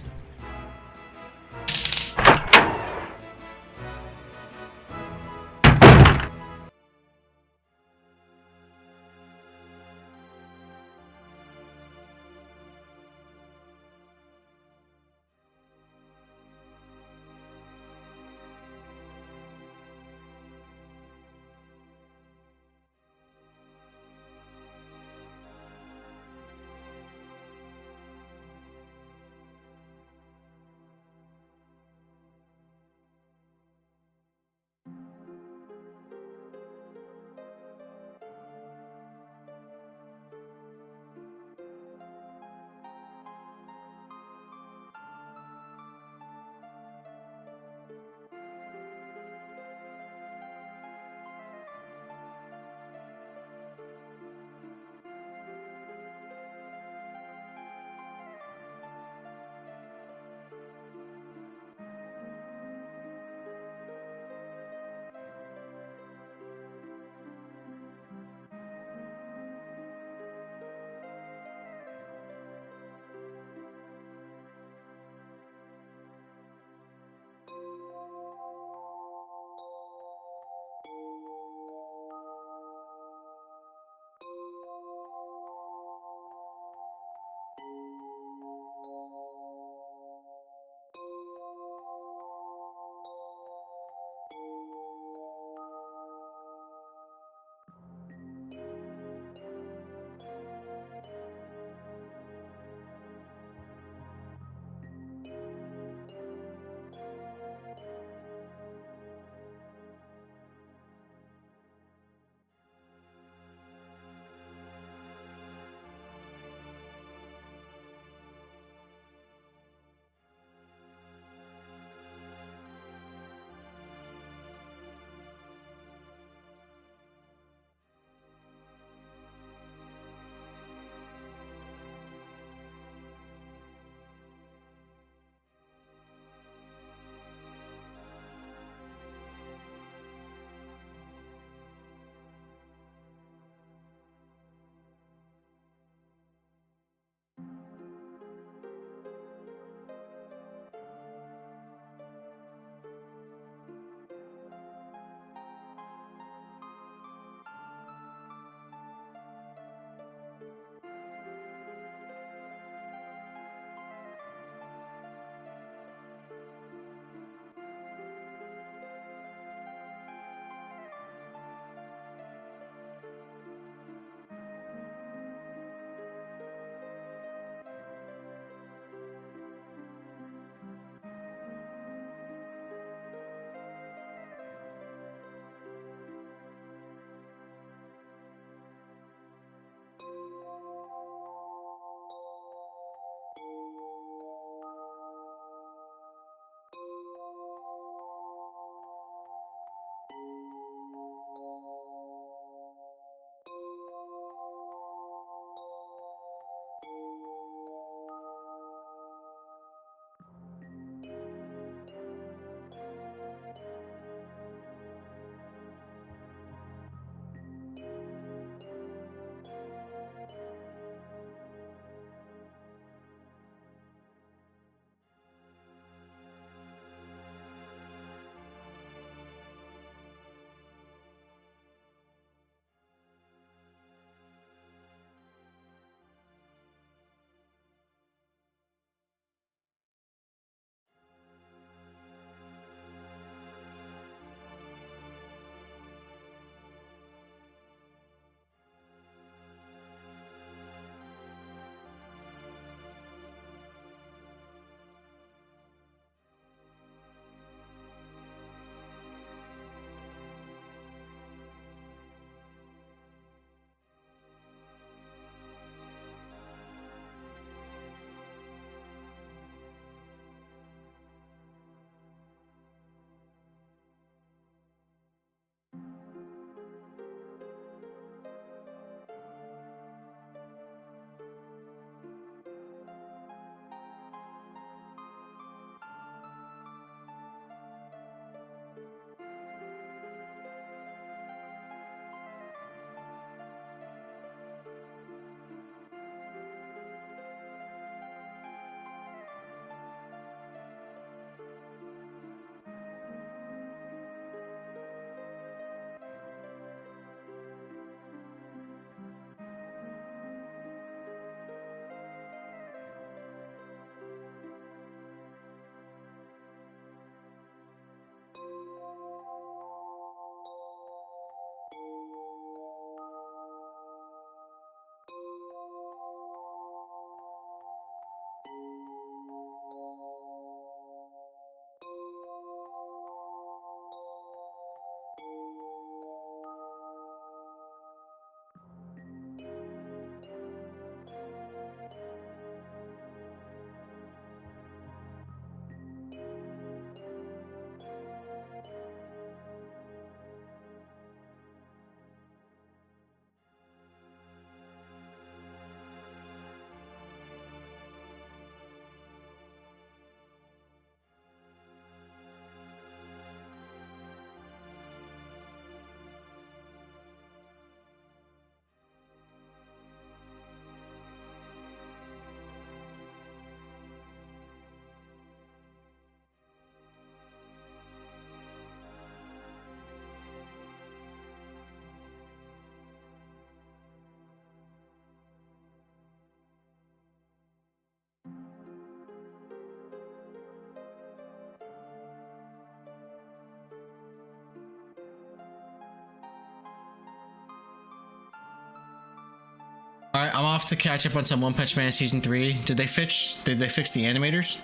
I'm off to catch up on some One Punch Man season 3. Did they fix the animators?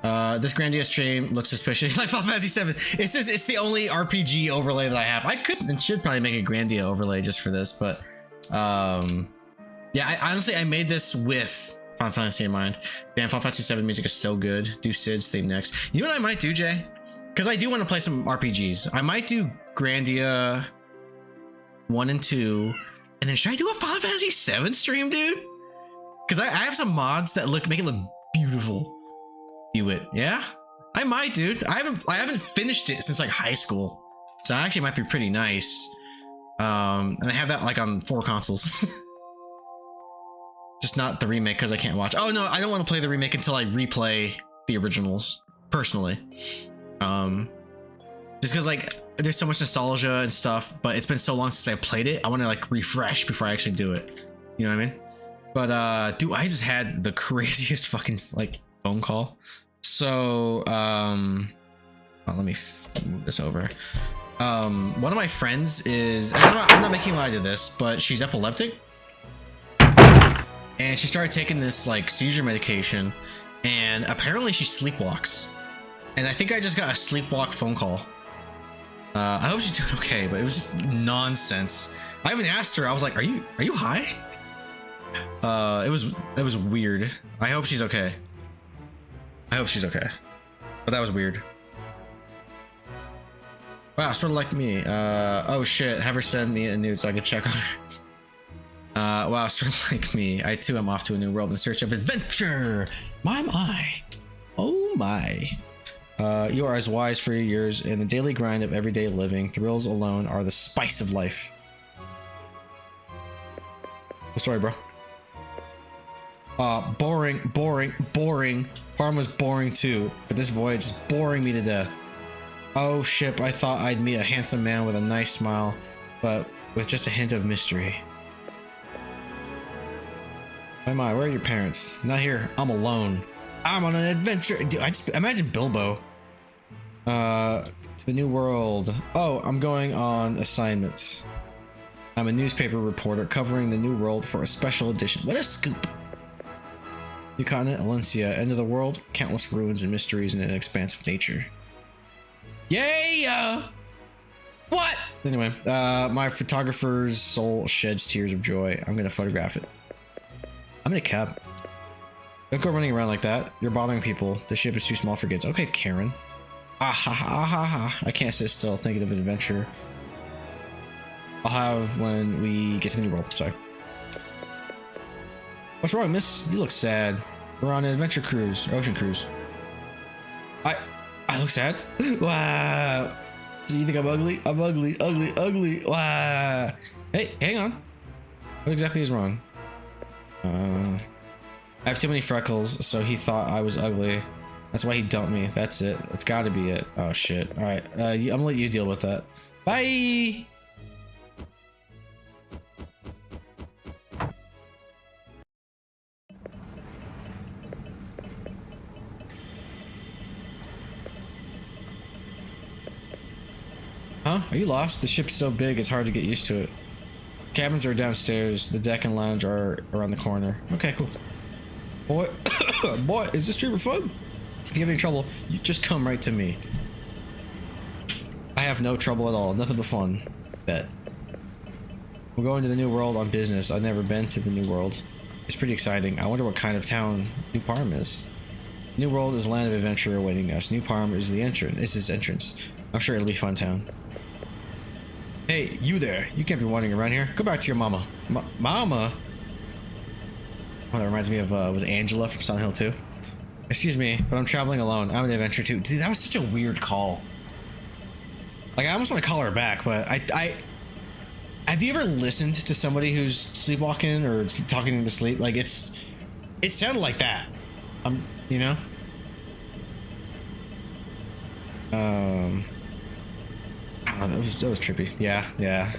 This Grandia stream looks suspicious like Final Fantasy 7. It's the only RPG overlay that I have. I could and should probably make a Grandia overlay just for this, but yeah, I made this with Final Fantasy in mind. Damn, Final Fantasy 7 music is so good. Do Sid's theme next. You know what I might do, Jay? Because I do want to play some RPGs. I might do Grandia 1 and 2, and then should I do a Final Fantasy 7 stream, dude? Because I have some mods that make it look beautiful. Do it, yeah? I might, dude. I haven't finished it since like high school, so it actually might be pretty nice. And I have that like on 4 consoles. Just not the remake because I can't watch. Oh no, I don't want to play the remake until I replay the originals personally. Just because like there's so much nostalgia and stuff, but it's been so long since I played it. I want to like refresh before I actually do it. You know what I mean? But dude, I just had the craziest fucking like phone call. So let me move this over. One of my friends is, I'm not making light of this, but she's epileptic, and she started taking this like seizure medication, and apparently she sleepwalks. And I think I just got a sleepwalk phone call. I hope she's doing okay, but it was just nonsense. I even asked her. I was like, "Are you high?" It was weird. I hope she's okay. I hope she's okay. But that was weird. Wow, sort of like me. Oh shit, have her send me a nude so I can check on her. Wow, sort of like me. I too am off to a new world in search of adventure. My. Oh my. You are as wise for your years in the daily grind of everyday living. Thrills alone are the spice of life. The story, bro. Boring. Parma's boring too, but this voyage is boring me to death. Oh ship, I thought I'd meet a handsome man with a nice smile, but with just a hint of mystery. Oh my, where are your parents? Not here. I'm alone. I'm on an adventure. Dude, I just imagine Bilbo. To the new world. Oh, I'm going on assignments. I'm a newspaper reporter covering the new world for a special edition. What a scoop. New continent, Alencia. End of the world. Countless ruins and mysteries in an expanse of nature. Yay! What? Anyway, my photographer's soul sheds tears of joy. I'm gonna photograph it. I'm in a cab. Don't go running around like that. You're bothering people. The ship is too small for kids. Okay, Karen. Ah ha ha ha ha. I can't sit still thinking of an adventure I'll have when we get to the new world. Sorry. What's wrong, miss? You look sad. We're on an adventure cruise, ocean cruise. I look sad? Wow. So you think I'm ugly? I'm ugly. Wow. Hey, hang on. What exactly is wrong? I have too many freckles, so he thought I was ugly. That's why he dumped me. That's it. It's gotta be it. Oh shit. Alright, I'm gonna let you deal with that. Bye! Huh? Are you lost? The ship's so big it's hard to get used to it. Cabins are downstairs. The deck and lounge are around the corner. Okay, cool. Boy, boy, is this super fun? If you have any trouble, you just come right to me. I have no trouble at all. Nothing but fun. Bet. We're going to the new world on business. I've never been to the new world. It's pretty exciting. I wonder what kind of town New Parm is. New world is a land of adventure awaiting us. New Parm is the entrance. It's his entrance. I'm sure it'll be a fun town. Hey, you there. You can't be wandering around here. Go back to your mama. Mama? Oh, that reminds me of, was Angela from Silent Hill 2? Excuse me, but I'm traveling alone. I'm an adventure too. Dude, that was such a weird call. Like, I almost want to call her back, but have you ever listened to somebody who's sleepwalking or talking in the sleep? Like, it sounded like that. You know? I don't know, that was trippy. Yeah.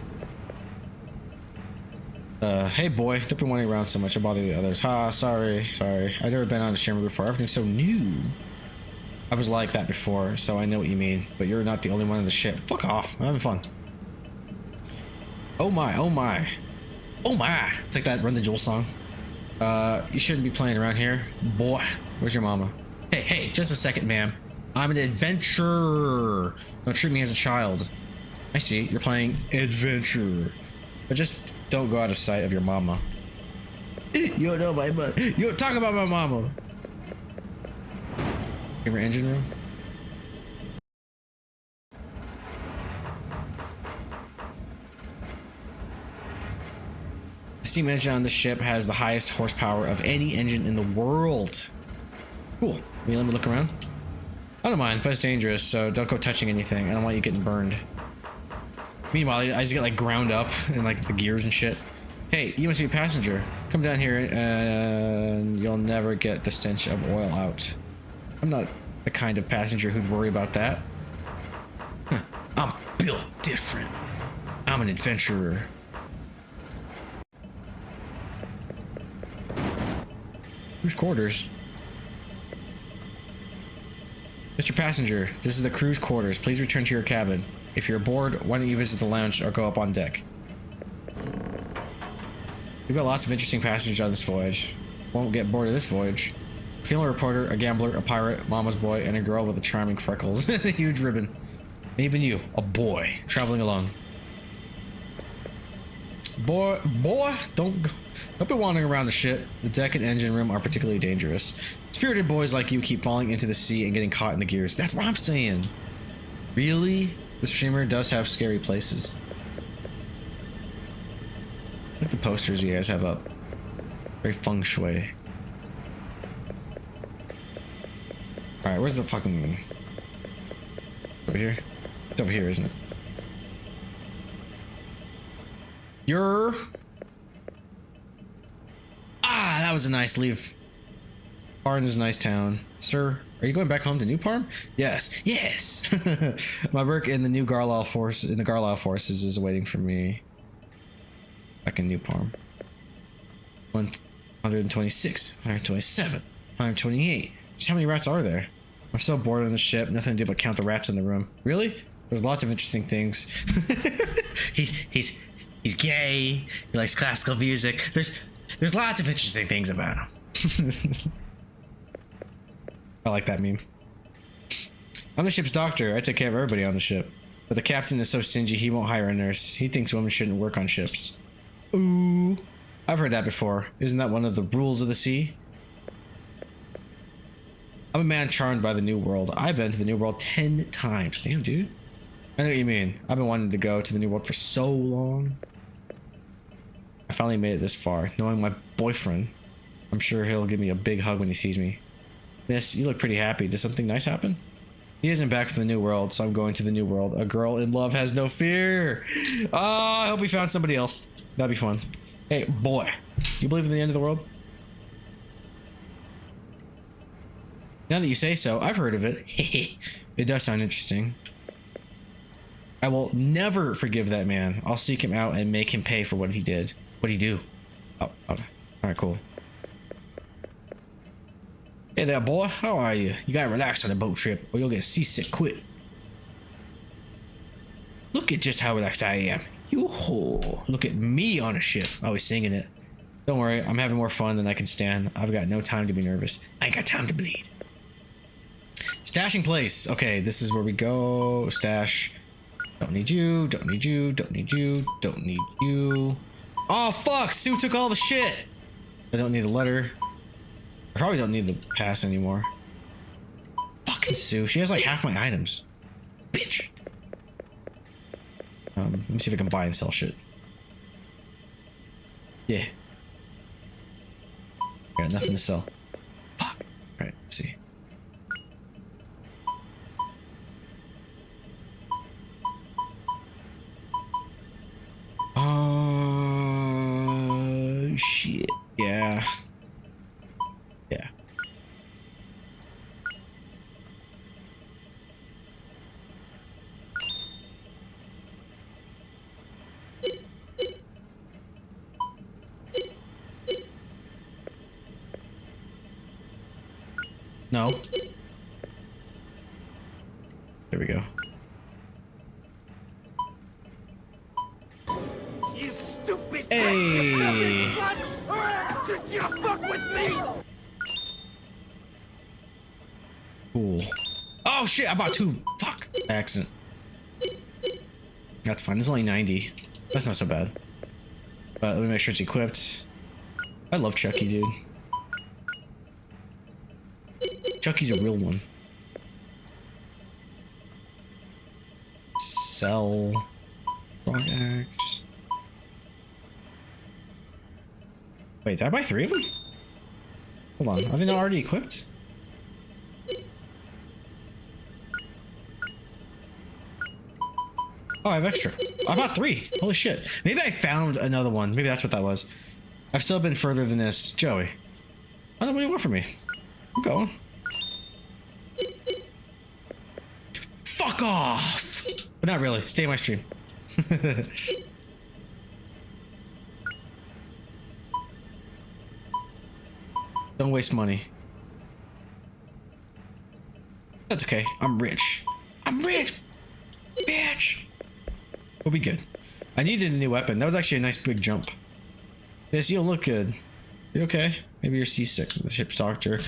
Hey boy, don't be wandering around so much. I bother the others. Ha, sorry. I've never been on a streamer before. Everything's so new. I was like that before, so I know what you mean. But you're not the only one on the ship. Fuck off. I'm having fun. Oh my. Oh my! It's like that Run the Jewel song. You shouldn't be playing around here. Boy, where's your mama? Hey, hey, just a second, ma'am. I'm an adventurer. Don't treat me as a child. I see, you're playing adventurer. But just don't go out of sight of your mama. You don't know my mother. You don't talk about my mama. In your engine room? The steam engine on the ship has the highest horsepower of any engine in the world. Cool. Will you let me look around? I don't mind, but it's dangerous, so don't go touching anything. I don't want you getting burned. Meanwhile, I just get like ground up in like the gears and shit. Hey, you must be a passenger. Come down here and you'll never get the stench of oil out. I'm not the kind of passenger who'd worry about that. Huh. I'm built different. I'm an adventurer. Whose quarters? Mr. Passenger, this is the crew's quarters. Please return to your cabin. If you're bored, why don't you visit the lounge or go up on deck? We've got lots of interesting passengers on this voyage. Won't get bored of this voyage. A female reporter, a gambler, a pirate, mama's boy, and a girl with a charming freckles and a huge ribbon. And even you, a boy, traveling alone. Boy, don't be wandering around the ship. The deck and engine room are particularly dangerous. Spirited boys like you keep falling into the sea and getting caught in the gears. That's what I'm saying. Really? The streamer does have scary places. Look at the posters you guys have up. Very feng shui. Alright, where's the fucking... Over here? It's over here, isn't it? You're... Ah, that was a nice leave. Parn is a nice town. Sir, are you going back home to New Parm? Yes. Yes! My work in the new Garlisle force, in the Garlisle forces is waiting for me. Back in New Parm. 126, 127, 128. Just how many rats are there? I'm so bored on the ship, nothing to do but count the rats in the room. Really? There's lots of interesting things. He's gay. He likes classical music. There's lots of interesting things about him. I like that meme. I'm the ship's doctor. I take care of everybody on the ship. But the captain is so stingy he won't hire a nurse. He thinks women shouldn't work on ships. Ooh. I've heard that before. Isn't that one of the rules of the sea? I'm a man charmed by the New World. I've been to the New World 10 times. Damn, dude. I know what you mean. I've been wanting to go to the New World for so long. I finally made it this far. Knowing my boyfriend, I'm sure he'll give me a big hug when he sees me. Miss, you look pretty happy. Did something nice happen? He isn't back from the New World, so I'm going to the New World. A girl in love has no fear. Oh, I hope we found somebody else. That'd be fun. Hey, boy. Do you believe in the end of the world? Now that you say so, I've heard of it. It does sound interesting. I will never forgive that man. I'll seek him out and make him pay for what he did. What'd he do? Oh, okay. Alright, cool. Hey there, boy. How are you? You gotta relax on a boat trip, or you'll get seasick quick. Look at just how relaxed I am. Yoo-hoo. Look at me on a ship. Always singing it. Don't worry, I'm having more fun than I can stand. I've got no time to be nervous. I ain't got time to bleed. Stashing place. Okay, this is where we go. Stash. Don't need you. Don't need you. Don't need you. Don't need you. Oh, fuck. Sue took all the shit. I don't need the letter. I probably don't need the pass anymore. Fucking Sue. She has like half my items. Bitch. Let me see if I can buy and sell shit. Yeah. Got nothing to sell. Fuck. Alright, let's see. Shit. Yeah. Yeah. No. There we go. You stupid. Hey. you to fuck with me! Cool. Oh shit, I bought 2. Fuck. Accident. That's fine. There's only 90. That's not so bad. But let me make sure it's equipped. I love Chucky, dude. Chucky's a real one. Sell. Frog axe. Wait, did I buy 3 of them? Hold on. Are they not already equipped? Oh, I have extra. I bought 3. Holy shit. Maybe I found another one. Maybe that's what that was. I've still been further than this. Joey. I don't know what you want from me. I'm going. Fuck off! But not really. Stay in my stream. Don't waste money. That's okay. I'm rich. I'm rich! Bitch! We'll be good. I needed a new weapon. That was actually a nice big jump. Yes, you don't look good. You okay? Maybe you're seasick. The ship's doctor.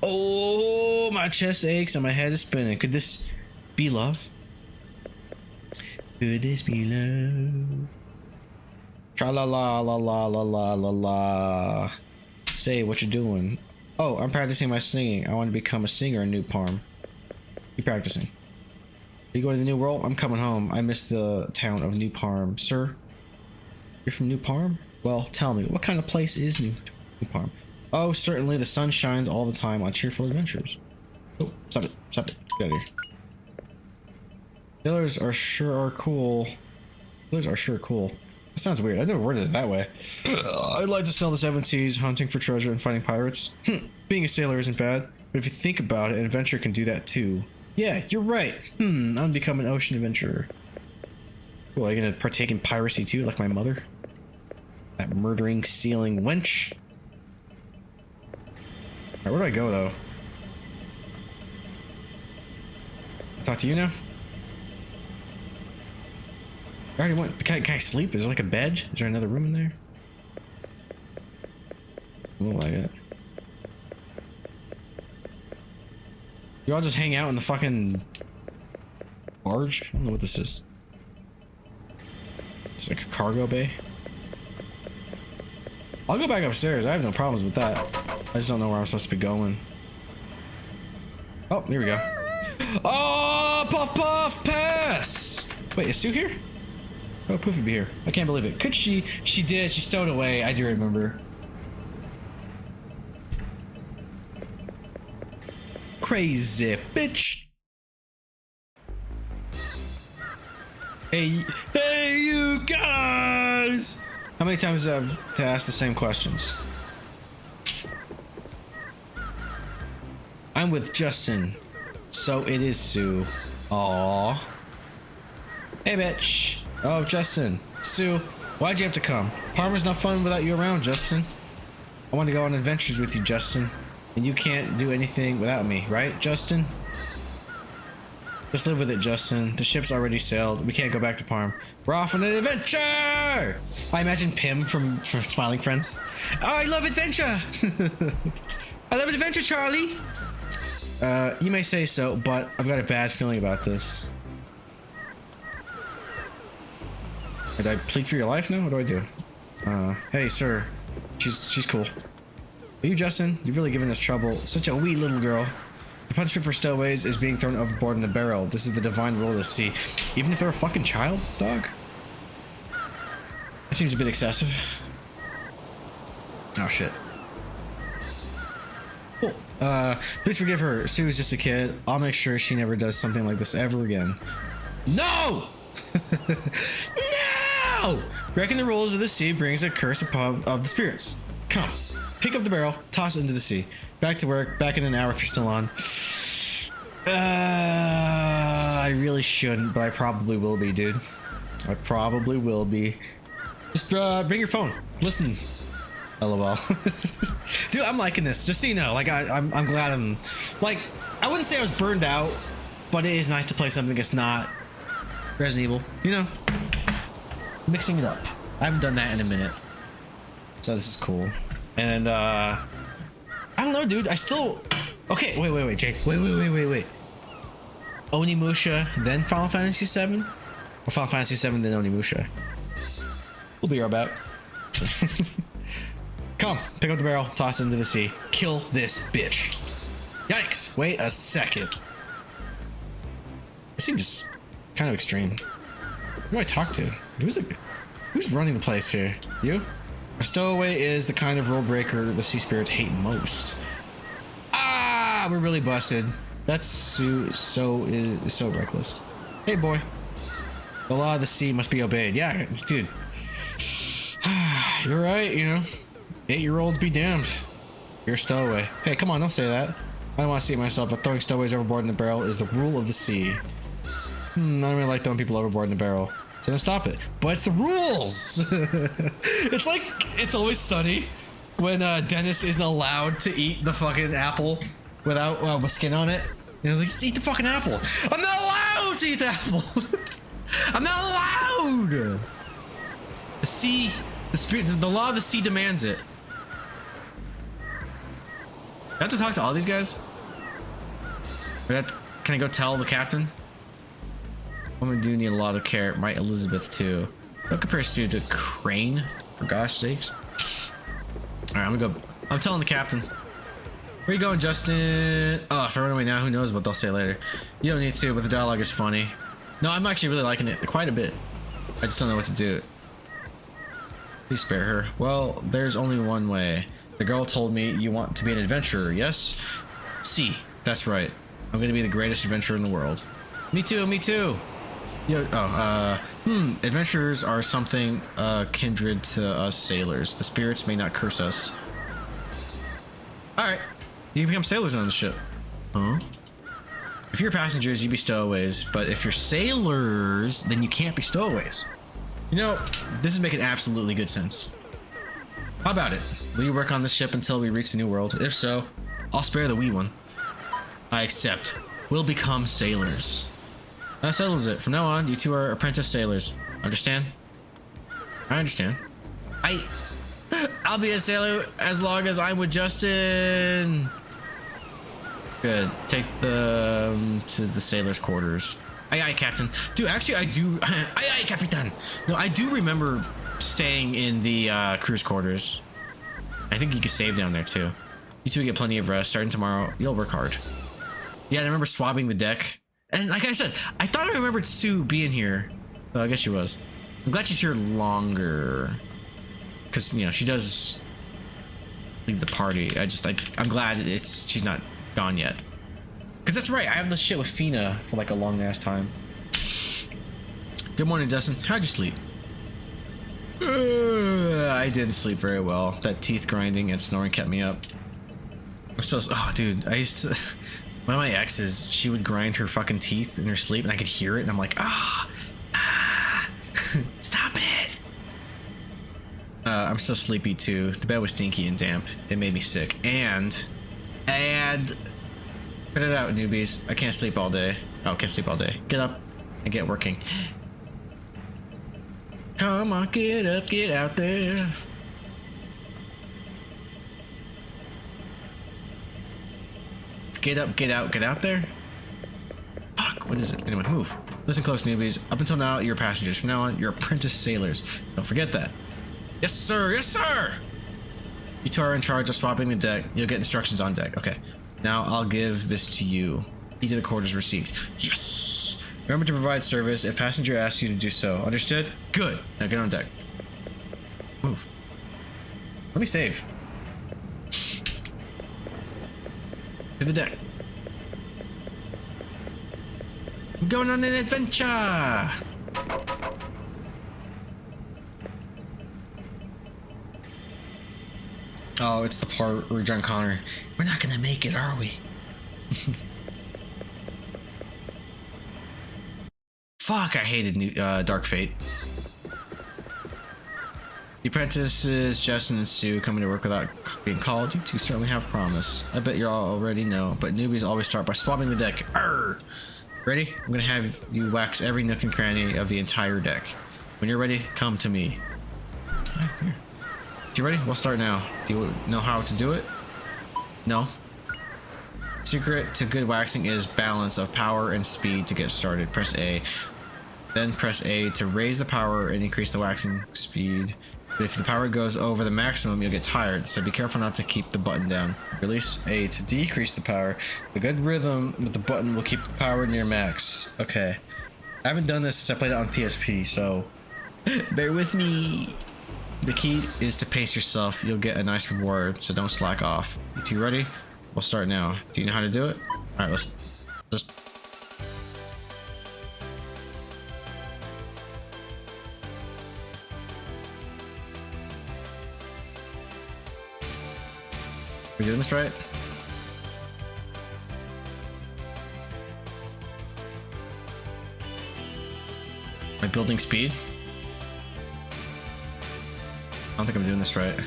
Oh, my chest aches and my head is spinning. Could this be love? Could this be love? Tra la la la la la la la la. Say what you're doing. Oh, I'm practicing my singing. I want to become a singer in New Parm. You practicing? You going to the new world? I'm coming home. I miss the town of New Parm. Sir? You're from New Parm? Well, tell me, what kind of place is New Parm? Oh, certainly the sun shines all the time on cheerful adventures. Oh, stop it. Stop it. Get out of here. Sailors are sure cool. Sailors are sure cool. That sounds weird. I never worded it that way. I'd like to sail the 7 seas, hunting for treasure and fighting pirates. Being a sailor isn't bad, but if you think about it, an adventurer can do that too. Yeah, you're right. I'm gonna become an ocean adventurer. Cool, are you gonna partake in piracy too, like my mother? That murdering, stealing wench. Alright, where do I go though? Talk to you now? I already went. Can I sleep? Is there like a bed? Is there another room in there? Look like it. You all just hang out in the fucking barge? I don't know what this is. It's like a cargo bay. I'll go back upstairs. I have no problems with that. I just don't know where I'm supposed to be going. Oh, here we go. Oh, puff puff pass! Wait, is Sue here? Oh, Poofy be here. I can't believe it. Could she? She did. She stowed away. I do remember. Crazy bitch. Hey, you guys! How many times do I have to ask the same questions? I'm with Justin. So it is Sue. Aww. Hey, bitch. Oh, Justin. Sue, why'd you have to come? Parma's not fun without you around, Justin. I want to go on adventures with you, Justin. And you can't do anything without me, right, Justin? Just live with it, Justin. The ship's already sailed. We can't go back to Parm. We're off on an adventure! I imagine Pim from Smiling Friends. Oh, I love adventure! I love adventure, Charlie! You may say so, but I've got a bad feeling about this. Did I plead for your life now? What do I do? Hey, sir. She's cool. Are you Justin? You've really given us trouble. Such a wee little girl. The punishment for stowaways is being thrown overboard in a barrel. This is the divine rule of the sea. Even if they're a fucking child, dog? That seems a bit excessive. Oh, shit. Cool. Please forgive her. Sue is just a kid. I'll make sure she never does something like this ever again. No! No! Breaking the rules of the sea brings a curse of the spirits. Come. Pick up the barrel, toss it into the sea. Back to work, back in an hour if you're still on. I really shouldn't, but I probably will be, dude. I probably will be. Just bring your phone. Listen. LOL. Dude, I'm liking this. Just so you know, like I'm glad I'm like I wouldn't say I was burned out, but it is nice to play something that's not Resident Evil. You know, mixing it up. I haven't done that in a minute, so this is cool. And I don't know, dude. I still. Okay, wait, Jake. Wait. Onimusha, then Final Fantasy VII, or Final Fantasy VII, then Onimusha. We'll be right back. Come, pick up the barrel, toss it into the sea. Kill this bitch. Yikes! Wait a second. It seems kind of extreme. Who do I talk to? Who's running the place here? You? A stowaway is the kind of rule breaker the sea spirits hate most. Ah, we're really busted. That's so reckless. Hey, boy. The law of the sea must be obeyed. Yeah, dude. You're right, you know. 8-year-olds be damned. You're a stowaway. Hey, come on, don't say that. I don't want to see it myself, but throwing stowaways overboard in the barrel is the rule of the sea. I don't really like throwing people overboard in the barrel. So then stop it. But it's the rules! It's like, it's always sunny when Dennis isn't allowed to eat the fucking apple without with skin on it. You know, like, just eat the fucking apple. I'm not allowed to eat the apple! I'm not allowed! The sea, the law of the sea demands it. I have to talk to all these guys? Can I go tell the captain? Women do need a lot of care. Right, Elizabeth too. Don't compare Sue to Crane, for gosh sakes. Alright, I'm gonna go. I'm telling the captain. Where you going, Justin? Oh, if I run away now, who knows what they'll say later. You don't need to, but the dialogue is funny. No, I'm actually really liking it quite a bit. I just don't know what to do. Please spare her. Well, there's only one way. The girl told me you want to be an adventurer, yes? See, that's right. I'm gonna be the greatest adventurer in the world. Me too, me too. Adventurers are something kindred to us sailors. The spirits may not curse us. Alright, you can become sailors on the ship. Huh? If you're passengers, you be stowaways, but if you're sailors, then you can't be stowaways. You know, this is making absolutely good sense. How about it? Will you work on this ship until we reach the new world? If so, I'll spare the wee one. I accept. We'll become sailors. That settles it. From now on, you two are apprentice sailors. Understand? I understand. I'll be a sailor as long as I'm with Justin. Good. Take them to the sailors' quarters. Aye, aye, Captain. Dude, actually, I do. Aye, aye, Capitan. No, I do remember staying in the crew's quarters. I think you can save down there too. You two get plenty of rest. Starting tomorrow, you'll work hard. Yeah, I remember swabbing the deck. And like I said, I thought I remembered Sue being here. So I guess she was. I'm glad she's here longer. Because, you know, she does leave the party. I'm glad she's not gone yet. Because that's right, I have this shit with Fina for like a long ass time. Good morning, Justin. How'd you sleep? I didn't sleep very well. That teeth grinding and snoring kept me up. I'm so, oh dude, I used to, one of my exes, she would grind her fucking teeth in her sleep and I could hear it and I'm like, stop it. I'm so sleepy too. The bed was stinky and damp. It made me sick. And put it out, newbies. I can't sleep all day. Oh, can't sleep all day. Get up and get working. Come on, get up, get out there. Get up, get out there. Fuck, what is it? Anyway, move. Listen close, newbies. Up until now, you're passengers. From now on, you're apprentice sailors. Don't forget that. Yes, sir. Yes, sir. You two are in charge of swapping the deck. You'll get instructions on deck. Okay. Now I'll give this to you. Each of the quarters received. Yes. Remember to provide service if passenger asks you to do so. Understood? Good. Now get on deck. Move. Let me save. To the deck. I'm going on an adventure. Oh, it's the part where John Connor. We're not gonna make it, are we? Fuck, I hated Dark Fate. The apprentices, Justin and Sue, coming to work without being called. You two certainly have promise. I bet you all already know, but newbies always start by swabbing the deck. Arr! Ready? I'm gonna have you wax every nook and cranny of the entire deck. When you're ready, come to me. Right here. You ready? We'll start now. Do you know how to do it? No. Secret to good waxing is balance of power and speed to get started. Press A. Then press A to raise the power and increase the waxing speed. But if the power goes over the maximum, you'll get tired, so be careful not to keep the button down. Release A to decrease the power. The good rhythm with the button will keep the power near max. Okay. I haven't done this since I played it on PSP, so bear with me. The key is to pace yourself. You'll get a nice reward, so don't slack off. You two ready? We'll start now. Do you know how to do it? Alright, let's just... We doing this right? Am I building speed? I don't think I'm doing this right.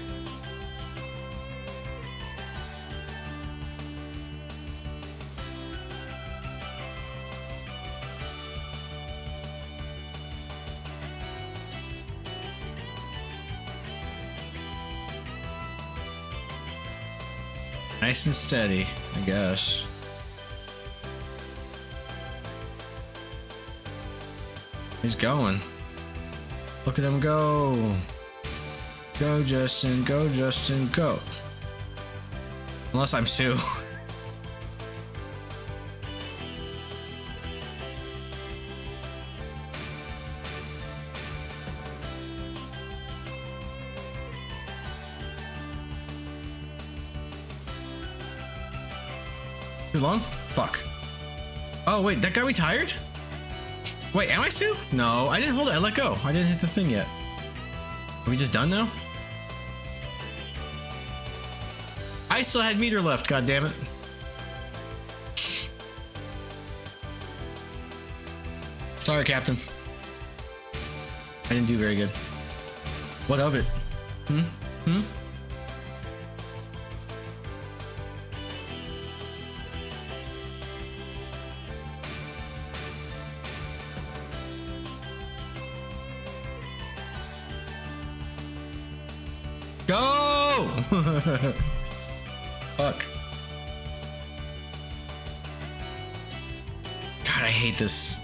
Nice and steady, I guess. He's going. Look at him go. Go, Justin. Go, Justin. Go. Unless I'm Sue. Too long? Fuck. Oh, wait, that got me tired? Wait, am I Sue? No, I didn't hold it. I let go. I didn't hit the thing yet. Are we just done now? I still had meter left, god damn it. Sorry, Captain. I didn't do very good. What of it? Hmm? Go! Fuck. God, I hate this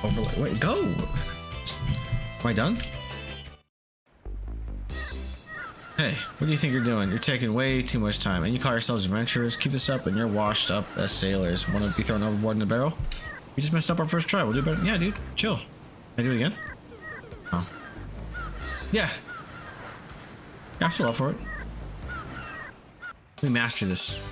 overlay. Wait, go! Am I done? Hey, what do you think you're doing? You're taking way too much time, and you call yourselves adventurers. Keep this up, and you're washed up as sailors. Want to be thrown overboard in the barrel? We just messed up our first try. We'll do better. Yeah, dude, chill. Can I do it again? Oh. Yeah. I'm still up for it. Let me master this.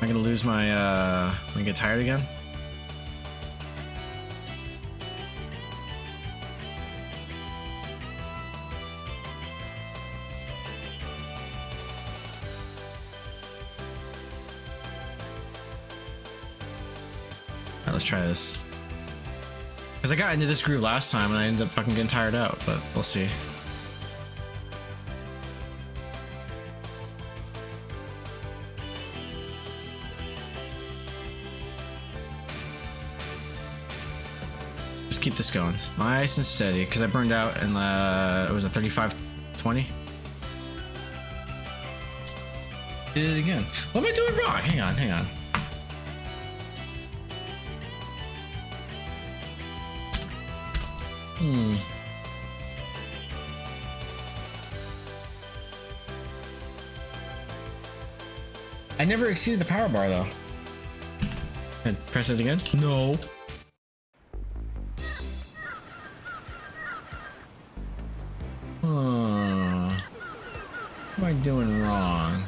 Am I gonna lose my, am I gonna get tired again? Alright, let's try this. Because I got into this groove last time and I ended up fucking getting tired out, but we'll see. Keep this going nice and steady because I burned out and it was a 35-20. Did it again. What am I doing wrong? Hang on. I never exceeded the power bar though. And press it again? No. What am I doing wrong?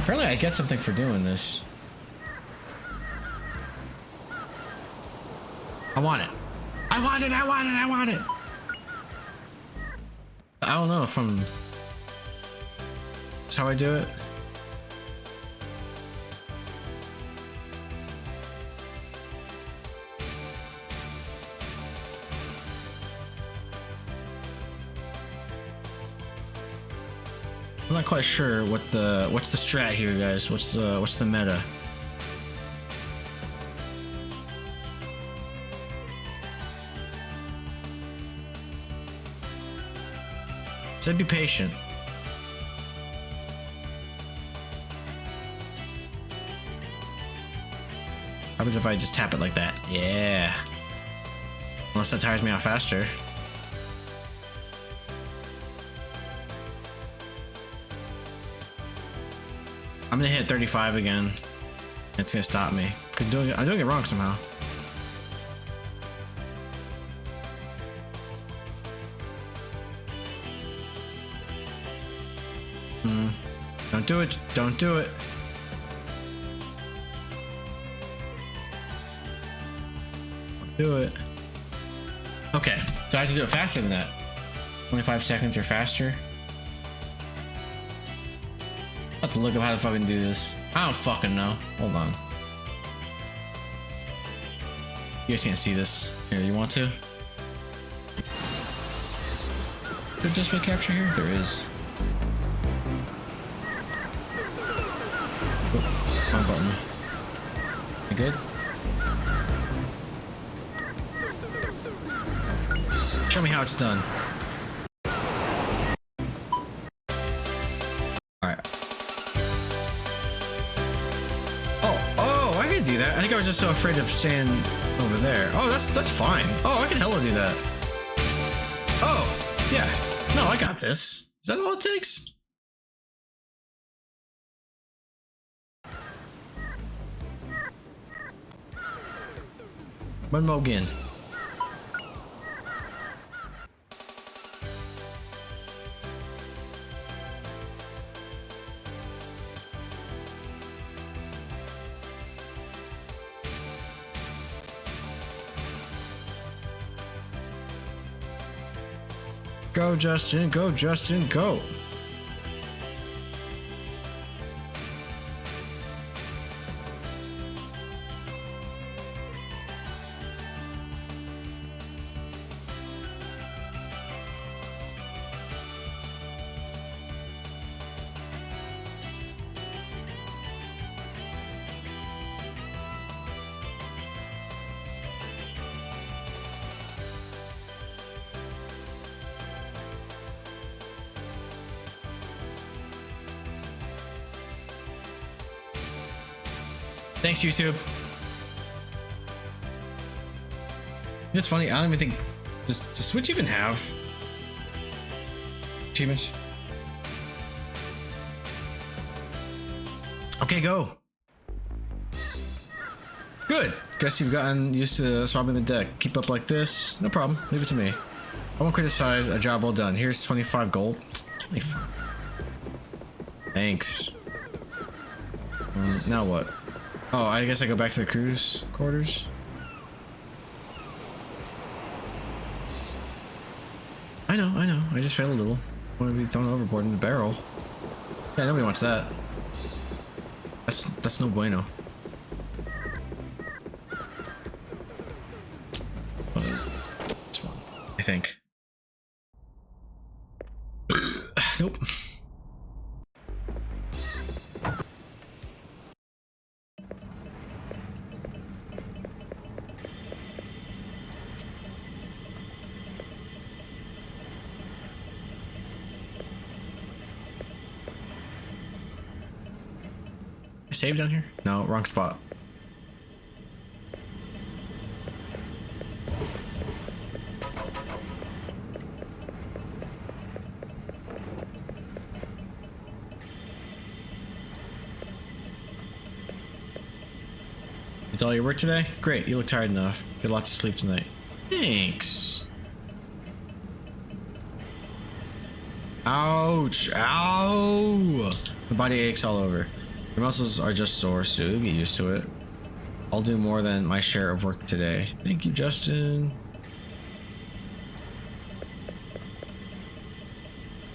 Apparently I get something for doing this. I want it. I want it, I want it, I want it. I don't know if I'm... That's how I do it. I'm not quite sure what's the strat here, guys. What's the meta? So be patient. What happens if I just tap it like that? Yeah. Unless that tires me out faster. I'm gonna hit 35 again. It's gonna stop me. Cause I'm doing it wrong somehow. Don't do it. Don't do it. Don't do it. Okay, so I have to do it faster than that. 25 seconds or faster. I'll have to look up how to fucking do this. I don't fucking know. Hold on. You guys can't see this. Here, you want to? Is there just a capture here? There is. Oh, wrong button. You good? Show me how it's done. Alright. Oh, I can do that. I think I was just so afraid of staying over there. Oh, that's fine. Oh, I can hella do that. Oh, yeah. No, I got this. Is that all it takes? One more again. Go, Justin. Go, Justin. Go. Thanks, YouTube. It's funny, I don't even think... Does Switch even have achievements? Okay, go. Good. Guess you've gotten used to swapping the deck. Keep up like this. No problem. Leave it to me. I won't criticize a job well done. Here's 25 gold. 25. Thanks. Now what? Oh, I guess I go back to the crew's quarters. I know. I just failed a little. I want to be thrown overboard in the barrel. Yeah, nobody wants that. That's no bueno. This one, I think. Nope. Save down here? No, wrong spot. You did all your work today? Great, you look tired enough. Get lots of sleep tonight. Thanks. Ouch. Ow! My body aches all over. Your muscles are just sore, Sue. Get used to it. I'll do more than my share of work today. Thank you, Justin.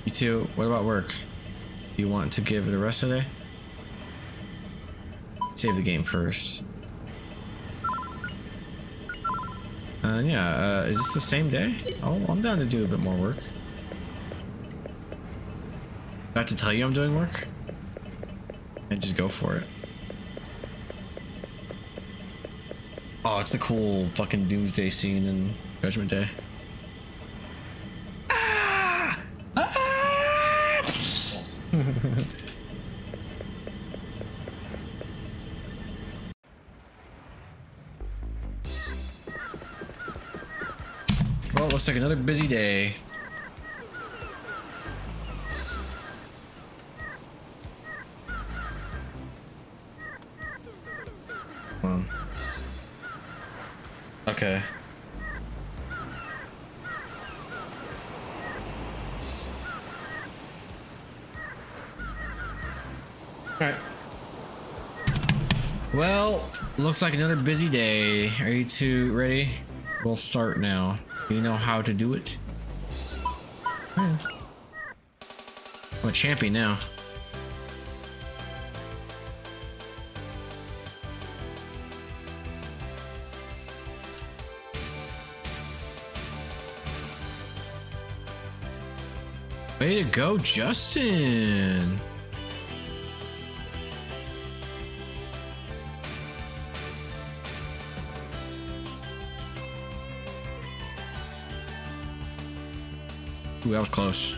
You too. What about work? You want to give it a rest today? Save the game first. Yeah, is this the same day? Oh, I'm down to do a bit more work. Do I have to tell you I'm doing work? And just go for it. Oh, it's the cool fucking doomsday scene in Judgment Day. Ah! Ah! Well, it looks like another busy day. Okay. Alright. Well, looks like another busy day. Are you two ready? We'll start now. You know how to do it? I'm a champion now. Way to go, Justin! Ooh, that was close.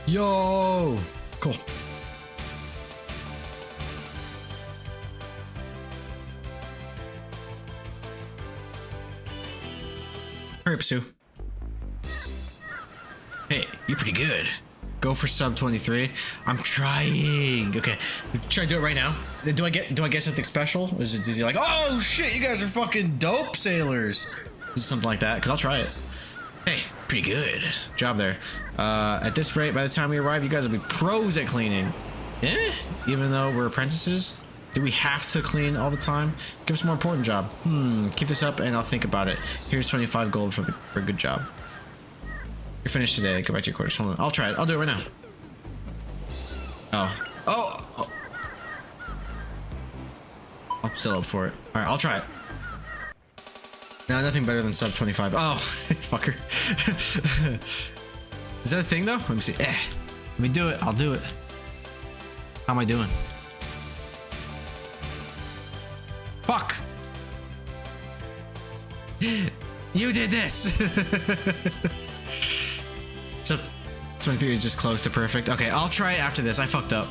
Yo! Cool. Hurry up, Sue. Hey, you're pretty good. Go for sub 23. I'm trying. Okay, try to do it right now. Do I get something special? Is he like, oh shit, you guys are fucking dope sailors? Is something like that? Because I'll try it. Hey, pretty good job there. At this rate, by the time we arrive, you guys will be pros at cleaning. Eh? Even though we're apprentices, do we have to clean all the time? Give us a more important job. Keep this up and I'll think about it. Here's 25 gold for a good job. You're finished today. Go back to your quarters. Hold on. I'll try it. I'll do it right now. Oh. I'm still up for it. All right, I'll try it. No, nothing better than sub 25. Oh, fucker. Is that a thing though? Let me see. Let me do it. I'll do it. How am I doing? Fuck. You did this. So 23 is just close to perfect. Okay, I'll try it after this. I fucked up.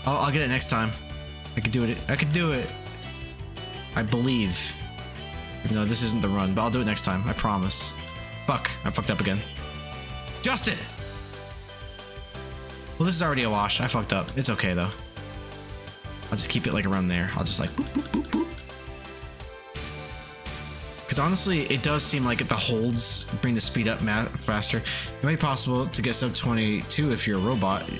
I'll get it next time. I could do it. I could do it. I believe. Even though this isn't the run, but I'll do it next time. I promise. Fuck. I fucked up again. Justin! Well, this is already a wash. I fucked up. It's okay, though. I'll just keep it like around there. I'll just like boop, boop, boop, boop. Because honestly, it does seem like the holds bring the speed up faster. It might be possible to get sub 22 if you're a robot.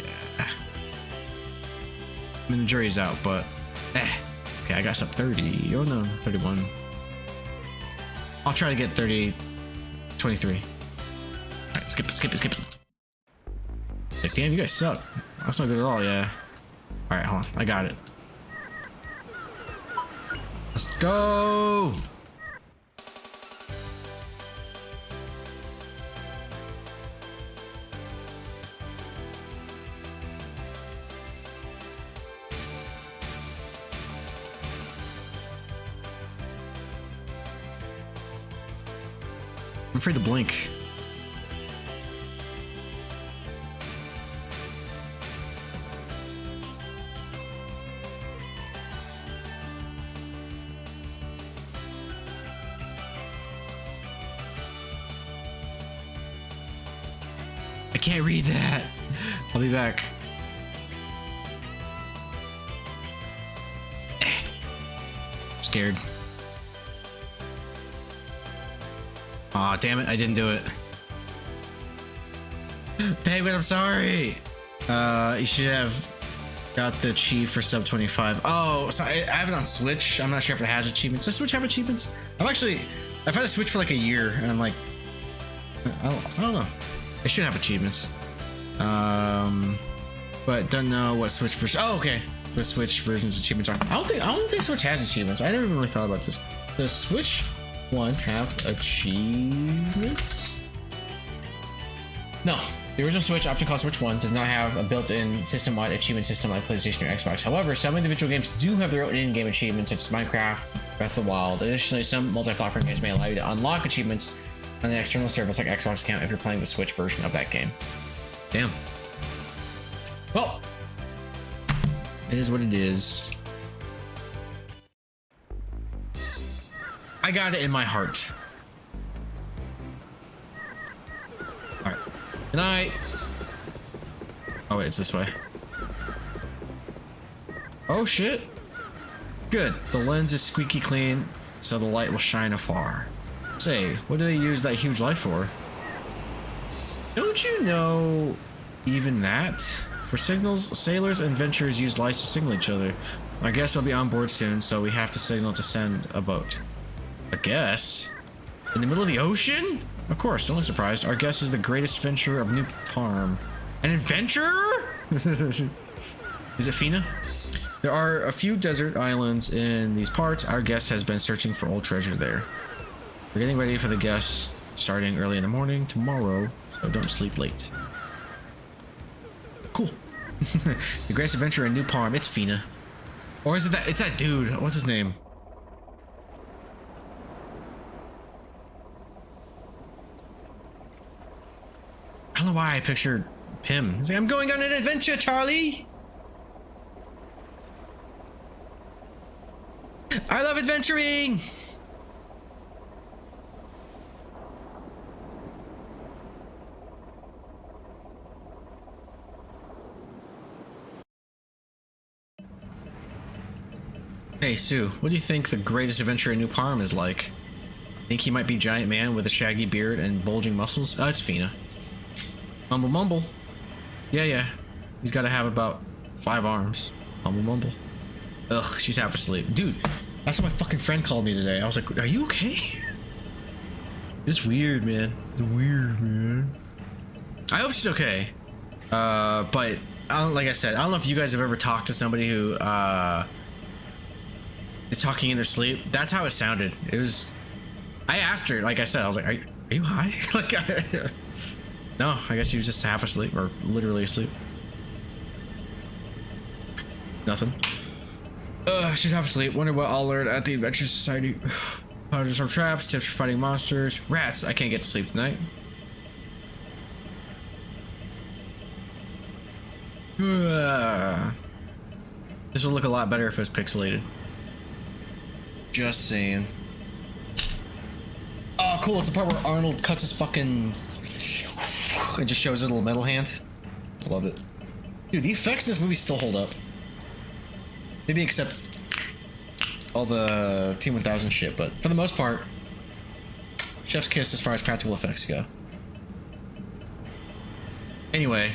I mean, the jury's out, but okay, I got sub 30. Oh no, 31. I'll try to get 30, 23. Alright, skip it. Like, damn, you guys suck. That's not good at all, yeah. Alright, hold on. I got it. Let's go! I'm afraid to blink. I can't read that. I'll be back. Scared. Aw, damn it, I didn't do it. Penguin, I'm sorry. You should have got the Chief for sub 25. Oh, so I have it on Switch. I'm not sure if it has achievements. Does Switch have achievements? I've had a Switch for like a year, and I'm like, I don't know. It should have achievements. But don't know what Switch version. Oh, okay. The Switch version's achievements are. I don't think Switch has achievements. I never even really thought about this. Does Switch one have achievements? No. The original Switch, often called Switch 1, does not have a built-in system-wide achievement system like PlayStation or Xbox. However, some individual games do have their own in-game achievements, such as Minecraft, Breath of the Wild. Additionally, some multi-platform games may allow you to unlock achievements on an external service like Xbox account if you're playing the Switch version of that game. Damn. Well, it is what it is. I got it in my heart. Alright. Good night. Oh wait, it's this way. Oh shit. Good. The lens is squeaky clean, so the light will shine afar. Say, what do they use that huge light for? Don't you know even that? For signals, sailors and adventurers use lights to signal each other. Our guest will be on board soon, so we have to signal to send a boat. A guest? In the middle of the ocean? Of course, don't look surprised. Our guest is the greatest adventurer of New Parm. An adventurer? Is it Fina? There are a few desert islands in these parts. Our guest has been searching for old treasure there. We're getting ready for the guests starting early in the morning tomorrow, so don't sleep late. Cool. The greatest adventurer in New Parm. It's Fina. Or is it that? It's that dude. What's his name? I don't know why I pictured him. He's like, I'm going on an adventure, Charlie. I love adventuring. Hey Sue, what do you think the greatest adventure in New Parm is like? Think he might be a giant man with a shaggy beard and bulging muscles? Oh, it's Fina. Mumble mumble. Yeah. He's got to have about 5 arms. Mumble mumble. Ugh, she's half asleep. Dude, that's what my fucking friend called me today. I was like, are you okay? It's weird, man. It's weird, man. I hope she's okay. But I don't, like I said, I don't know if you guys have ever talked to somebody who is talking in their sleep. That's how it sounded. It was. I asked her, like I said, I was like, are you high? Like, no, I guess she was just half asleep or literally asleep. Nothing. She's half asleep. Wonder what I'll learn at the Adventure Society. Powders from traps, tips for fighting monsters. Rats, I can't get to sleep tonight. This will look a lot better if it was pixelated. Just saying. Oh, cool. It's the part where Arnold cuts his fucking... It just shows his little metal hand. I love it. Dude, the effects in this movie still hold up. Maybe except all the T-1000 shit, but for the most part, chef's kiss as far as practical effects go. Anyway,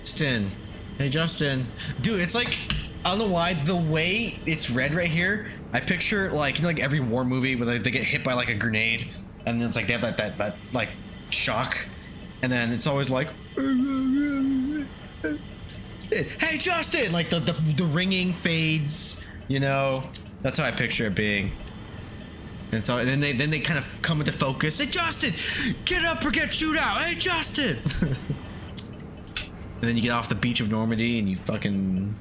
Stin. Hey, Justin. Dude, it's like, I don't know why, the way it's red right here, I picture like, you know, like every war movie where they get hit by like a grenade, and then it's like they have that like shock, and then it's always like, hey Justin, like the ringing fades, you know. That's how I picture it being. And so then they kind of come into focus. Hey Justin, get up or get shoot out. Hey Justin. And then you get off the beach of Normandy and you fucking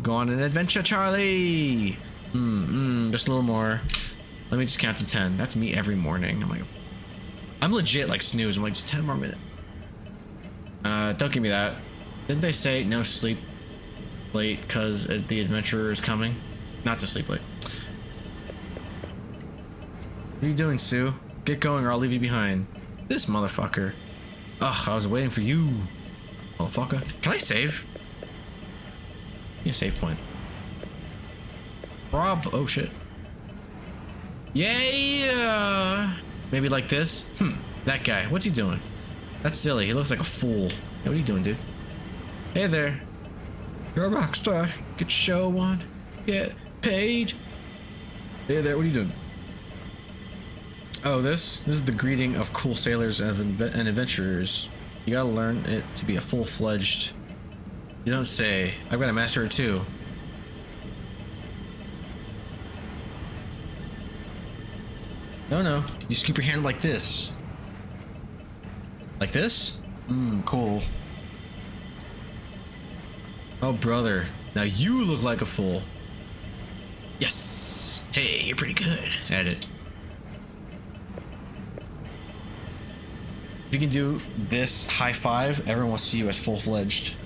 go on an adventure, Charlie. Just a little more. Let me just count to 10. That's me every morning. I'm legit like snooze. I'm like, just 10 more minutes. Don't give me that. Didn't they say no sleep late because the adventurer is coming? Not to sleep late. What are you doing, Sue? Get going or I'll leave you behind. This motherfucker. Ugh, I was waiting for you, motherfucker. Can I save? Give me a save point. Rob. Oh shit. Yeah. Maybe like this. That guy. What's he doing? That's silly. He looks like a fool. Hey, what are you doing, dude? Hey there. You're a rock star. Get your show on. Get paid. Hey there. What are you doing? Oh, this is the greeting of cool sailors and adventurers. You gotta learn it to be a full-fledged. You don't say. I've got a master or two. No. You just keep your hand like this. Like this? Cool. Oh, brother. Now you look like a fool. Yes. Hey, you're pretty good at it. If you can do this high five, everyone will see you as full-fledged.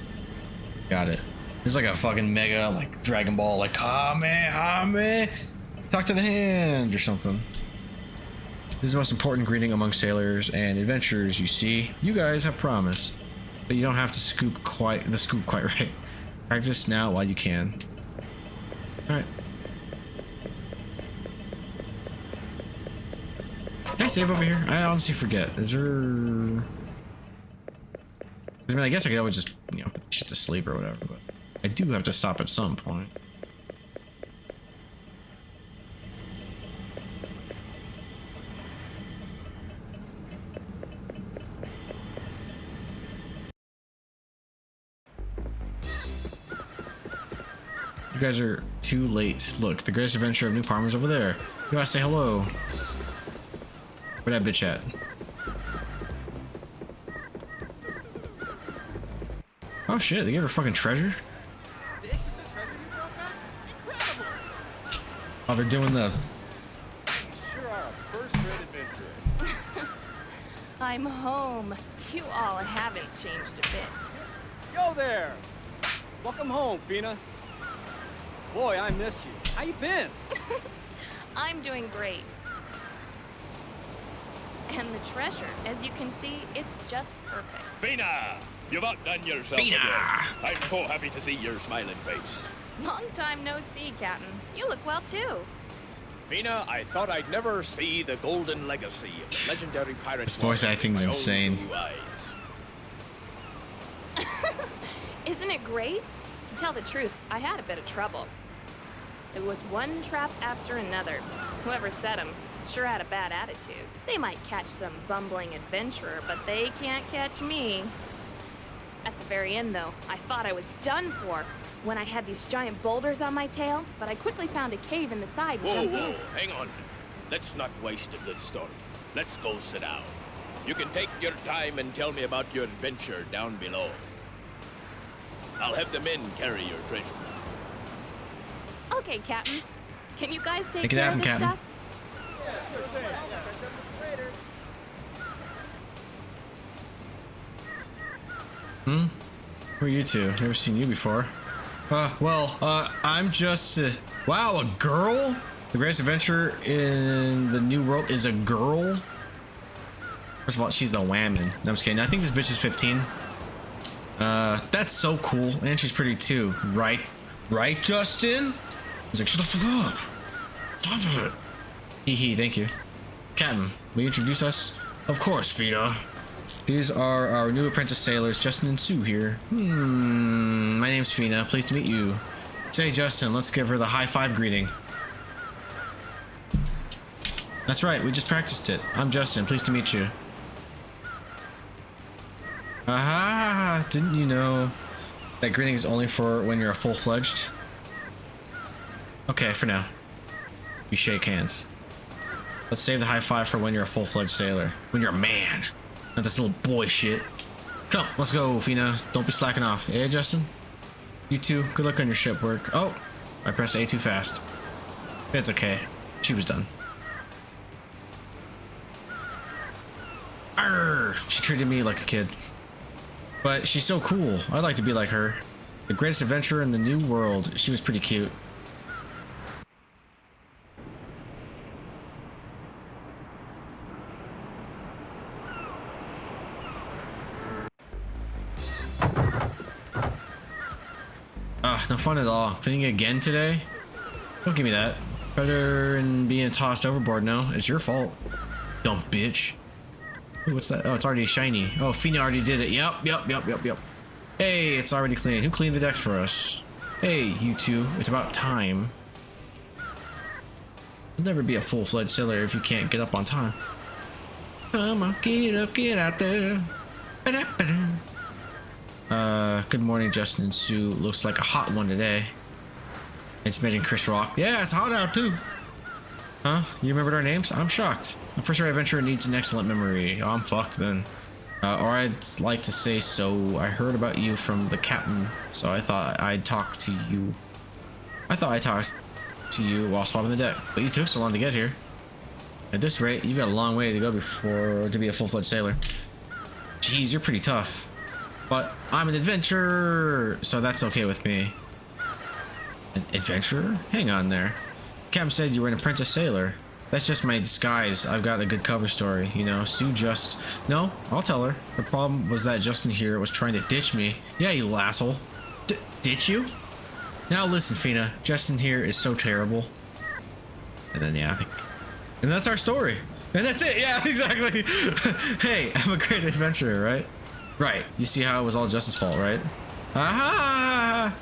Got it. It's like a fucking mega, like, Dragon Ball, like, Hame. Talk to the hand or something. This is the most important greeting among sailors and adventurers, you see. You guys have promise, but you don't have to scoop quite right. Practice now while you can. Alright. Can I save over here? I honestly forget. Is there... I mean, I guess I could always just, you know, put shit to sleep or whatever, but I do have to stop at some point. You guys are too late. Look, the greatest adventure of New Parma's over there. You gotta say hello. Where that bitch at? Oh shit, they gave her fucking treasure? This is the treasure you brought back? Incredible! Oh, they're doing the... Sure are a first-rate adventurer. I'm home. You all haven't changed a bit. Yo there! Welcome home, Fina. Boy, I missed you. How you been? I'm doing great. And the treasure, as you can see, it's just perfect. Fina! You've outdone yourself Fina! again. I'm so happy to see your smiling face. Long time no see, Captain. You look well, too. Fina, I thought I'd never see the golden legacy of the legendary pirate. This voice acting's insane. Isn't it great? To tell the truth, I had a bit of trouble. It was one trap after another. Whoever set them sure had a bad attitude. They might catch some bumbling adventurer, but they can't catch me. At the very end, though, I thought I was done for when I had these giant boulders on my tail, but I quickly found a cave in the side and jumped in. Hang on. Let's not waste a good story. Let's go sit down. You can take your time and tell me about your adventure down below. I'll have the men carry your treasure. Okay, Captain. Can you guys take Make it care happen, of this Captain. stuff? Who are you two? Never seen you before. I'm just... wow, a girl? The greatest adventure in the new world is a girl? First of all, she's the whammon. No, I'm just kidding. I think this bitch is 15. That's so cool. And she's pretty too. Right? Right, Justin? He's like, shut the fuck up. Stop it. Hee, thank you. Captain, will you introduce us? Of course, Fina. These are our new apprentice sailors, Justin and Sue here. My name's Fina. Pleased to meet you. Say, Justin, let's give her the high five greeting. That's right, we just practiced it. I'm Justin. Pleased to meet you. Aha! Didn't you know that greeting is only for when you're a full-fledged? Okay, for now. We shake hands. Let's save the high five for when you're a full-fledged sailor. When you're a man. Not this little boy shit. Come, let's go, Fina. Don't be slacking off. Eh, Justin? You too. Good luck on your ship work. Oh! I pressed A too fast. It's okay. She was done. Arr! She treated me like a kid. But she's so cool. I'd like to be like her. The greatest adventurer in the new world. She was pretty cute. no fun at all. Cleaning again today? Don't give me that. Better than being tossed overboard now. It's your fault. Dumb bitch. Ooh, what's that? Oh, it's already shiny. Oh, Fina already did it. Yep. Hey, it's already clean. Who cleaned the decks for us? Hey, you two. It's about time. You'll never be a full-fledged sailor if you can't get up on time. Come on, get up, get out there. Good morning, Justin and Sue. Looks like a hot one today. It's mentioned Chris Rock. Yeah, it's hot out too. Huh? You remembered our names? I'm shocked. The first adventurer needs an excellent memory. Oh, I'm fucked then. Or I'd like to say so. I heard about you from the captain, so I thought I'd talk to you. I talked to you while swapping the deck, but you took so long to get here. At this rate, you've got a long way to go before to be a full-fledged sailor. Jeez, you're pretty tough. But I'm an adventurer, so that's okay with me. An adventurer? Hang on there. Captain said you were an apprentice sailor. That's just my disguise. I've got a good cover story, you know. Sue just... No, I'll tell her. The problem was that Justin here was trying to ditch me. Yeah, you little asshole. Ditch you? Now listen, Fina. Justin here is so terrible. And then, yeah, I think... And that's our story. And that's it. Yeah, exactly. Hey, I'm a great adventurer, right? Right. You see how it was all Justin's fault, right? Aha!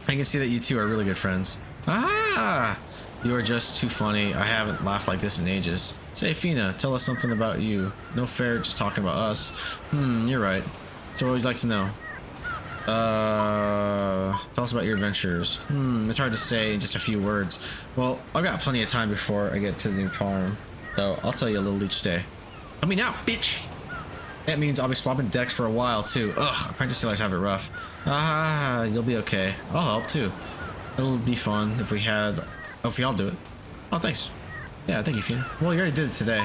I can see that you two are really good friends. Aha! You are just too funny. I haven't laughed like this in ages. Say, Fina, tell us something about you. No fair just talking about us. You're right. So what would you like to know? Tell us about your adventures. It's hard to say in just a few words. Well, I've got plenty of time before I get to the new farm. So I'll tell you a little each day. Tell me now, bitch! That means I'll be swapping decks for a while too. Ugh, apprentice sailors have it rough. You'll be okay. I'll help too. It'll be fun if we all do it. Oh, thanks. Yeah, thank you, Fina. Well, you already did it today.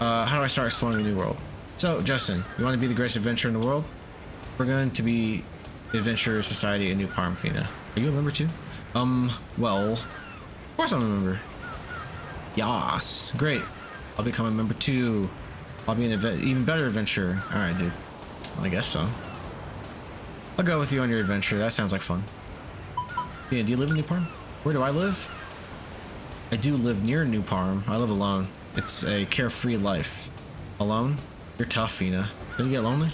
How do I start exploring the new world? So, Justin, you want to be the greatest adventurer in the world? We're going to be the Adventurer Society in New Parm, Fina. Are you a member too? Well, of course I'm a member. Yas, great. I'll become a member too. I'll be an even better adventurer. All right, dude. I guess so. I'll go with you on your adventure. That sounds like fun. Yeah, do you live in New Parm? Where do I live? I do live near New Parm. I live alone. It's a carefree life. Alone? You're tough, Fina. Don't you get lonely?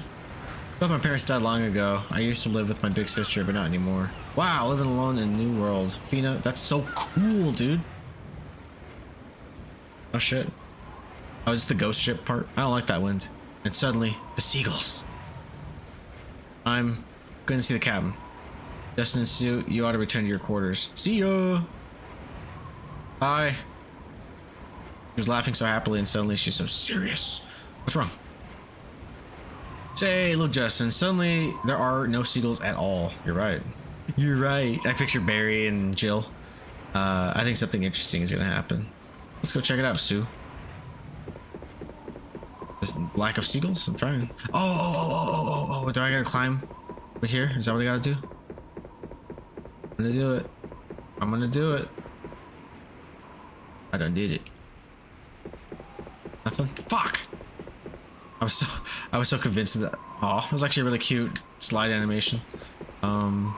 Both my parents died long ago. I used to live with my big sister, but not anymore. Wow, living alone in a new world. Fina, that's so cool, dude. Oh shit. Oh, it's the ghost ship part. I don't like that wind. And suddenly, the seagulls. I'm going to see the cabin. Justin and Sue, you ought to return to your quarters. See ya! Bye. She was laughing so happily and suddenly she's so serious. What's wrong? Say, look, Justin, suddenly there are no seagulls at all. You're right. You're right. I picture Barry and Jill. I think something interesting is going to happen. Let's go check it out, Sue. This lack of seagulls? I'm trying. Oh, do I gotta climb over here? Is that what I gotta do? I'm gonna do it. I'm gonna do it. I done did it. Nothing? Fuck! I was so convinced of that. Oh, it was actually a really cute slide animation. Oh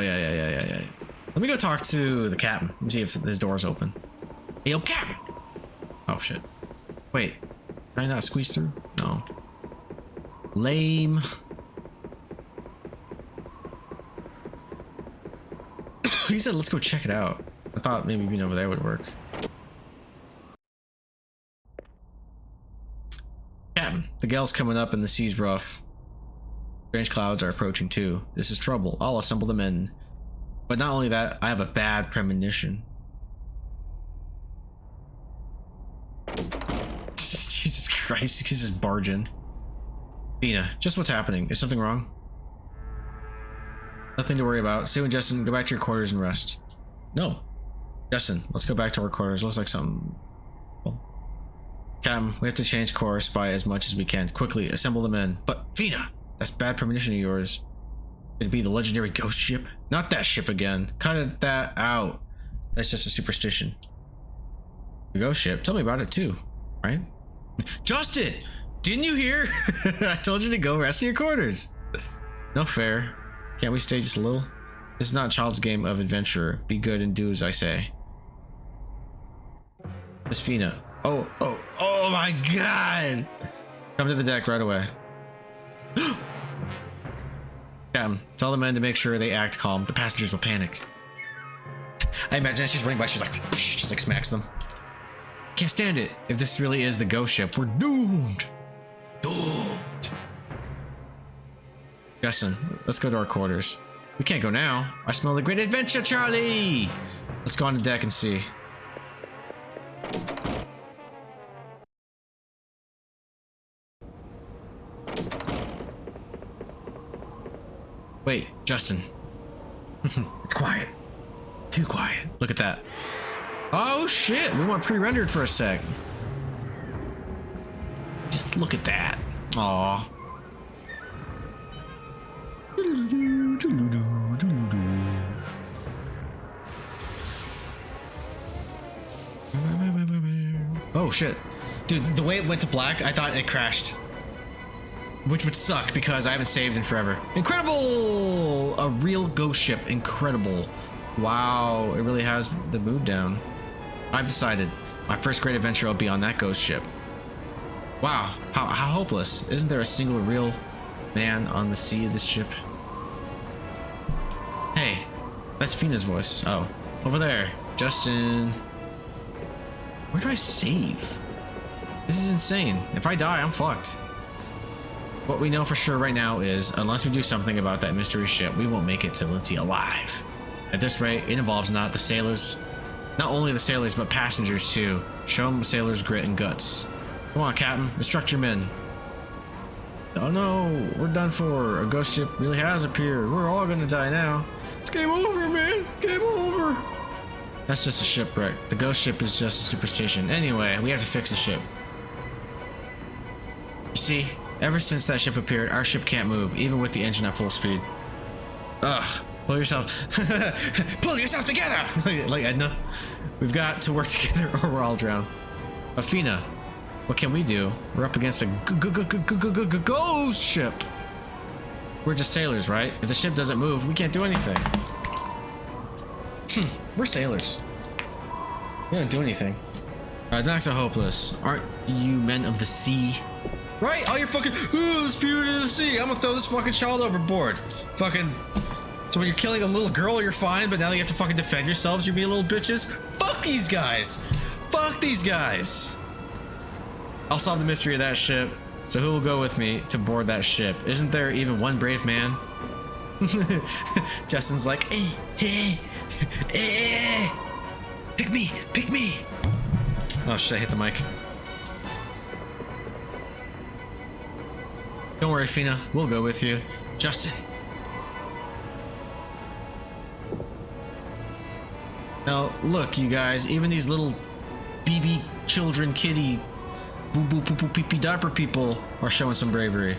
yeah. Let me go talk to the captain. Let me see if his door's open. Hey, yo, captain! Oh shit. Wait. Can I not squeeze through? No. Lame. He said let's go check it out. I thought maybe being over there would work. Captain, the gale's coming up and the sea's rough. Strange clouds are approaching too. This is trouble. I'll assemble the men. But not only that, I have a bad premonition. Jesus Christ, he's just barging. Fina, just what's happening? Is something wrong? Nothing to worry about. Sue and Justin, go back to your quarters and rest. No. Justin, let's go back to our quarters. Looks like something... Well, Captain, we have to change course by as much as we can. Quickly, assemble the men. But, Fina, that's bad premonition of yours. It'd be the legendary ghost ship? Not that ship again. Cut that out. That's just a superstition. The ghost ship? Tell me about it too, right? Justin! Didn't you hear? I told you to go rest in your quarters. No fair. Can't we stay just a little? This is not a child's game of adventure. Be good and do as I say. Miss Fina. Oh my god! Come to the deck right away. Captain, tell the men to make sure they act calm. The passengers will panic. I imagine as she's running by, she's like smacks them. Can't stand it. If this really is the ghost ship, we're doomed. Doomed. Justin, let's go to our quarters. We can't go now. I smell the great adventure, Charlie. Let's go on the deck and see. Wait, Justin. It's quiet. Too quiet. Look at that. Oh shit, we went pre-rendered for a sec. Just look at that. Aww. Oh shit. Dude, the way it went to black, I thought it crashed. Which would suck because I haven't saved in forever. Incredible! A real ghost ship. Incredible. Wow, it really has the mood down. I've decided my first great adventure will be on that ghost ship. Wow, how hopeless. Isn't there a single real man on the sea of this ship? Hey, that's Fina's voice. Oh, over there. Justin. Where do I save? This is insane. If I die, I'm fucked. What we know for sure right now is, unless we do something about that mystery ship, we won't make it to Lindsay alive. At this rate, it involves not only the sailors, but passengers too. Show them sailors' grit and guts. Come on, Captain, instruct your men. Oh no, we're done for. A ghost ship really has appeared. We're all gonna die now. It's game over, man. Game over. That's just a shipwreck. The ghost ship is just a superstition. Anyway, we have to fix the ship. You see, ever since that ship appeared, our ship can't move, even with the engine at full speed. Ugh. Pull yourself together! Like Edna. We've got to work together or we'll all drown. Afina, what can we do? We're up against a ghost ship. We're just sailors, right? If the ship doesn't move, we can't do anything. We're sailors. We don't do anything. Not so hopeless. Aren't you men of the sea? Right? All your fucking, the spirit of the sea. I'm gonna throw this fucking child overboard. Fucking. So when you're killing a little girl, you're fine, but now you have to fucking defend yourselves, you be little bitches? Fuck these guys! Fuck these guys! I'll solve the mystery of that ship, so who will go with me to board that ship? Isn't there even one brave man? Justin's like, hey, pick me! Oh shit, I hit the mic. Don't worry, Fina, we'll go with you. Justin. Now, look, you guys, even these little BB children, kitty, boo boo poo poo pee pee diaper people are showing some bravery.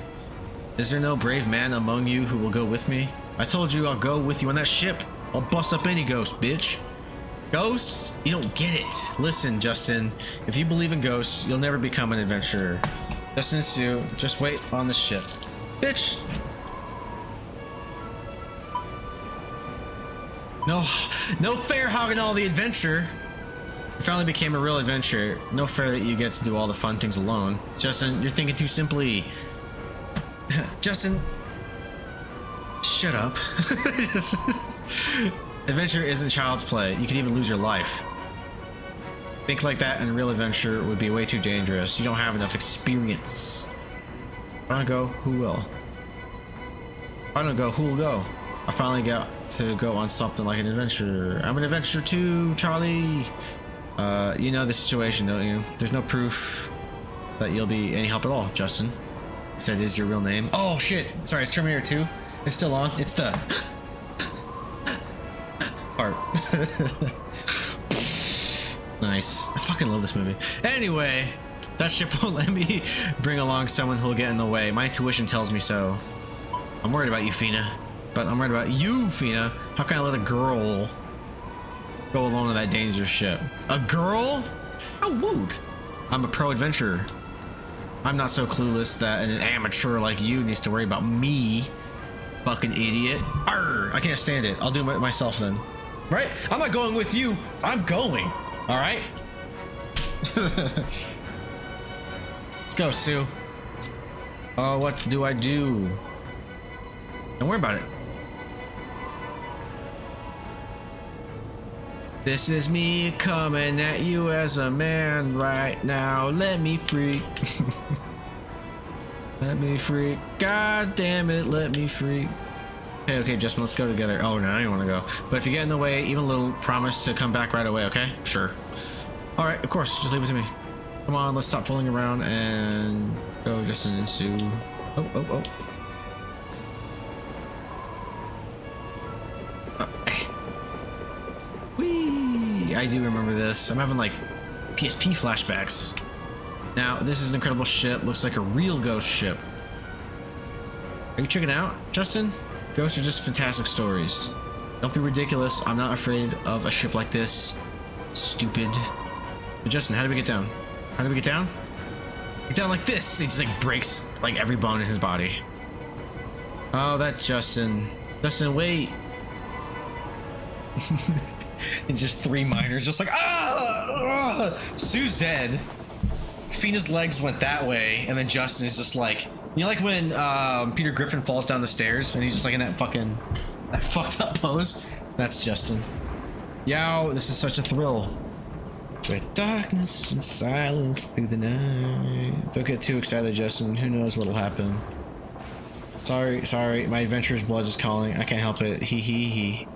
Is there no brave man among you who will go with me? I told you I'll go with you on that ship. I'll bust up any ghost, bitch. Ghosts? You don't get it. Listen, Justin, if you believe in ghosts, you'll never become an adventurer. Justin and Sue, just wait on the ship. Bitch! No fair hogging all the adventure. You finally became a real adventurer. No fair that you get to do all the fun things alone. Justin, you're thinking too simply. Justin, shut up. Adventure isn't child's play. You could even lose your life. Think like that and real adventure would be way too dangerous. You don't have enough experience. If I don't go, who will? If I don't go, who will go? I finally got to go on something like an adventure. I'm an adventurer too, Charlie. You know the situation, don't you? There's no proof that you'll be any help at all, Justin. If that is your real name. Oh shit! Sorry, it's Terminator 2. It's still on. It's the part. Nice. I fucking love this movie. Anyway, that ship won't let me bring along someone who'll get in the way. My intuition tells me so. I'm worried about you, Fina. But I'm worried about you, Fina. How can I let a girl go alone on that dangerous ship? A girl? How wooed. I'm a pro adventurer. I'm not so clueless that an amateur like you needs to worry about me. Fucking idiot. Arr, I can't stand it. I'll do it myself then. Right? I'm not going with you. I'm going. All right? Let's go, Sue. Oh, what do I do? Don't worry about it. This is me coming at you as a man right now. Let me freak. Let me freak. God damn it, let me freak. Okay, okay, Justin, let's go together. Oh, no, I don't want to go. But if you get in the way, even a little, promise to come back right away, okay? Sure. All right, of course, just leave it to me. Come on, let's stop fooling around and go, Justin and Sue. Oh, oh, oh. Whee! I do remember this. I'm having like PSP flashbacks. Now, this is an incredible ship. Looks like a real ghost ship. Are you checking out, Justin? Ghosts are just fantastic stories. Don't be ridiculous. I'm not afraid of a ship like this. Stupid. But Justin, how do we get down? How do we get down? Get down like this. He just like breaks like every bone in his body. Oh, that Justin. Justin, wait. And just 3 miners just like, ah! Sue's dead. Fina's legs went that way, and then Justin is just like, you know, like when Peter Griffin falls down the stairs and he's just like in that fucked up pose? That's Justin. Yow, this is such a thrill. With darkness and silence through the night. Don't get too excited, Justin. Who knows what'll happen. Sorry, my adventurer's blood is calling. I can't help it. He.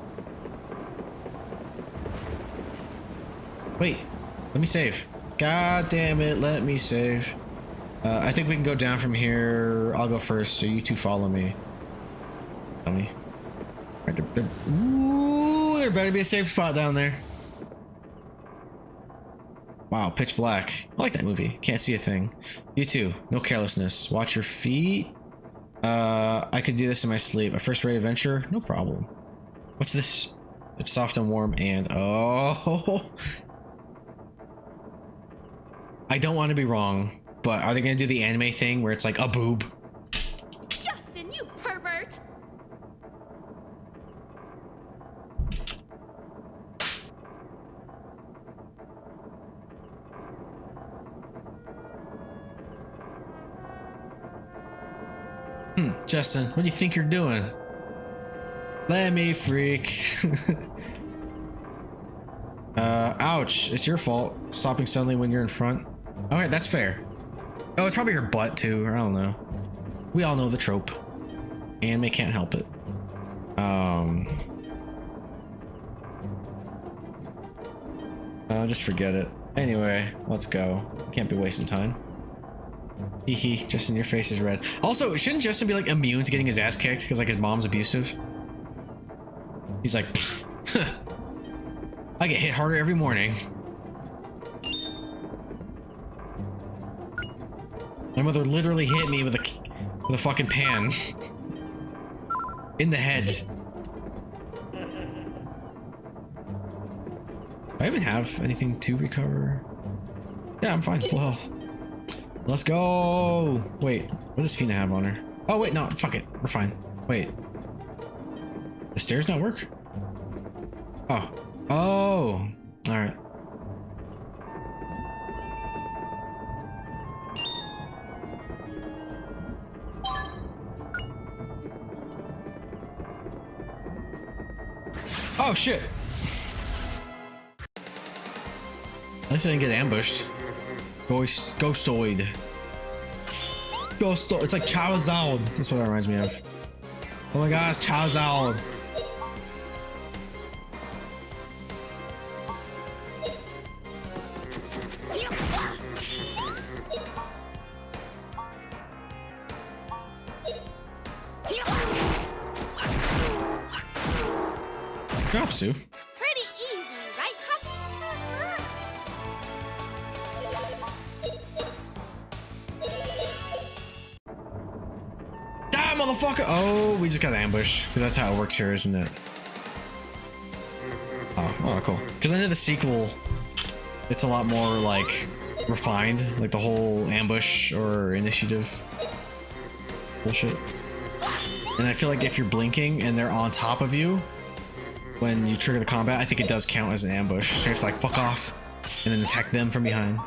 Wait, let me save. God damn it, let me save. I think we can go down from here. I'll go first, so you two follow me. Tell me. Right, ooh, there better be a safe spot down there. Wow, pitch black. I like that movie. Can't see a thing. You too. No carelessness. Watch your feet. I could do this in my sleep. A first-rate adventure? No problem. What's this? It's soft and warm and... Oh... I don't want to be wrong, but are they going to do the anime thing where it's like a boob? Justin, you pervert! Justin, what do you think you're doing? Let me freak. Ouch, it's your fault. Stopping suddenly when you're in front. Alright, that's fair. Oh, it's probably her butt too, or I don't know. We all know the trope. Anime can't help it. Just forget it. Anyway, let's go. Can't be wasting time. Hee Justin, your face is red. Also, shouldn't Justin be like immune to getting his ass kicked because like his mom's abusive? He's like, huh. I get hit harder every morning. My mother literally hit me with a fucking pan in the head. Do I even have anything to recover? Yeah, I'm fine. Full health. Let's go. Wait, what does Fina have on her? Oh wait, no, fuck it. We're fine. Wait. The stairs not work? Oh. Oh. All right. Oh shit. At least I didn't get ambushed. Ghostoid. It's like Charizard. That's what that reminds me of. Oh my gosh, Charizard. Good job, Sue. Pretty easy, right, Huck? Die, motherfucker! Oh, we just got ambushed. Because that's how it works here, isn't it? Oh, cool. Because I know the sequel, it's a lot more, like, refined. Like, the whole ambush or initiative bullshit. And I feel like if you're blinking and they're on top of you when you trigger the combat, I think it does count as an ambush. So you have to like fuck off and then attack them from behind.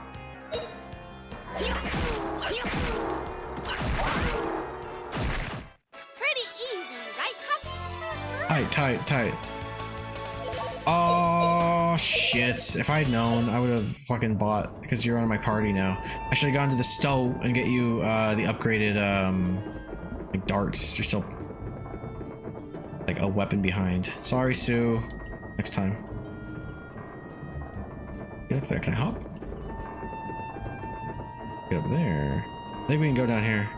Pretty easy, right, Pup? Tight. Oh shit. If I had known, I would have fucking bought, because you're on my party now. I should have gone to the stove and get you the upgraded like darts. You're still like a weapon behind. Sorry, Sue. Next time. Get up there. Can I hop? Get up there. I think we can go down here.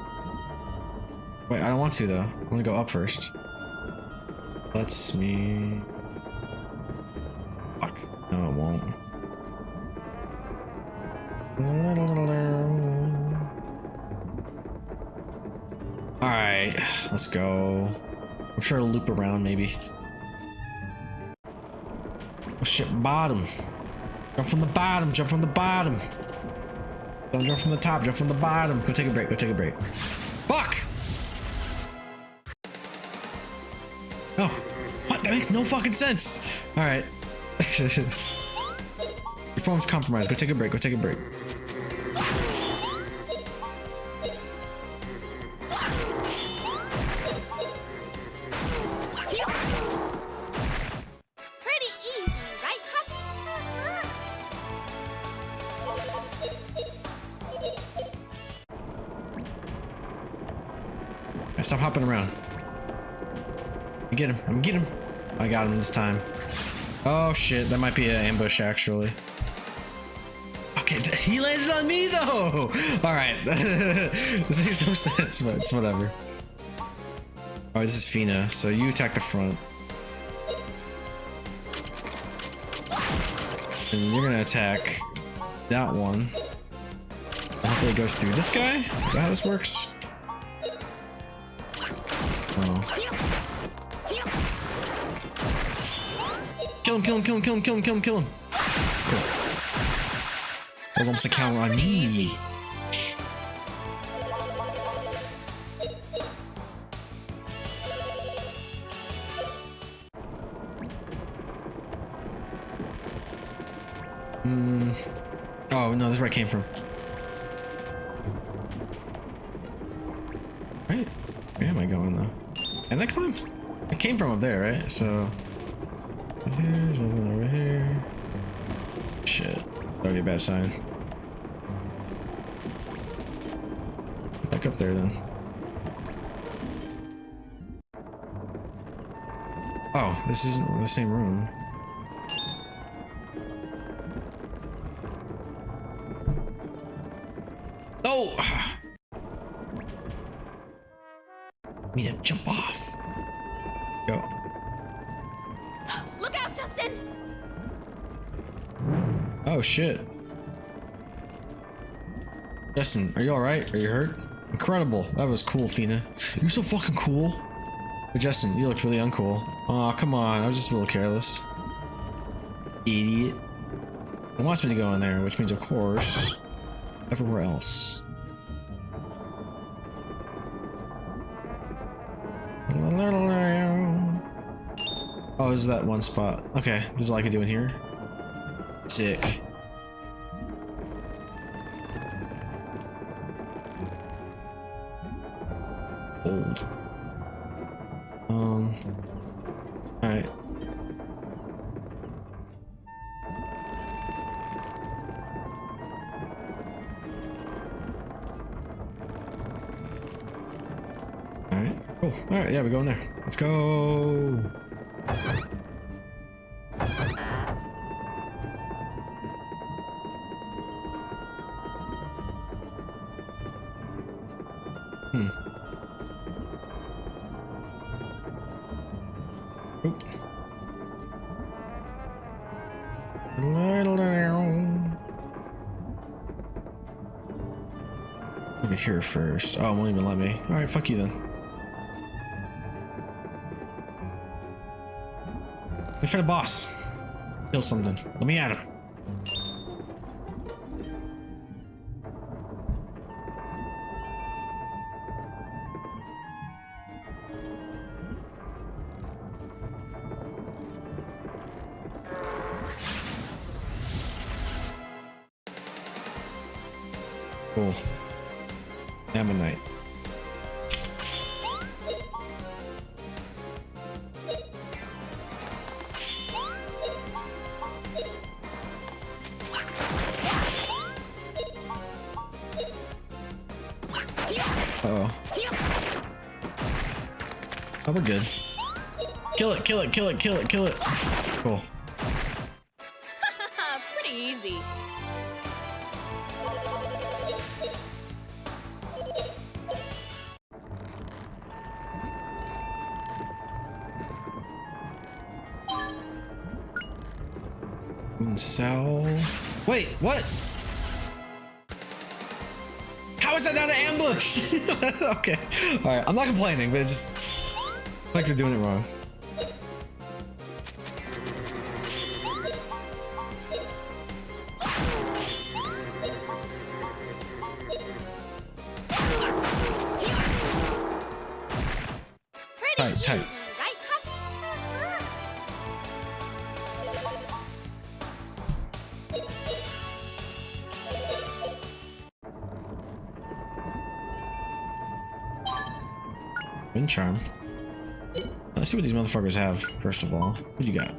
Wait, I don't want to though. I want to go up first. Let's me. Fuck. No, it won't. Alright, let's go. I'm sure it'll loop around maybe. Oh shit, bottom. Jump from the bottom, jump from the bottom. Don't jump from the top, jump from the bottom. Go take a break, go take a break. Fuck! Oh, what? That makes no fucking sense. Alright. Your phone's compromised. Go take a break, go take a break. Pretty easy, right, Pup? Stop hopping around. Get him. I'm gonna get him. I got him this time. Oh shit, that might be an ambush actually. Okay, he landed on me though! Alright. This makes no sense, but it's whatever. Oh, this is Fina, so you attack the front. And you're gonna attack that one. Hopefully it goes through this guy? Is that how this works? Oh. Kill him, kill him, kill him, kill him, kill him, kill him, kill him. Cool. That was almost a counter on me. Oh, no, this is where I came from. Right? Where am I going, though? And I climb? I came from up there, right? So... Here's nothing over here. Shit. Already a bad sign. Back up there, then. Oh, this isn't the same room. Oh! I need to jump off. Go. Look out, Justin! Oh shit. Justin, are you alright? Are you hurt? Incredible. That was cool, Fina. You're so fucking cool. But Justin, you looked really uncool. Aw, come on. I was just a little careless. Idiot. It wants me to go in there, which means, of course, everywhere else. Oh, this is that one spot. Okay, this is all I can do in here. Sick. Old. Alright. Alright, cool. Alright, yeah, we're going there. Let's go. Over here first. Oh, it won't even let me. Alright, fuck you then. Wait for the boss. Kill something. Let me at him. Cool. Ammonite. Uh-oh. Oh, we're good. Kill it, kill it, kill it, kill it, kill it. Cool. Pretty easy. So... Wait, what? How is that not an ambush? Okay. Alright, I'm not complaining, but it's just... like they're doing it wrong. Tight, tight. Right, Puppy? Wind charm. Let's see what these motherfuckers have, first of all. What do you got?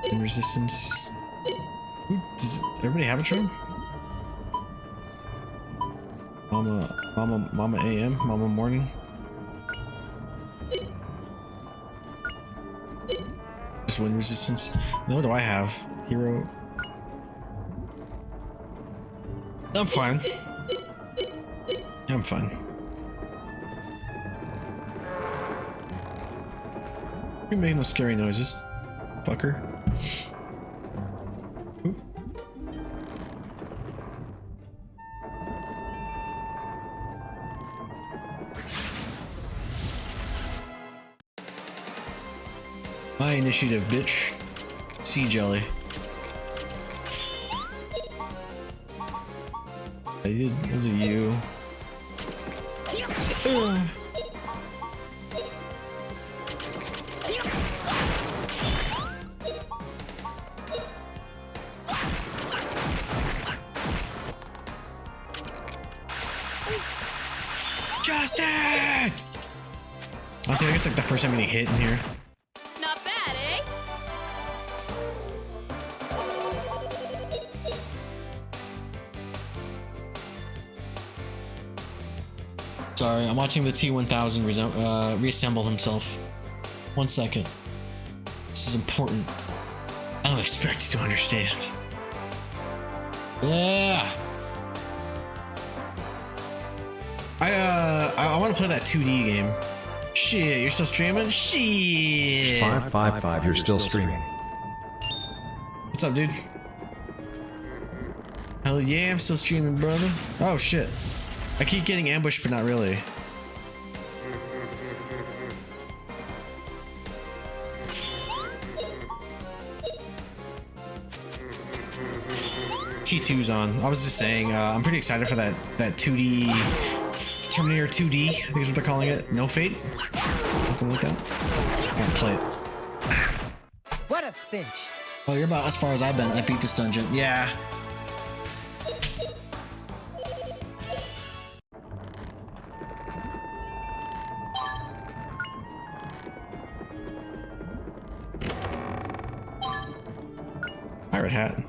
Wind resistance. Ooh, does everybody have a charm? Mama AM, Mama morning. Just wind resistance. Then what do I have? Hero. I'm fine. I'm fine. You're making those scary noises, fucker. Oop. My initiative, bitch. Sea jelly. Those are you. Justin! Honestly, I guess like the first time getting hit in here. Not bad, eh? Sorry, I'm watching the T-1000 reassemble himself. 1 second. This is important. I don't expect you to understand. Yeah. I want to play that 2D game. Shit, you're still streaming? Shit. 555, you're still streaming. What's up, dude? Hell yeah, I'm still streaming, brother. Oh shit. I keep getting ambushed, but not really. T2's on. I was just saying, I'm pretty excited for that 2D Terminator 2D. I think is what they're calling it. No Fate, something like that. I'm gonna play it. What a cinch. Oh, you're about as far as I've been. I beat this dungeon. Yeah. Pirate hat.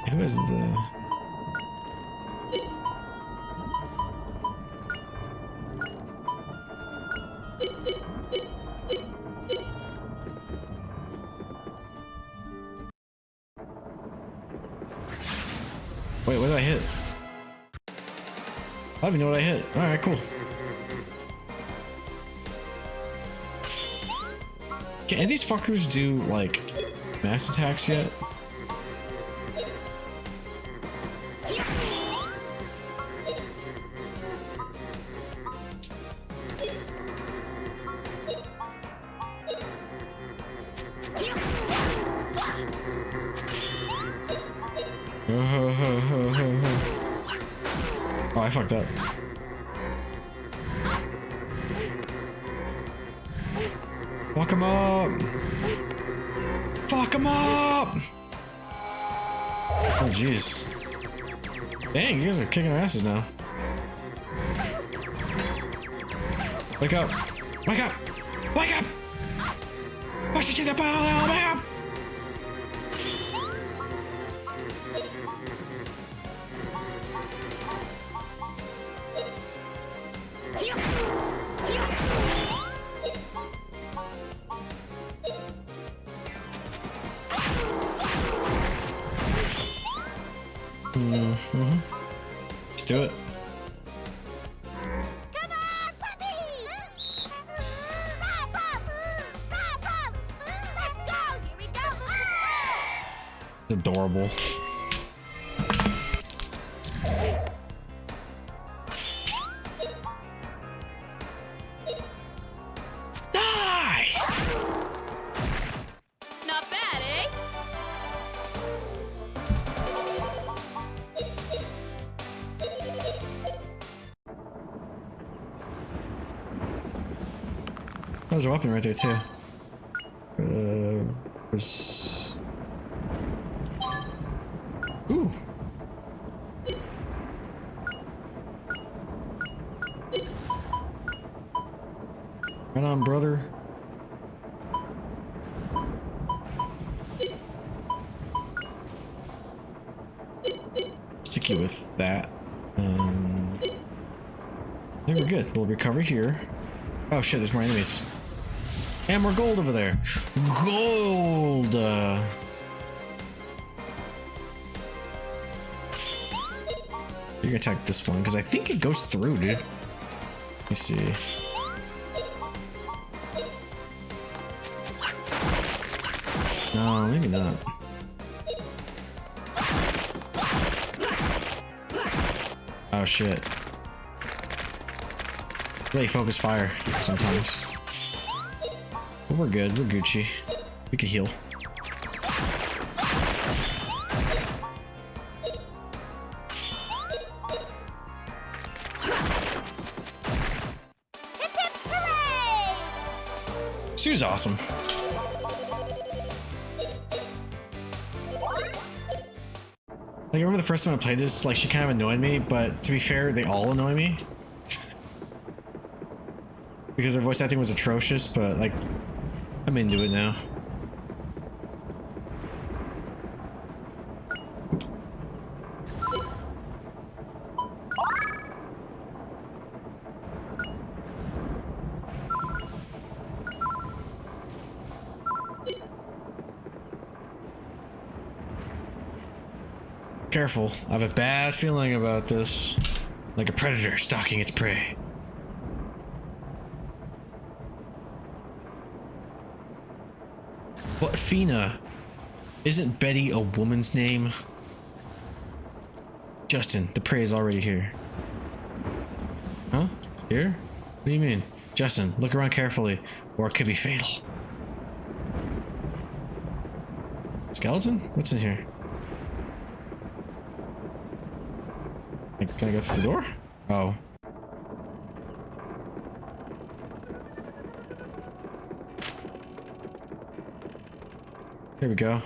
Who is the... Wait, what did I hit? I don't even know what I hit. Alright, cool. Can any of these fuckers do, like, mass attacks yet? Oh, I fucked up. Fuck him up! Fuck him up! Oh jeez. Dang, you guys are kicking our asses now. Wake up! Wake up! Wake up! Push it to the pile! Wake up! Let's do it. Come on, puppies! Let's go! Here we go! It's adorable. Die! Not bad, eh? There's a weapon right there too. Ooh. Right on, brother. Stick you with that. I think we're good. We'll recover here. Oh shit, there's more enemies. And more gold over there. Gold! You're gonna attack this one, because I think it goes through, dude. Let me see. No, maybe not. Oh shit. Really focus fire sometimes. But we're good, we're Gucci. We can heal. Hip hip hooray! She was awesome. Like, I remember the first time I played this, like, she kind of annoyed me, but to be fair, they all annoy me. Because her voice acting was atrocious, but, like, I'm into it now. Careful, I have a bad feeling about this. Like a predator stalking its prey. What, Fina? Isn't Betty a woman's name? Justin, the prey is already here. Huh? Here? What do you mean? Justin, look around carefully, or it could be fatal. Skeleton? What's in here? Can I go through the door? Oh. Here we go.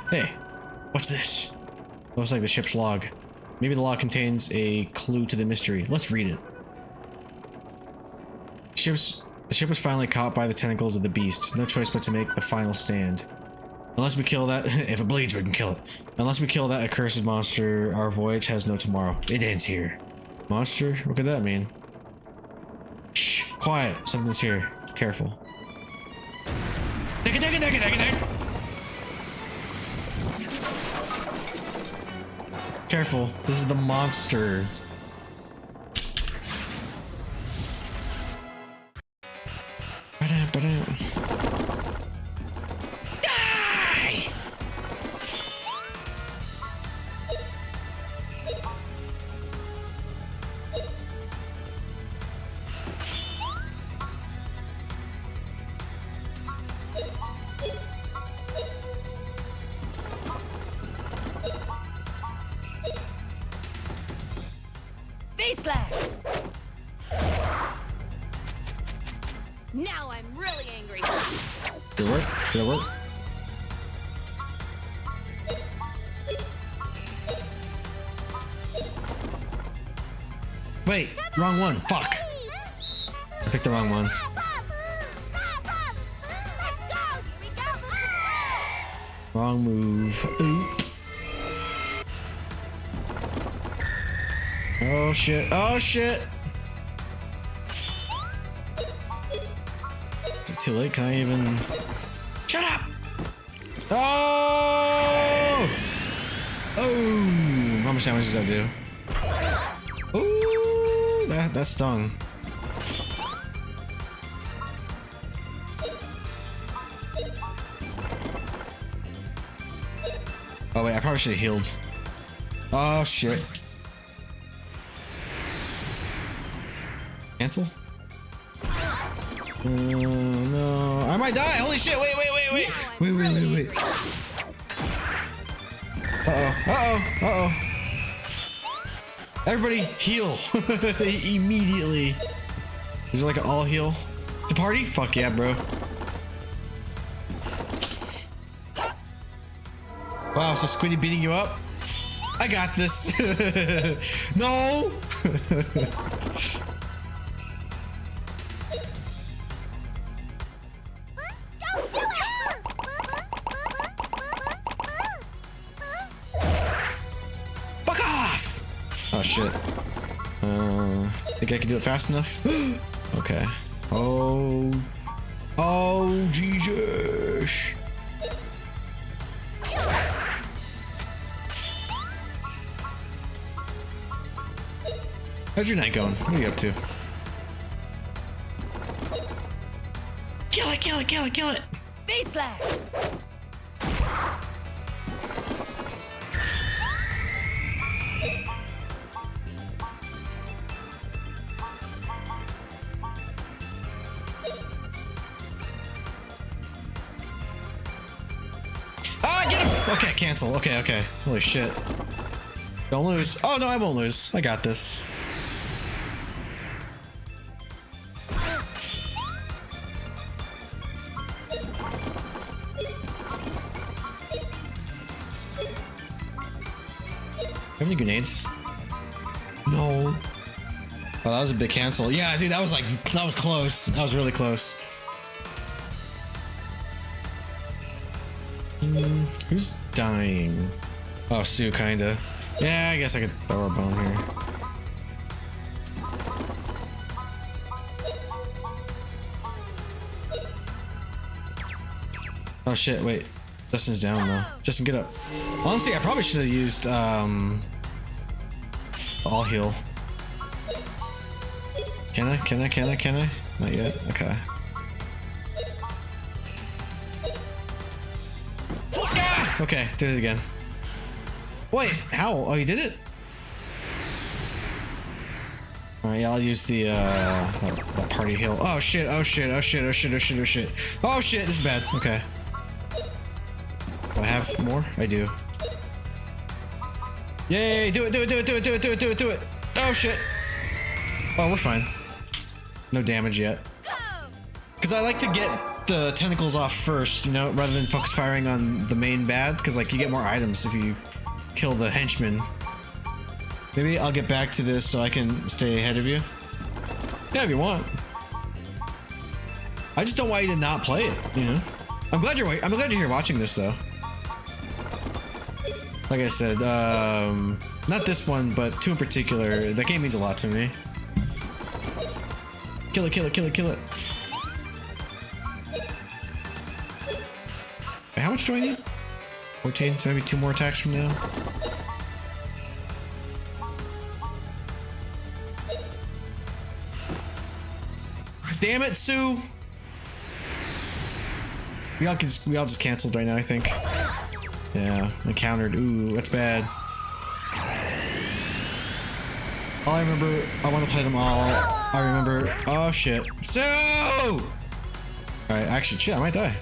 Hey, what's this? Looks like the ship's log. Maybe the log contains a clue to the mystery. Let's read it. The ship was finally caught by the tentacles of the beast. No choice but to make the final stand. Unless we kill that, if it bleeds, we can kill it. Unless we kill that accursed monster, our voyage has no tomorrow. It ends here. Monster? What could that mean? Shh, quiet. Something's here. Careful. Careful. This is the monster. Now I'm really angry. Did it work? Did it work? Wait, wrong one. Fuck. I picked the wrong one. Wrong move. Oops. Oh shit. Oh shit. Is it too late? Can I even... Shut up! Oh! Oh! How much damage does that do? Ooh! That stung. Oh wait, I probably should have healed. Oh shit. Cancel? No. I might die. Holy shit. Wait. Wait. Uh-oh. Everybody heal. Immediately. Is it like an all heal? To party? Fuck yeah, bro. Wow, so Squiddy beating you up? I got this. No! Fuck off! Oh shit. Think I can do it fast enough? Okay. Oh Jesus. How's your night going? What are you up to? Kill it! Face slash. Ah, get him! Okay, cancel. Okay. Holy shit. Don't lose. Oh no, I won't lose. I got this. Have any grenades? No. Oh, that was a big cancel. Yeah, dude, that was close. That was really close. Who's dying? Oh, Sue, kinda. Yeah, I guess I could throw a bone here. Oh shit, wait. Justin's down though. Justin, get up. Honestly, I probably should have used all heal. Can I? Not yet. Okay. Ah! Okay, did it again. Wait, how? Oh, you did it? Alright, yeah, I'll use the that party heal. Oh shit, oh shit, this is bad. Okay. Do I have more? I do. Yay, do it. Oh shit. Oh, we're fine. No damage yet. Because I like to get the tentacles off first, you know, rather than focus firing on the main bad, because like you get more items if you kill the henchman. Maybe I'll get back to this so I can stay ahead of you. Yeah, if you want. I just don't want you to not play it, you know. I'm glad you're here watching this though. Like I said, not this one, but two in particular. That game means a lot to me. Kill it. Wait, how much do I need? 14, so maybe 2 more attacks from now. Damn it, Sue! We all just canceled right now, I think. Yeah, I countered. Ooh, that's bad. All I remember, I want to play them all. I remember. Oh shit, Sue! All right, actually, shit, I might die.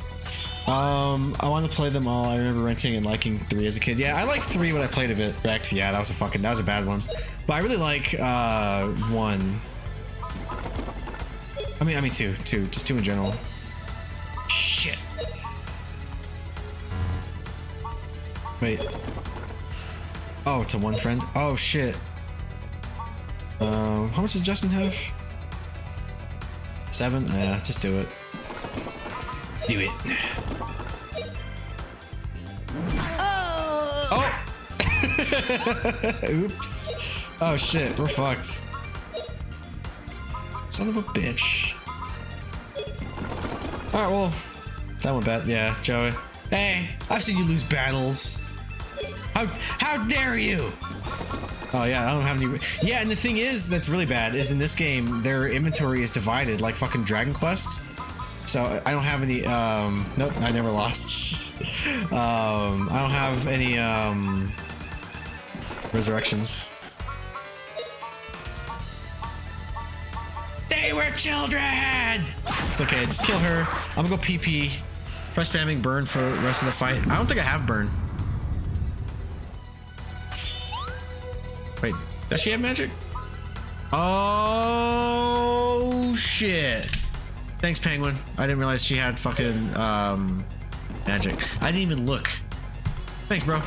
I want to play them all. I remember renting and liking 3 as a kid. Yeah, I liked 3 when I played of it. Back, yeah, that was a bad one. But I really like 1. I mean two, just two in general. Shit. Wait. Oh, to one friend. Oh shit. How much does Justin have? 7? Yeah, just do it. Do it. Oh! Oops. Oh shit, we're fucked. Son of a bitch. Alright, well, that went bad. Yeah, Joey. Hey, I've seen you lose battles. How dare you? Oh yeah, I don't have any. Yeah, and the thing is, that's really bad, is in this game, their inventory is divided like fucking Dragon Quest. So I don't have any, nope, I never lost. I don't have any, resurrections. They were children! It's okay, just kill her. I'm gonna go PP. Try spamming burn for the rest of the fight. I don't think I have burn. Wait, does she have magic? Oh shit. Thanks, Penguin. I didn't realize she had fucking magic. I didn't even look. Thanks, bro.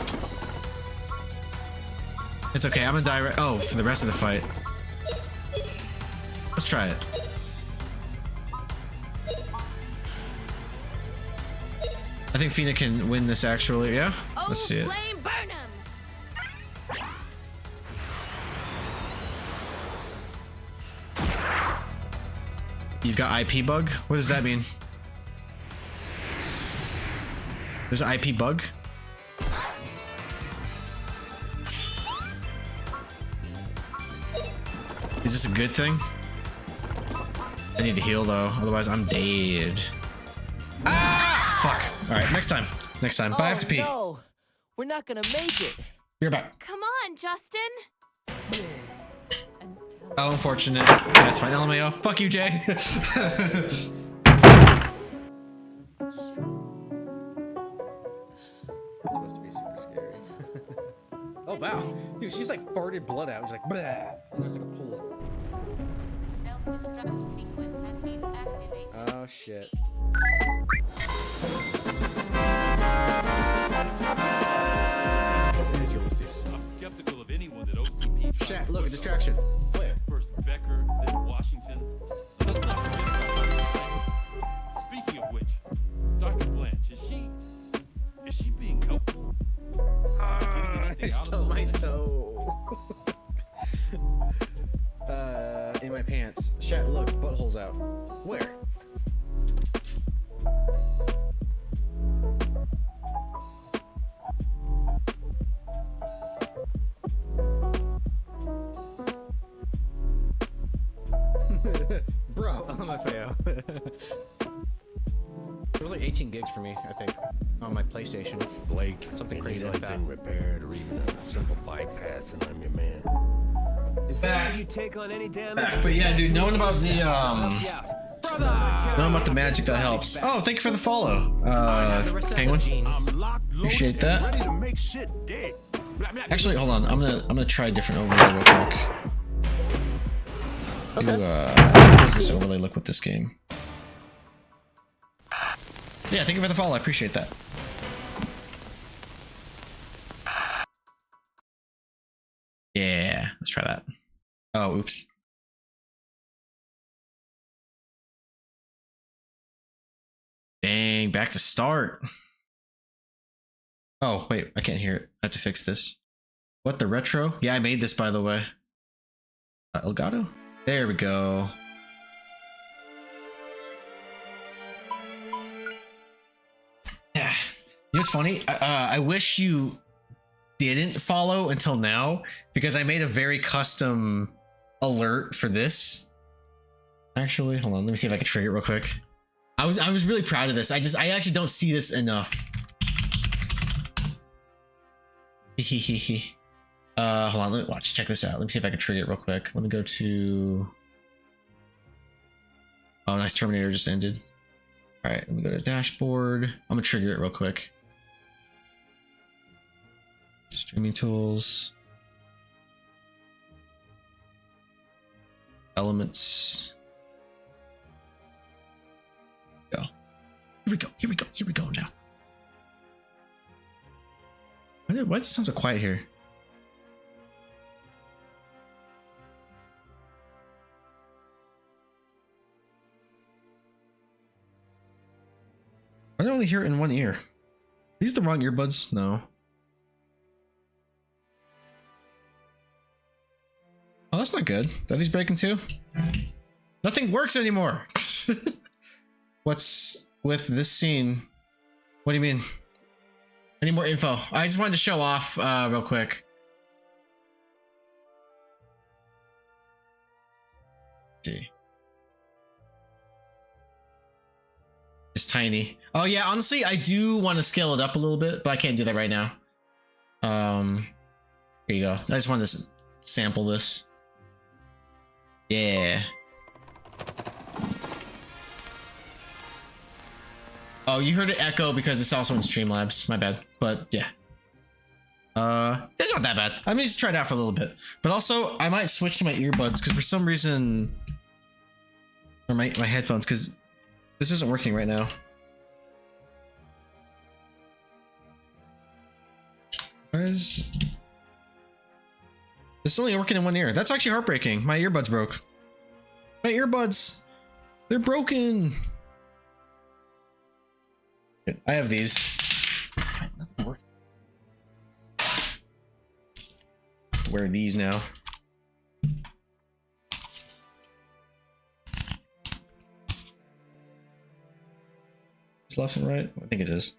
It's okay, I'm gonna die right. Oh, for the rest of the fight. Let's try it. I think Fina can win this actually, yeah? Let's see it. You've got IP bug? What does that mean? There's an IP bug? Is this a good thing? I need to heal though, otherwise I'm dead. Ah! Fuck. Alright, next time. Next time. Bye, I have to pee. No, we're not gonna make it. You're back. Come on, Justin. Oh, unfortunate. That's fine. LMAO. Fuck you, Jay. It's supposed to be super scary. Oh, wow. Dude, she's like farted blood out. She's like, bleh. And there's like a pool. Self-destruct sequence has been activated. Oh, shit. Here's Ulysses. I'm skeptical of anyone that OCP tries Chat, to look, a push distraction. Where? First Becker, then Washington. Let's not forget about Dr. Blanche. Speaking of which, Dr. Blanche, is she being helpful? Getting anything out of my those toe. In my pants. Chat, look, butthole's out. Where? Bro, on my PayO. It was like 18 gigs for me, I think, on my PlayStation. Blake, something crazy need like that. anything repaired or even a simple bypass, and I'm your man. Back. You take on any damage. Back. But yeah, dude, knowing about the knowing about the magic that helps. Oh, thank you for the follow, Penguin. Appreciate that. Ready to make shit dead. Actually, hold on. I'm gonna try a different overlay real quick. How does this overlay look with this game? Yeah, thank you for the follow. I appreciate that. Yeah, let's try that. Oh, oops. Dang, back to start. Oh, wait, I can't hear it. I have to fix this. What, the retro? Yeah, I made this, by the way. Elgato? There we go. Yeah. You know what's funny? I wish you didn't follow until now, because I made a very custom alert for this. Actually, hold on, let me see if I can trigger it real quick. I was really proud of this. I actually don't see this enough. Hold on, watch, check this out. Let me see if I can trigger it real quick. Let me go to... Oh, nice, Terminator just ended. All right, let me go to dashboard. I'm gonna trigger it real quick. Streaming tools. Elements. Here we go. Here we go. Here we go now. Why does it sound so quiet here? I only hear it in one ear. Are these the wrong earbuds? No. Oh, that's not good. Are these breaking too? Nothing works anymore. What's with this scene? What do you mean? I need more info. I just wanted to show off real quick. Let's see. It's tiny. Oh yeah, honestly, I do want to scale it up a little bit, but I can't do that right now. Here you go. I just wanted to sample this. Yeah. Oh, you heard it echo because it's also in Streamlabs. My bad. But yeah. It's not that bad. I mean, just try it out for a little bit. But also, I might switch to my earbuds because for some reason, or my headphones, because this isn't working right now. Where is... It's only working in one ear. That's actually heartbreaking. My earbuds broke. My earbuds, they're broken. I have these. Wear these now. It's left and right? I think it is.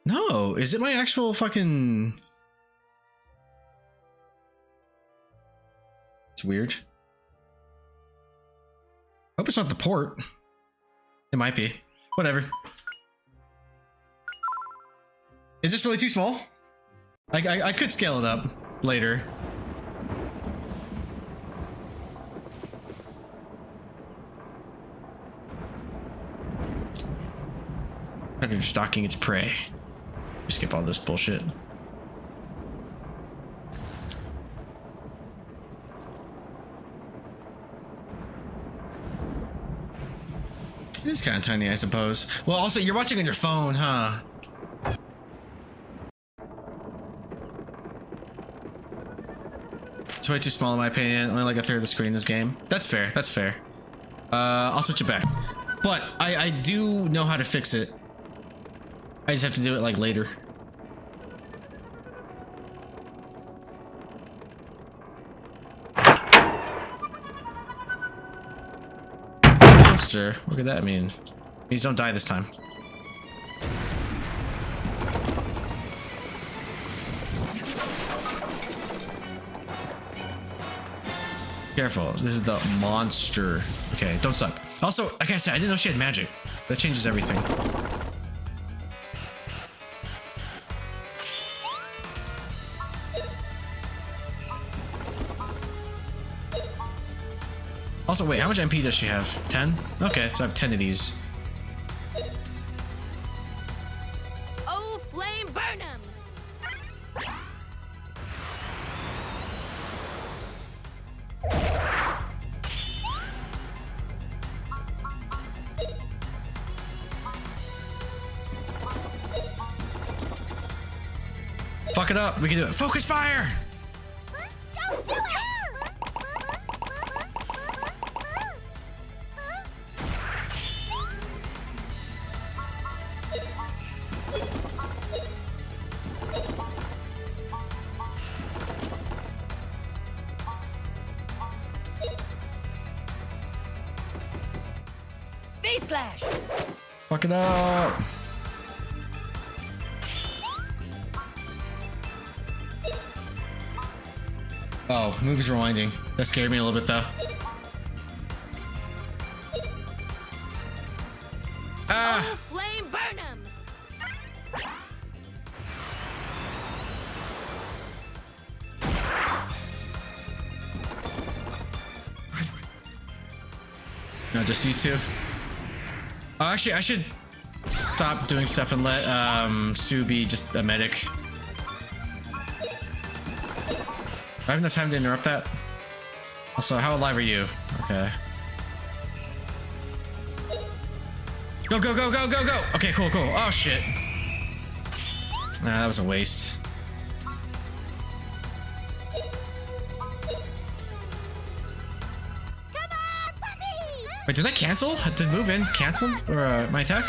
No, is it my actual fucking... It's weird. Hope it's not the port. It might be. Whatever. Is this really too small? I could scale it up later. Predator stalking its prey. Skip all this bullshit. It is kind of tiny, I suppose. Well, also, you're watching on your phone, huh? It's way too small in my opinion. Only like a third of the screen in this game. That's fair. That's fair. I'll switch it back. But I do know how to fix it. I just have to do it like later. Monster. What could that mean? Please don't die this time. Careful. This is the monster. Okay, don't suck. Also, like I said, I didn't know she had magic. That changes everything. Also, wait, how much MP does she have? 10? Okay, so I have 10 of these. Oh, flame burn 'em! Fuck it up, we can do it. Focus fire! Don't do it! Slash. Fuck it up. Oh, movie's rewinding. That scared me a little bit though. Ah! Oh, flame burn 'em. No, just you two. Oh, actually, I should stop doing stuff and let Sue be just a medic. I have enough time to interrupt that. Also, how alive are you? Okay. Go, go, go, go, go, go! Okay, cool, cool. Oh, shit. Nah, that was a waste. Wait, did that cancel? Did move in cancel? Or my attack?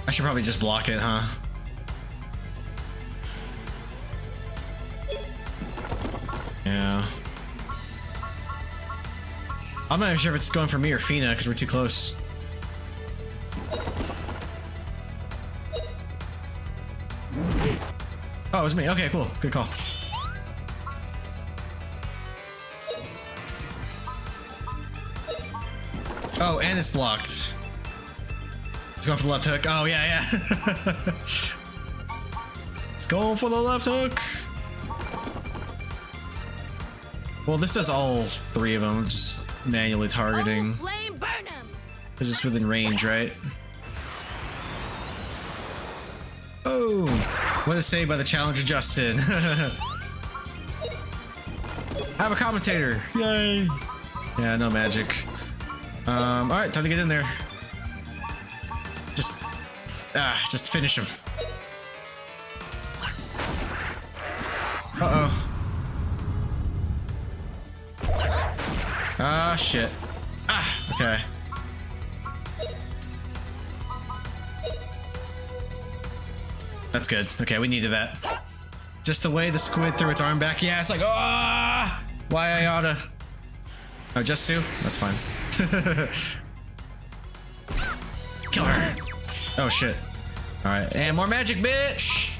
I should probably just block it, huh? Yeah. I'm not even sure if it's going for me or Fina because we're too close. Oh, it was me. Okay, cool. Good call. Oh, and it's blocked. It's going for the left hook. Oh, yeah, yeah. It's going for the left hook. Well, this does all three of them, just manually targeting. It's just within range, right? Oh, what a save by the challenger, Justin. I have a commentator. Yay. Yeah, no magic. All right, time to get in there. Just finish him. Uh-oh. Ah, shit. Ah, okay. That's good. Okay, we needed that. Just the way the squid threw its arm back. Yeah, it's like, ah! Why I oughta. Oh, just Sue? That's fine. Kill her. Oh, shit. Alright, and more magic, bitch!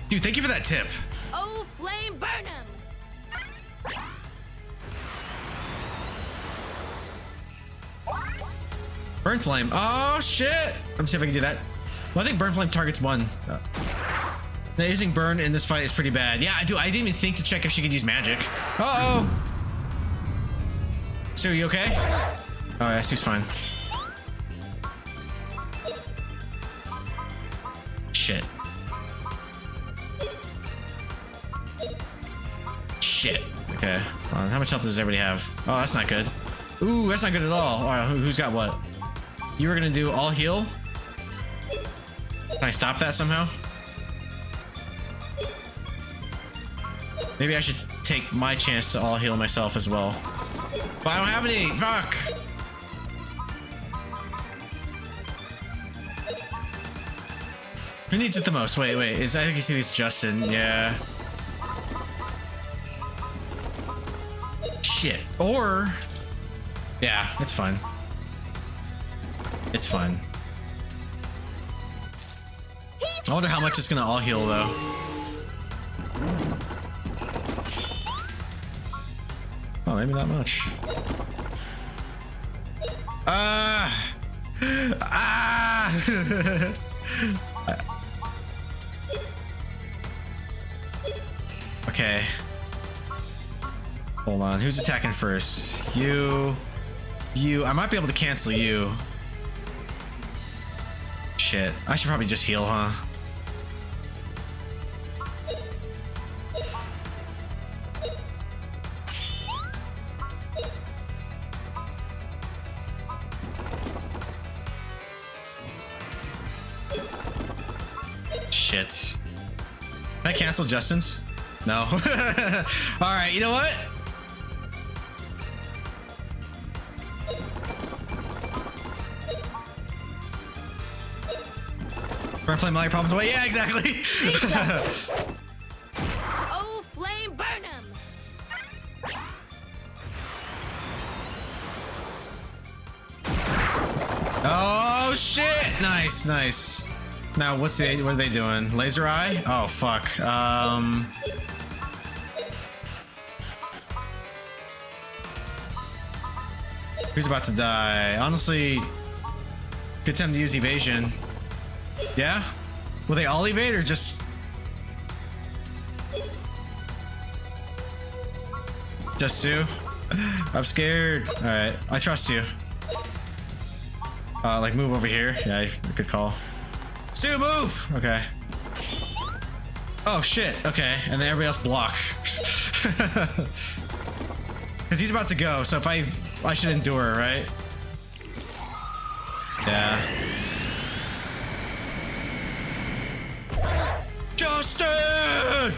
Dude, thank you for that tip. Oh, flame, burn him! Burn flame. Oh, shit! Let me see if I can do that. Well, I think burn flame targets one. Now, using burn in this fight is pretty bad. Yeah, I didn't even think to check if she could use magic. Uh-oh! Sue, you okay? Oh, yeah, Sue's fine. Shit. Shit. Okay. How much health does everybody have? Oh, that's not good. Ooh, that's not good at all. All right, who's got what? You were gonna do all heal? Can I stop that somehow? Maybe I should take my chance to all heal myself as well. But I don't have any. Fuck. Who needs it the most? Wait. I think you see this Justin. Yeah. Shit. Or. Yeah, it's fine. It's fine. I wonder how much it's gonna all heal though. Oh, maybe not much. Okay. Hold on. Who's attacking first? You. I might be able to cancel you. Shit. I should probably just heal, huh? Shit. Can I cancel Justin's? No. Alright, you know what? Burn flame all your problems away. Yeah, exactly. Oh, flame, burn him! Oh shit! Nice. Now what are they doing? Laser eye? Oh fuck. Who's about to die? Honestly, good time to use evasion. Yeah? Will they all evade or just... Just Sue? I'm scared. All right, I trust you. Like move over here. Yeah, good call. Sue, move. Okay. Oh shit. Okay, and then everybody else block. Because he's about to go. So if I should endure, right? Yeah. Justin!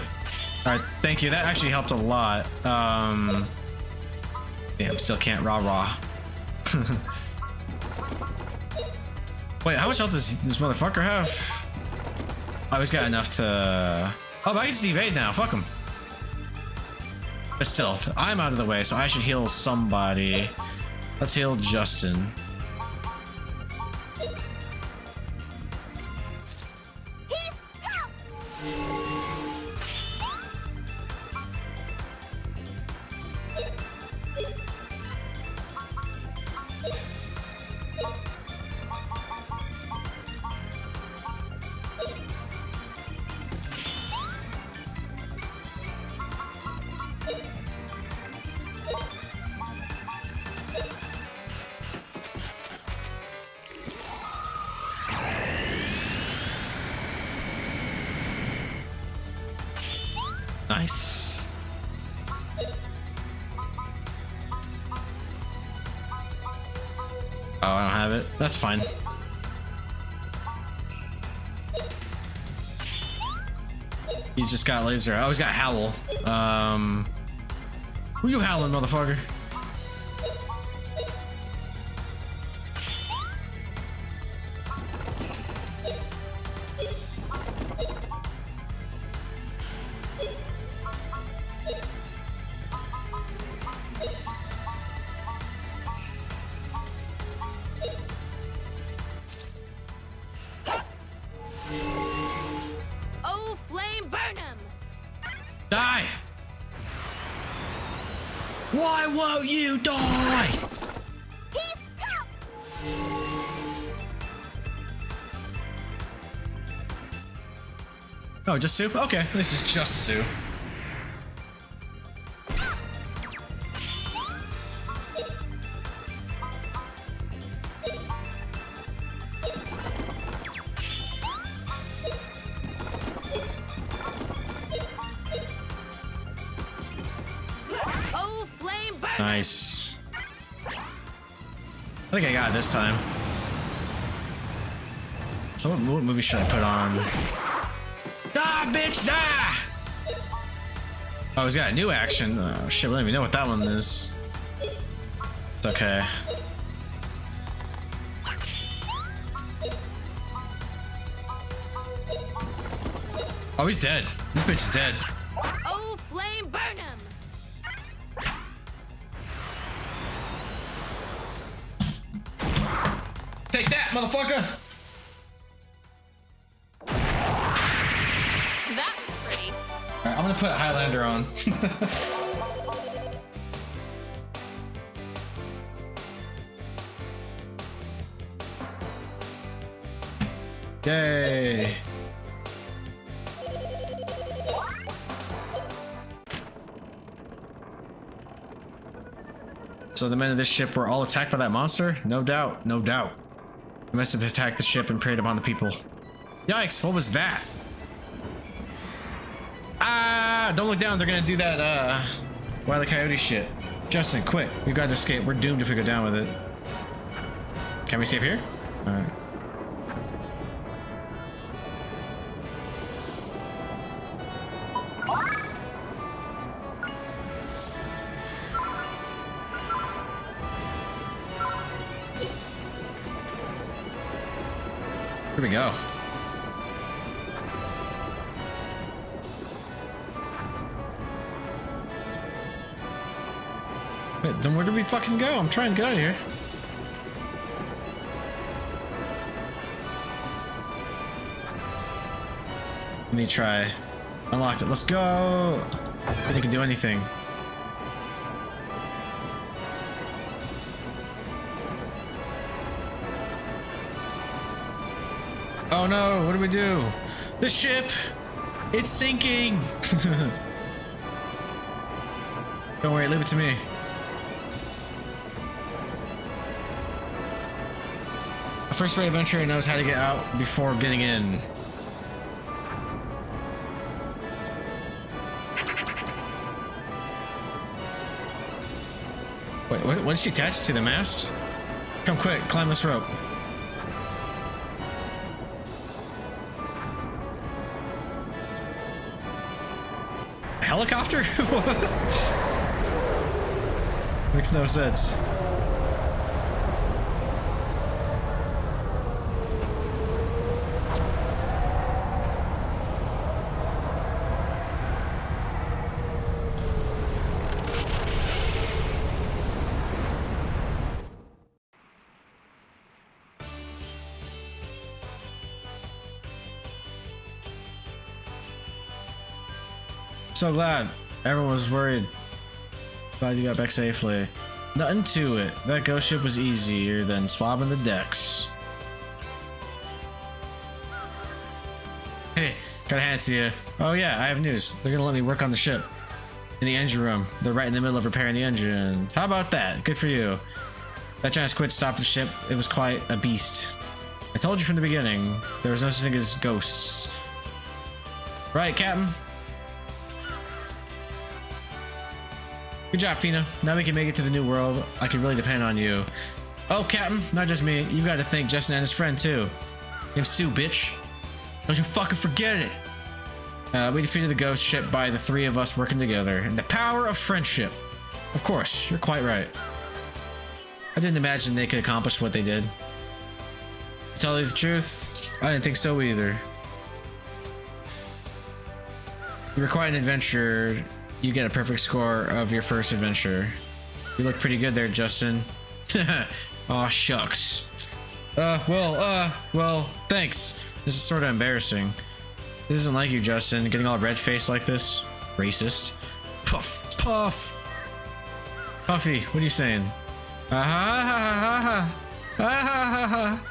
Alright, thank you. That actually helped a lot. Damn, still can't rah-rah. Wait, how much health does this motherfucker have? Oh, he's got enough to... Oh, but I can just evade now. Fuck him. But still, I'm out of the way, so I should heal somebody. Let's heal Justin. Nice. Oh, I don't have it. That's fine. He's just got laser. Oh, he's got howl. Who you howling, motherfucker? Oh, flame, burn him! Die! Why won't you die? Oh, just soup? Okay, this is just soup. Oh, flame, burn him! Nice. I think I got it this time. So what movie should I put on? Die, bitch, die! Oh, he's got a new action. Oh shit, we don't even know what that one is. It's okay. Oh, he's dead. This bitch is dead. Oh, flame, burn him! Take that, motherfucker! That's pretty. Alright, I'm gonna put Highlander on. Yay! So the men of this ship were all attacked by that monster? No doubt, no doubt. They must have attacked the ship and preyed upon the people. Yikes, what was that? Ah, don't look down, they're gonna do that, Wile E. Coyote shit. Justin, quick, we've got to escape. We're doomed if we go down with it. Can we escape here? Alright. Here we go. Wait, then where do we fucking go? I'm trying to get out of here. Let me try. Unlocked it. Let's go. I think I can do anything. Oh no, what do we do? The ship! It's sinking! Don't worry, leave it to me. A first-rate adventurer knows how to get out before getting in. Wait, what is she attached to the mast? Come quick, climb this rope. A helicopter? Makes no sense. So glad everyone was worried. Glad you got back safely. Nothing to it. That ghost ship was easier than swabbing the decks. Hey, gotta hand it to you. Oh yeah, I have news. They're gonna let me work on the ship. In the engine room. They're right in the middle of repairing the engine. How about that? Good for you. That giant squid stopped the ship. It was quite a beast. I told you from the beginning, there was no such thing as ghosts. Right, Captain? Good job, Fina. Now we can make it to the new world. I can really depend on you. Oh, Captain, not just me. You've got to thank Justin and his friend, too. Name's Sue, bitch. Don't you fucking forget it. We defeated the ghost ship by the three of us working together. And the power of friendship. Of course, you're quite right. I didn't imagine they could accomplish what they did. To tell you the truth, I didn't think so either. You were quite an adventurer. You get a perfect score of your first adventure. You look pretty good there, Justin. Aw, shucks. Well, thanks. This is sort of embarrassing. This isn't like you, Justin. Getting all red-faced like this. Racist. Puff, puff. Puffy, what are you saying? Ha ha ha ha ha ha ha.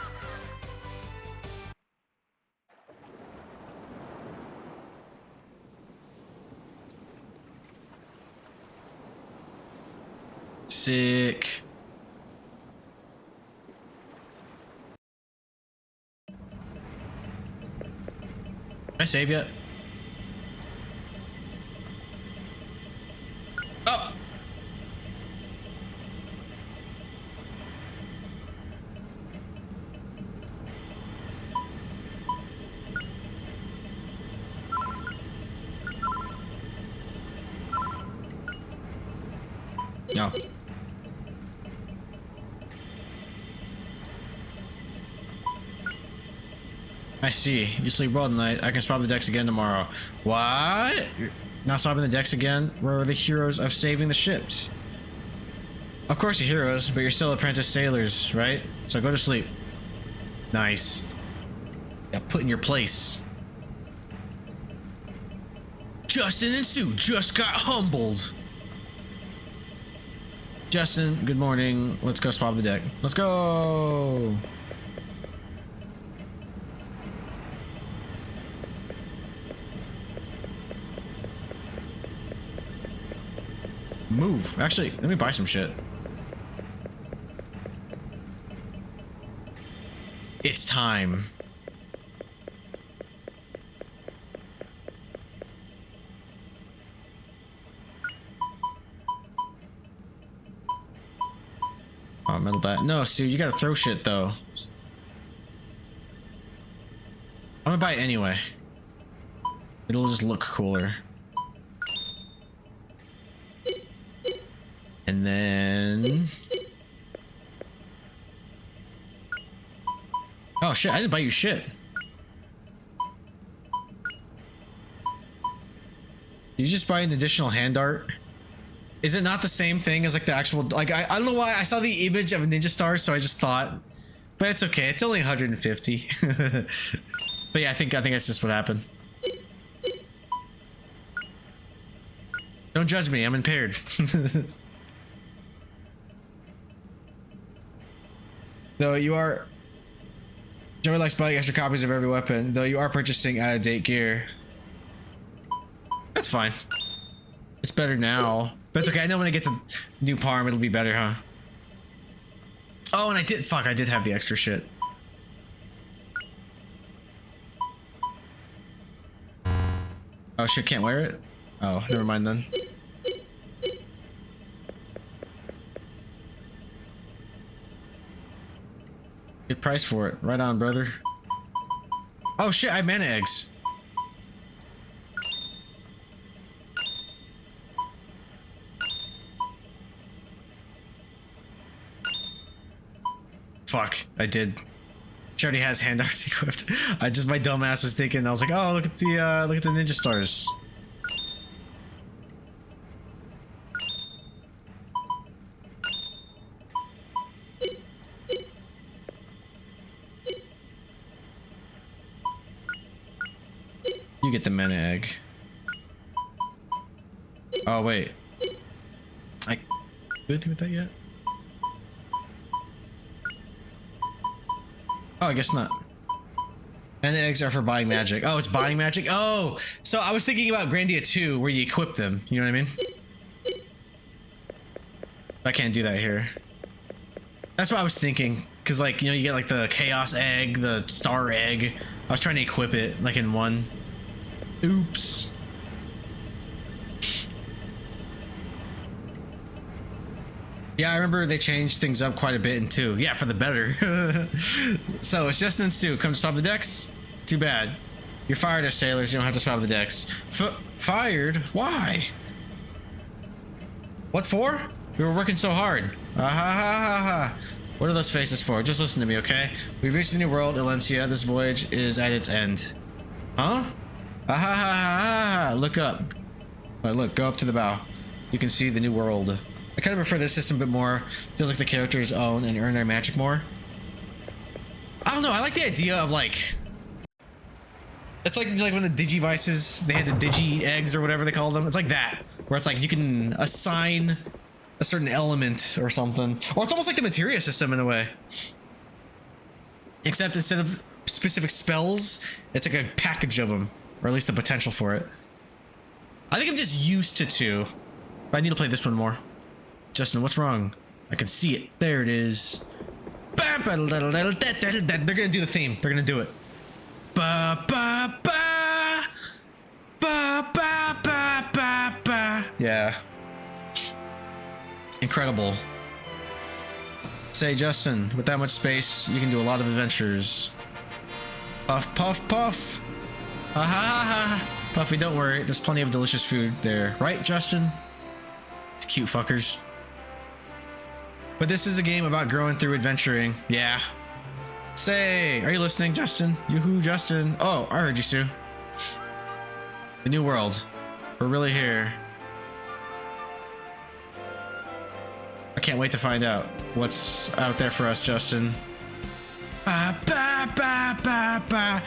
Sick. Can I save yet? Oh. No. I see. You sleep well tonight. I can swab the decks again tomorrow. What? You're not swabbing the decks again? We're the heroes of saving the ships. Of course you're heroes, but you're still apprentice sailors, right? So go to sleep. Nice. Yeah, put in your place. Justin and Sue just got humbled. Justin, good morning. Let's go swab the deck. Let's go. Move. Actually, let me buy some shit. It's time. Oh, metal bat. No, Sue, you gotta throw shit though. I'm gonna buy it anyway. It'll just look cooler. And then... Oh shit, I didn't buy you shit. You just buy an additional hand art? Is it not the same thing as like the actual, like I don't know why I saw the image of a ninja star, so I just thought, but it's okay, it's only 150. But yeah, I think that's just what happened. Don't judge me, I'm impaired. Though you are... Joey likes buying extra copies of every weapon, though you are purchasing out-of-date gear. That's fine. It's better now. But it's okay. I know when I get to New Parm, it'll be better, huh? Oh, and I did have the extra shit. Oh shit, can't wear it? Oh, never mind then. Good price for it. Right on, brother. Oh shit, I have mana eggs. Fuck, I did. She already has hand arts equipped. My dumbass was thinking, I was like, oh, look at the ninja stars. You get the mana egg. Oh wait, I do anything with that yet? Oh, I guess not. And the eggs are for buying magic. Oh, it's buying magic? Oh! So I was thinking about Grandia 2, where you equip them. You know what I mean? I can't do that here. That's what I was thinking. Because, like, you know, you get, like, the Chaos Egg, the Star Egg. I was trying to equip it, like, in one. Oops. Yeah, I remember they changed things up quite a bit in 2. Yeah, for the better. So it's Justin and Stu. Come swab the decks? Too bad. You're fired as sailors. You don't have to swab the decks. Fired? Why? What for? We were working so hard. Ah ha ha ha ha. What are those faces for? Just listen to me, okay? We've reached the new world, Elencia. This voyage is at its end. Huh? Ah ha ha ha ha. Look up. Right, look, go up to the bow. You can see the new world. I kind of prefer this system a bit more. Feels like the characters own and earn their magic more. I don't know. I like the idea of like... It's like when the Digivices, they had the Digi eggs or whatever they called them. It's like that. Where it's like you can assign a certain element or something. Or it's almost like the materia system in a way. Except instead of specific spells, it's like a package of them. Or at least the potential for it. I think I'm just used to 2. But I need to play this one more. Justin, what's wrong? I can see it. There it is. They're gonna do the theme. They're gonna do it. Ba ba ba ba ba ba ba ba. Yeah. Incredible. Say, Justin, with that much space, you can do a lot of adventures. Puff, puff, puff. Ha ha ha ha. Puffy, don't worry. There's plenty of delicious food there. Right, Justin? It's cute fuckers. But this is a game about growing through adventuring. Yeah. Say, are you listening, Justin? Yoo-hoo, Justin. Oh, I heard you, Stu. The new world. We're really here. I can't wait to find out what's out there for us, Justin. Ba ba ba ba ba.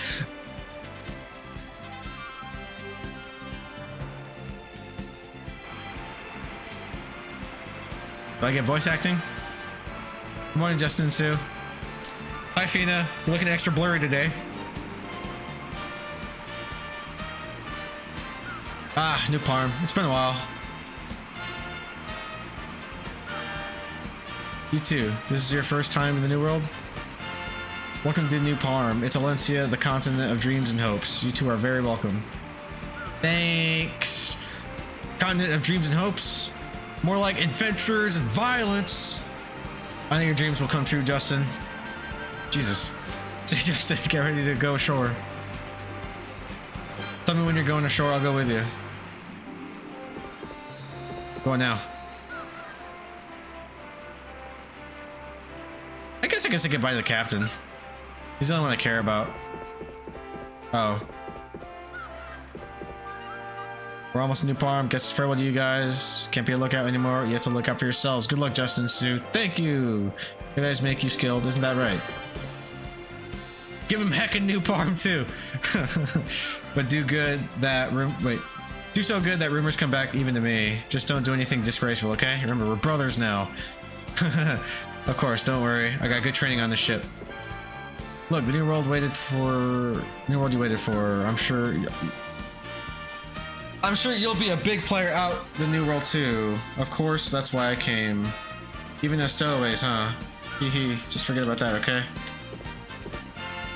Do I get voice acting? Good morning, Justin and Sue. Hi, Fina. You're looking extra blurry today. Ah, New Parm. It's been a while. You too. This is your first time in the new world? Welcome to New Parm. It's Elencia, the continent of dreams and hopes. You two are very welcome. Thanks. Continent of dreams and hopes? More like adventures and violence. I think your dreams will come true, Justin. Jesus. Say, Justin, get ready to go ashore. Tell me when you're going ashore, I'll go with you. Go on now. I guess I could buy the captain. He's the only one I care about. Oh. We're almost a New Parm. Guess it's farewell to you guys. Can't be a lookout anymore. You have to look out for yourselves. Good luck, Justin, Sue. Thank you. You guys make you skilled. Isn't that right? Give him heckin' New Parm too. But do good that do so good that rumors come back even to me. Just don't do anything disgraceful, okay? Remember, we're brothers now. Of course, don't worry. I got good training on this ship. Look, the new world you waited for. I'm sure. I'm sure you'll be a big player out the New World too. Of course, that's why I came. Even as stowaways, huh? Hee. Just forget about that, okay?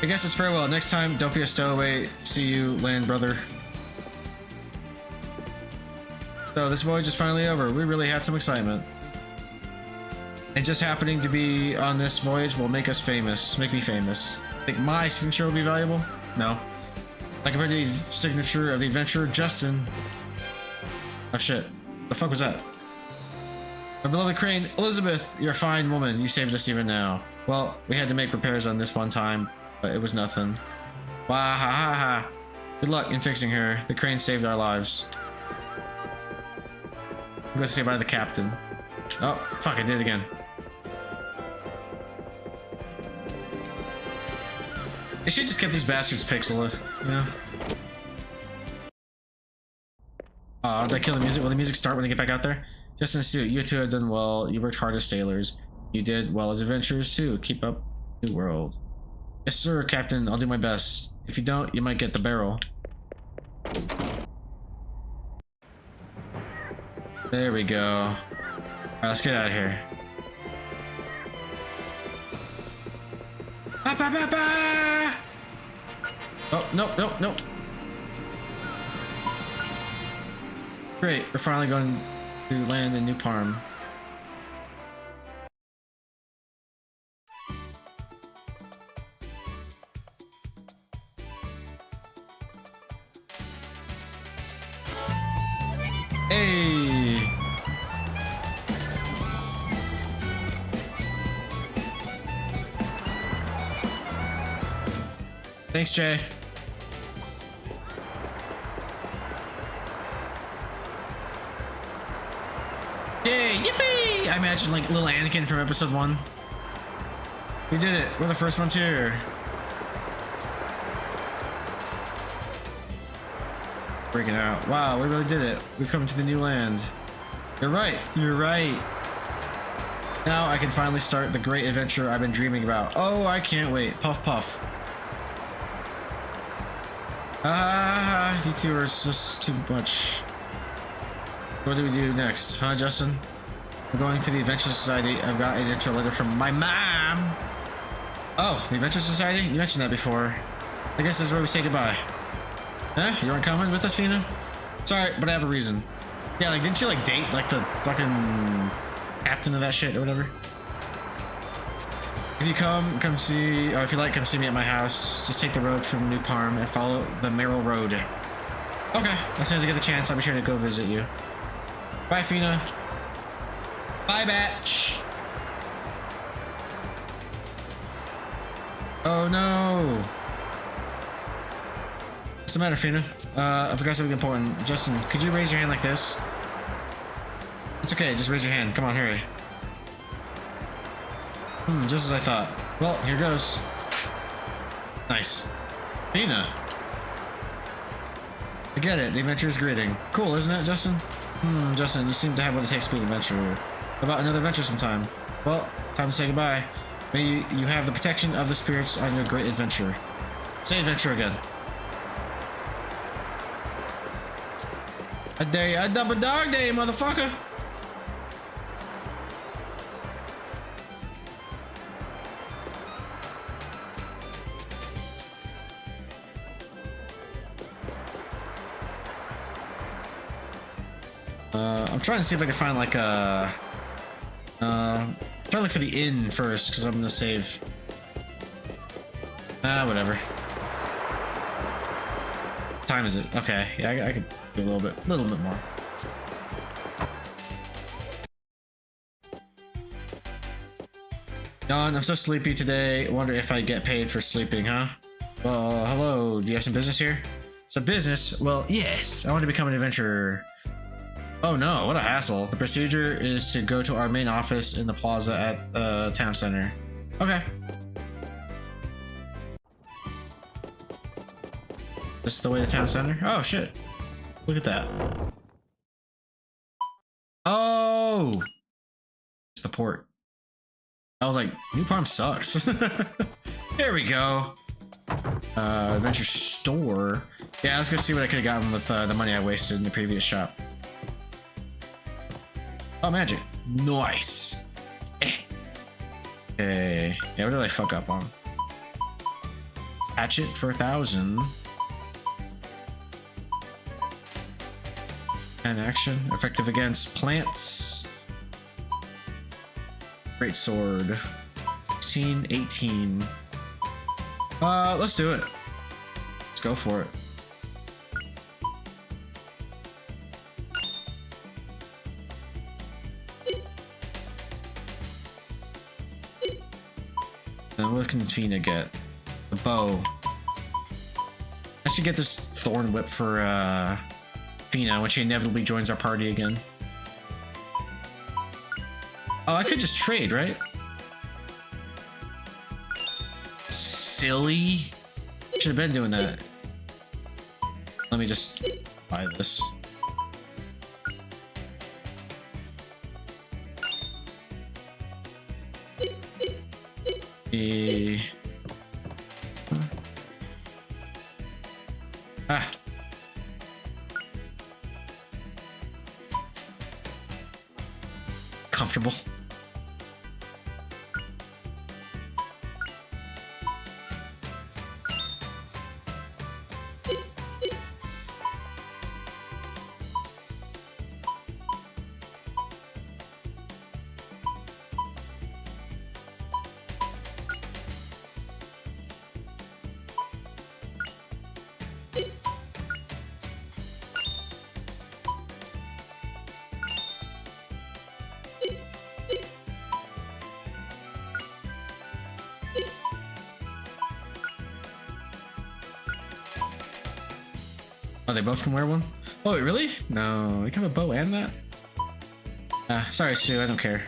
I guess it's farewell. Next time, don't be a stowaway. See you, land brother. So this voyage is finally over. We really had some excitement. And just happening to be on this voyage will make us famous. Make me famous. Think my signature will be valuable? No. Like compared to the signature of the adventurer, Justin. Oh shit. The fuck was that? My beloved Crane, Elizabeth, you're a fine woman. You saved us even now. Well, we had to make repairs on this one time, but it was nothing. Wah ha ha ha. Good luck in fixing her. The Crane saved our lives. I'm going to say bye to the captain. Oh, fuck, I did it again. They should just kept these bastards pixel, yeah. Did I kill the music? Will the music start when they get back out there? Just in a suit, you two have done well. You worked hard as sailors. You did well as adventurers too. Keep up, New World. Yes, sir, Captain. I'll do my best. If you don't, you might get the barrel. There we go. Alright, let's get out of here. Ba, ba, ba, ba! Oh, nope. Great, we're finally going to land in New Parm. Hey! Thanks, Jay. Yay, yippee! I imagine like little Anakin from episode 1. We did it. We're the first ones here. Freaking out. Wow, we really did it. We've come to the new land. You're right. Now I can finally start the great adventure I've been dreaming about. Oh, I can't wait. Puff puff. You two are just too much. What do we do next, huh, Justin? We're going to the Adventure Society. I've got an intro letter from my mom. Oh, the Adventure Society? You mentioned that before. I guess this is where we say goodbye. Huh? You aren't coming with us, Fina? Sorry, but I have a reason. Yeah, like, didn't you, like, date, like, the fucking captain of that shit or whatever? If you come see, or if you like, come see me at my house. Just take the road from New Parm and follow the Merrill Road. Okay, as soon as I get the chance, I'll be sure to go visit you. Bye, Fina. Bye, Batch. Oh, no. What's the matter, Fina? I forgot something important. Justin, could you raise your hand like this? It's okay, just raise your hand. Come on, hurry. Just as I thought. Well, here goes. Nice. Fina. I get it, the adventurer's greeting. Cool, isn't it, Justin? Justin, you seem to have what it takes to be an adventurer. How about another adventure sometime? Well, time to say goodbye. May you have the protection of the spirits on your great adventure. Say adventure again. A day, a double dog day, motherfucker! I'm trying to see if I can find like a... trying to look for the inn first, because I'm gonna save. Whatever. What time is it? Okay, yeah, I could do a little bit more. Yawn, I'm so sleepy today. Wonder if I get paid for sleeping, huh? Well, hello, do you have some business here? Some business? Well, yes, I want to become an adventurer. Oh no, what a hassle. The procedure is to go to our main office in the plaza at the town center. Okay. This is the way to town center? Oh shit. Look at that. Oh! It's the port. I was like, New Parm sucks. Here we go. Adventure store. Yeah, let's go see what I could have gotten with the money I wasted in the previous shop. Oh, magic. Nice. Okay. Yeah, what did I fuck up on? Hatchet for 1,000. And action. Effective against plants. Great sword. 16, 18. Let's do it. Let's go for it. Now what can Fina get? The bow. I should get this thorn whip for Fina when she inevitably joins our party again. Oh, I could just trade, right? Silly. Should have been doing that. Let me just buy this. Ah. Comfortable. Oh, they both can wear one? Oh, wait, really? No, they can have a bow and that? Sorry, Sue, I don't care.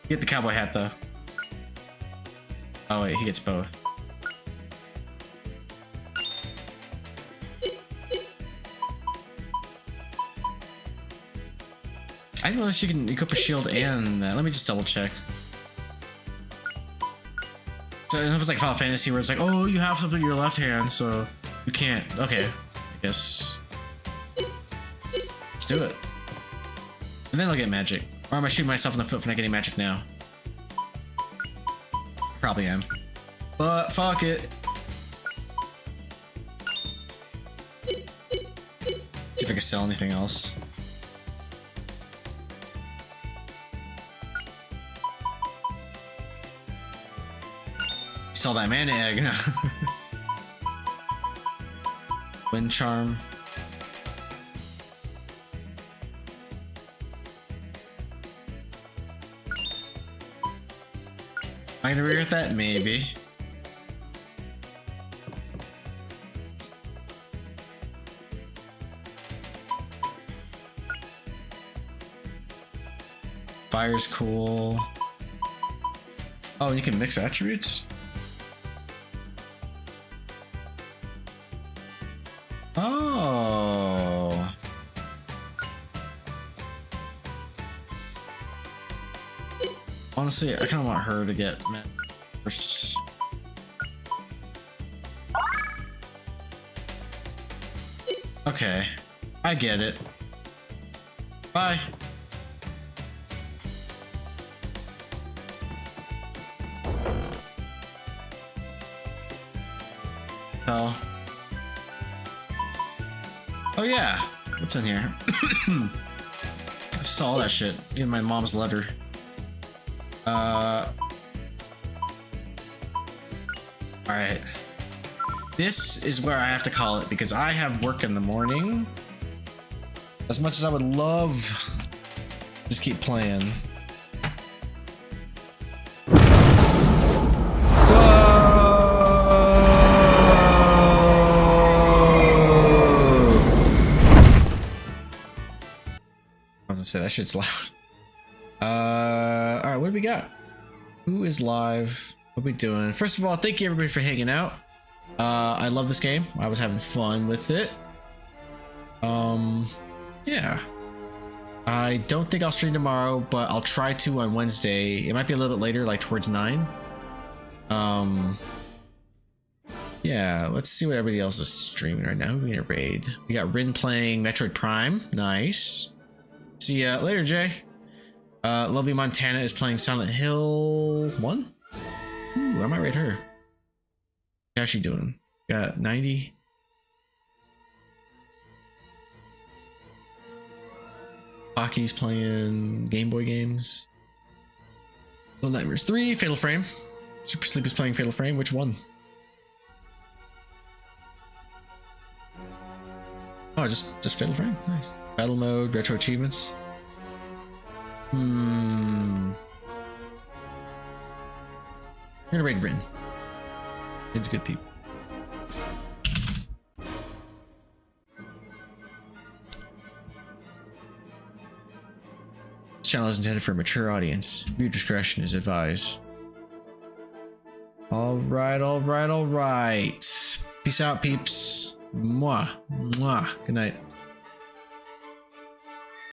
Get the cowboy hat, though. Oh, wait, he gets both. I didn't realize you can equip a shield and that. Let me just double check. So I don't know if it's like Final Fantasy where it's like, oh, you have something in your left hand, so you can't. Okay, I guess. Let's do it. And then I'll get magic. Or am I shooting myself in the foot for not getting magic now? Probably am. But fuck it. See if I can sell anything else. Sell that mana egg. Wind charm. Am I gonna regret that? Maybe. Fire's cool. Oh, you can mix attributes? Oh. Honestly, I kind of want her to get first. Okay, I get it. Bye. Hell. Oh yeah, what's in here? I saw that shit in my mom's letter. Alright. This is where I have to call it because I have work in the morning. As much as I would love to just keep playing. Say that shit's loud. Alright, what do we got? Who is live? What are we doing? First of all, thank you everybody for hanging out. I love this game. I was having fun with it. Yeah. I don't think I'll stream tomorrow, but I'll try to on Wednesday. It might be a little bit later, like towards 9. Yeah, let's see what everybody else is streaming right now. We need a raid. We got Rin playing Metroid Prime. Nice. See ya later, Jay. Lovely Montana is playing Silent Hill 1. Ooh, I might raid her. How's she doing? Got 90. Hockey's playing Game Boy games. Little Nightmares 3, Fatal Frame. Super Sleep is playing Fatal Frame. Which one? Oh, just Fatal Frame. Nice. Battle mode, retro achievements. I'm gonna raid Rin. Rin's good people. This channel is intended for a mature audience. Viewer discretion is advised. Alright. Peace out, peeps. Mwah. Mwah. Good night.